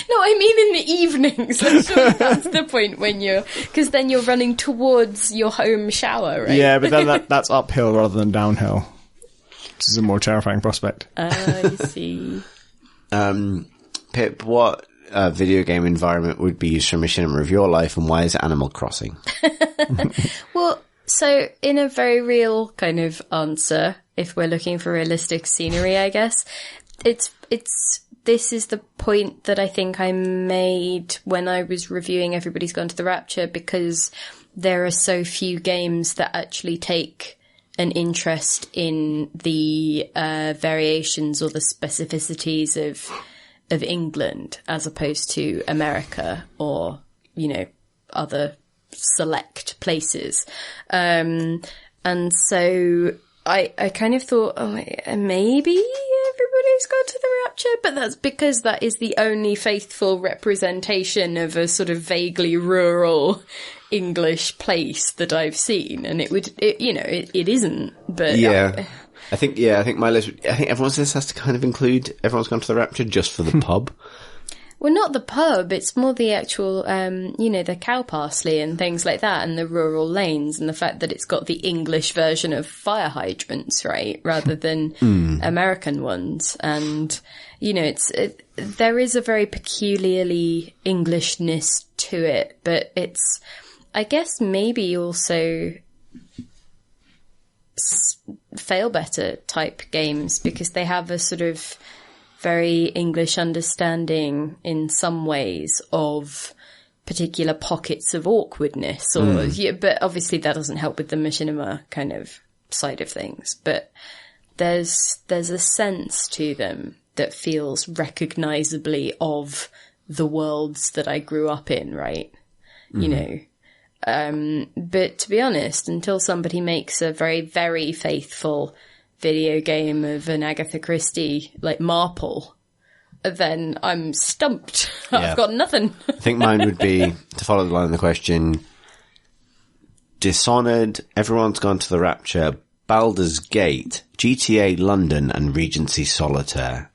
No, I mean in the evenings. I'm sure that's the point because then you're running towards your home shower, right? Yeah, but then that's uphill rather than downhill, which is a more terrifying prospect. I see. Pip, what video game environment would be used for Machinima of your life, and why is it Animal Crossing? Well, so in a very real kind of answer, if we're looking for realistic scenery, I guess, this is the point that I think I made when I was reviewing Everybody's Gone to the Rapture, because there are so few games that actually take an interest in the variations or the specificities of England as opposed to America or other select places. And so I kind of thought, maybe everybody's gone to the Rapture, but that's because that is the only faithful representation of a sort of vaguely rural English place that I've seen, and it isn't. But yeah, I think my list. I think everyone's list has to kind of include everyone's gone to the Rapture just for the pub. Well, not the pub. It's more the actual, the cow parsley and things like that, and the rural lanes, and the fact that it's got the English version of fire hydrants, right, rather than American ones. And there is a very peculiarly Englishness to it, but it's, I guess, maybe also fail better type games because they have a sort of very English understanding in some ways of particular pockets of awkwardness, but obviously that doesn't help with the machinima kind of side of things. But there's a sense to them that feels recognizably of the worlds that I grew up in, right? But to be honest, until somebody makes a very, very faithful video game of an Agatha Christie, like Marple, then I'm stumped. I've got nothing. I think mine would be, to follow the line of the question, Dishonored, Everyone's Gone to the Rapture, Baldur's Gate, GTA London, and Regency Solitaire.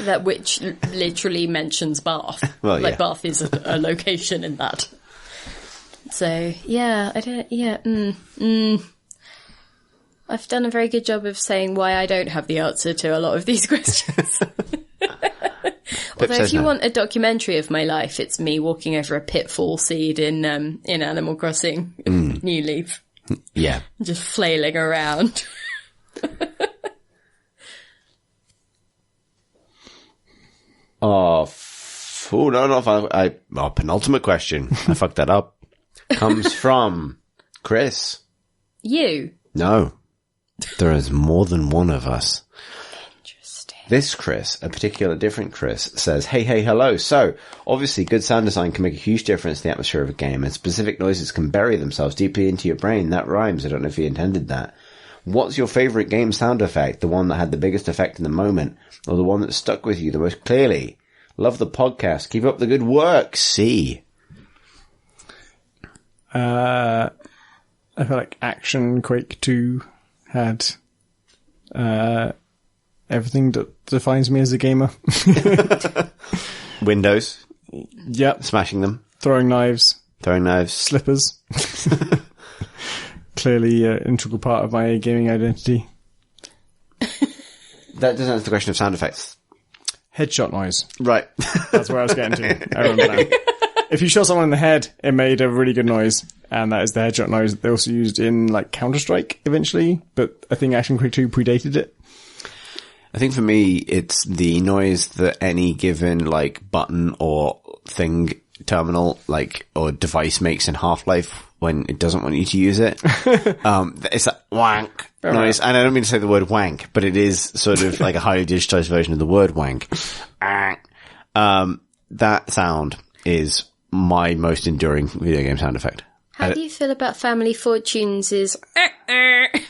That which literally mentions Bath. Well, yeah. Bath is a location in that. So, yeah, I've done a very good job of saying why I don't have the answer to a lot of these questions. Although if you want a documentary of my life, it's me walking over a pitfall seed in Animal Crossing New Leaf. Yeah. Just flailing around. Penultimate question. I fucked that up. Comes from Chris. You? No. There is more than one of us. Interesting. This Chris, a particular different Chris, says, hey, hello. So, obviously, good sound design can make a huge difference in the atmosphere of a game, and specific noises can bury themselves deeply into your brain. That rhymes. I don't know if he intended that. What's your favourite game sound effect? The one that had the biggest effect in the moment, or the one that stuck with you the most clearly? Love the podcast. Keep up the good work. C. I feel like Action Quake 2 had everything that defines me as a gamer. Windows. Yep. Smashing them. Throwing knives. Slippers. Clearly an integral part of my gaming identity. That doesn't answer the question of sound effects. Headshot noise. Right. That's where I was getting to. I remember now. If you shot someone in the head, it made a really good noise. And that is the headshot noise that they also used in like Counter-Strike eventually. But I think Action Quake 2 predated it. I think for me, it's the noise that any given like button or thing terminal or device makes in Half-Life when it doesn't want you to use it. It's that wank noise. And I don't mean to say the word wank, but it is sort of like a highly digitized version of the word wank. That sound is my most enduring video game sound effect. How do you feel about Family Fortunes'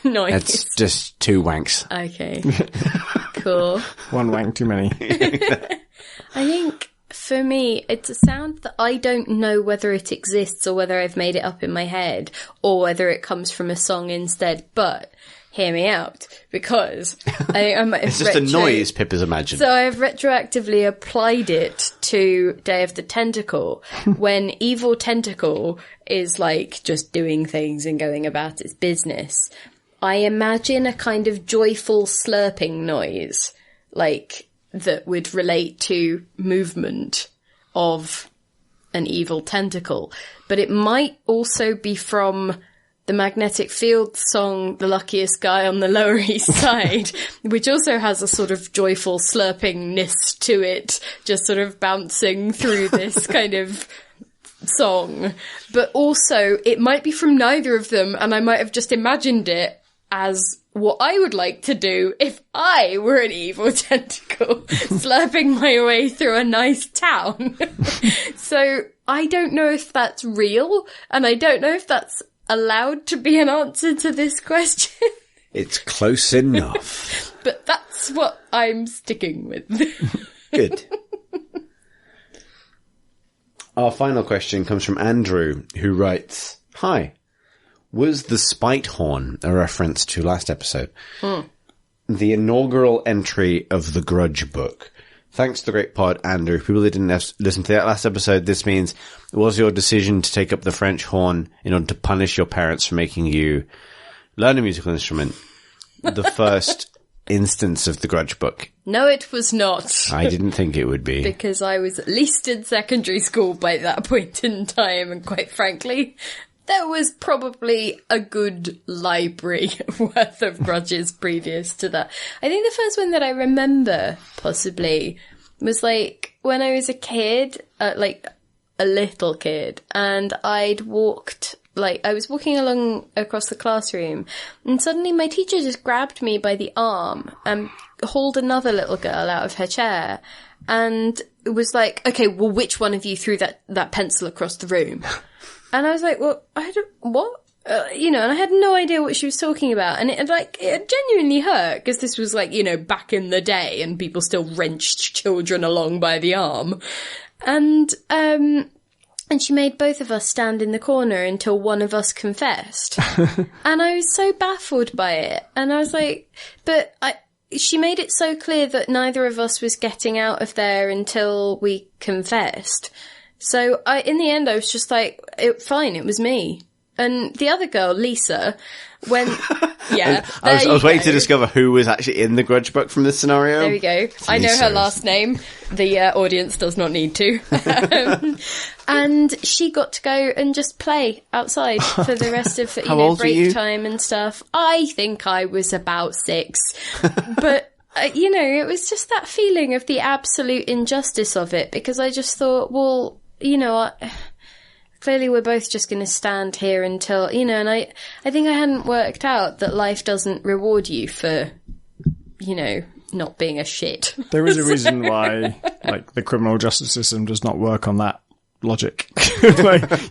noise? It's just two wanks. Okay. Cool. One wank too many. I think for me, it's a sound that I don't know whether it exists or whether I've made it up in my head or whether it comes from a song instead, but hear me out, because I might have it's just a noise Pip has imagined. So I've retroactively applied it to Day of the Tentacle, when Evil Tentacle is like just doing things and going about its business. I imagine a kind of joyful slurping noise, like that would relate to movement of an evil tentacle. But it might also be from the Magnetic Field song, The Luckiest Guy on the Lower East Side, which also has a sort of joyful slurpingness to it, just sort of bouncing through this kind of song. But also, it might be from neither of them, and I might have just imagined it as what I would like to do if I were an evil tentacle slurping my way through a nice town. So I don't know if that's real, and I don't know if that's allowed to be an answer to this question. It's close enough. But that's what I'm sticking with. Good. Our final question comes from Andrew, who writes, "Hi. Was the Spite Horn a reference to last episode? The inaugural entry of the Grudge book. Thanks to the great pod, Andrew. For people that didn't listen to that last episode, this means, was your decision to take up the French horn in order to punish your parents for making you learn a musical instrument the first instance of the Grudge book?" No, it was not. I didn't think it would be. Because I was at least in secondary school by that point in time, and quite frankly, there was probably a good library worth of Grudges previous to that. I think the first one that I remember, possibly, was like when I was a kid, like a little kid, and I was walking along across the classroom, and suddenly my teacher just grabbed me by the arm and hauled another little girl out of her chair, and it was like, "Okay, well, which one of you threw that pencil across the room?" And I was like, "Well, what?" And I had no idea what she was talking about. And it genuinely hurt, because this was like, back in the day, and people still wrenched children along by the arm. And she made both of us stand in the corner until one of us confessed. And I was so baffled by it. And I was like, she made it so clear that neither of us was getting out of there until we confessed. So in the end, I was just like, fine, it was me. And the other girl, Lisa, went, yeah. I was waiting to discover who was actually in the Grudge book from this scenario. There we go. I know her last name. The audience does not need to. And she got to go and just play outside for the rest of, break time and stuff. I think I was about 6. But, it was just that feeling of the absolute injustice of it, because I just thought, well, clearly we're both just going to stand here until, and I think I hadn't worked out that life doesn't reward you for, not being a shit. There is a reason why, the criminal justice system does not work on that logic.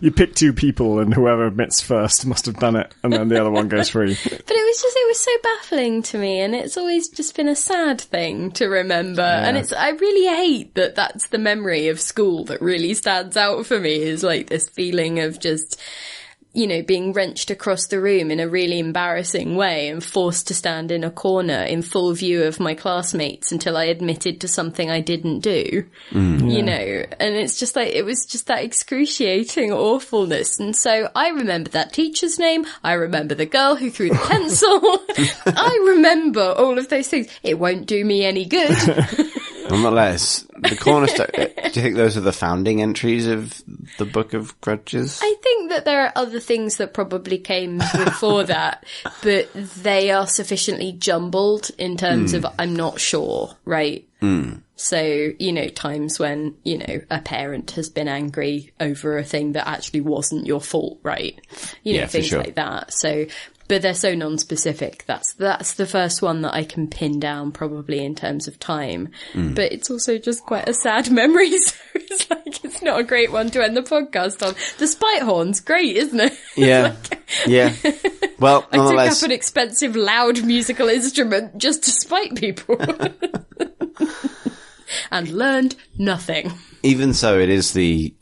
You pick 2 people, and whoever admits first must have done it, and then the other one goes free. But it was so baffling to me, and it's always just been a sad thing to remember. Yeah. And I really hate that that's the memory of school that really stands out for me, is like this feeling of just, being wrenched across the room in a really embarrassing way and forced to stand in a corner in full view of my classmates until I admitted to something I didn't do, and it's just like, it was just that excruciating awfulness. And so I remember that teacher's name. I remember the girl who threw the pencil. I remember all of those things. It won't do me any good. Nonetheless, the cornerstone, do you think those are the founding entries of the Book of Grudges? I think that there are other things that probably came before that, but they are sufficiently jumbled in terms of I'm not sure, right? So, times when, a parent has been angry over a thing that actually wasn't your fault, right? Things like that. So, but they're so non-specific. That's the first one that I can pin down probably in terms of time. But it's also just quite a sad memory. So it's not a great one to end the podcast on. The Spite Horn's great, isn't it? Yeah. Yeah. Well, I took up an expensive, loud musical instrument just to spite people. And learned nothing. Even so, it is the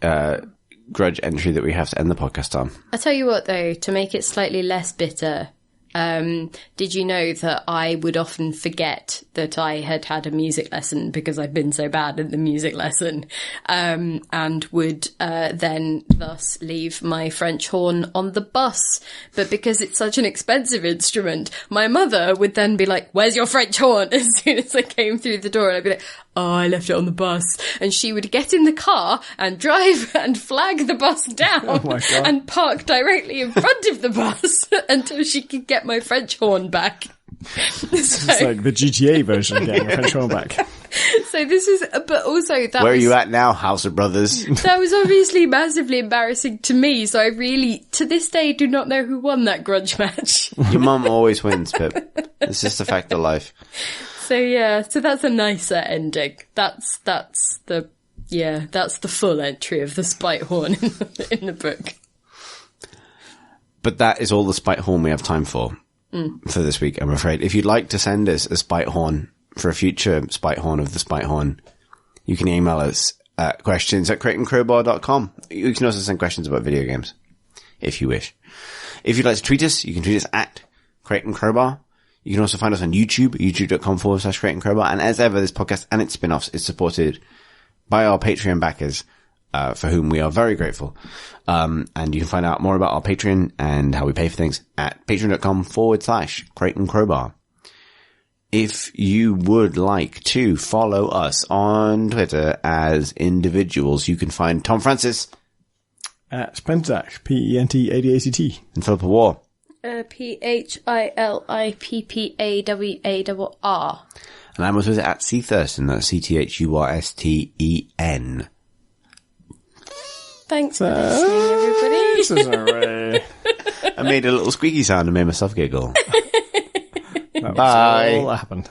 Grudge entry that we have to end the podcast on. I tell you what, though, to make it slightly less bitter, did you know that I would often forget that I had a music lesson because I'd been so bad at the music lesson, and would then thus leave my French horn on the bus. But because it's such an expensive instrument, my mother would then be like, "Where's your French horn?" as soon as I came through the door, and I'd be like, "Oh, I left it on the bus." And she would get in the car and drive and flag the bus down and park directly in front of the bus until she could get my French horn back. It's like the GTA version of getting a French horn back. So this is, but also that Where are was, you at now, House of Brothers? that was obviously massively embarrassing to me. So I really, to this day, do not know who won that grudge match. Your mum always wins, Pip. It's just a fact of life. So yeah, so that's a nicer ending. That's the full entry of the spite horn in the book. But that is all the spite horn we have time for this week, I'm afraid. If you'd like to send us a spite horn for a future spite horn of the spite horn, you can email us at questions@crateandcrowbar.com. You can also send questions about video games, if you wish. If you'd like to tweet us, you can tweet us at Crate and Crowbar. You can also find us on YouTube, youtube.com/Crate and Crowbar. And as ever, this podcast and its spin-offs is supported by our Patreon backers, for whom we are very grateful. And you can find out more about our Patreon and how we pay for things at patreon.com/Crate and Crowbar. If you would like to follow us on Twitter as individuals, you can find Tom Francis at Pentact, PENT80ACT, and Philippa War. PHILIPPAWARR. And I'm on Twitter at C Thurston, that's CTHURSTEN. Thanks for listening, everybody. This is alright. I made a little squeaky sound and made myself giggle. That was Bye. all that happened.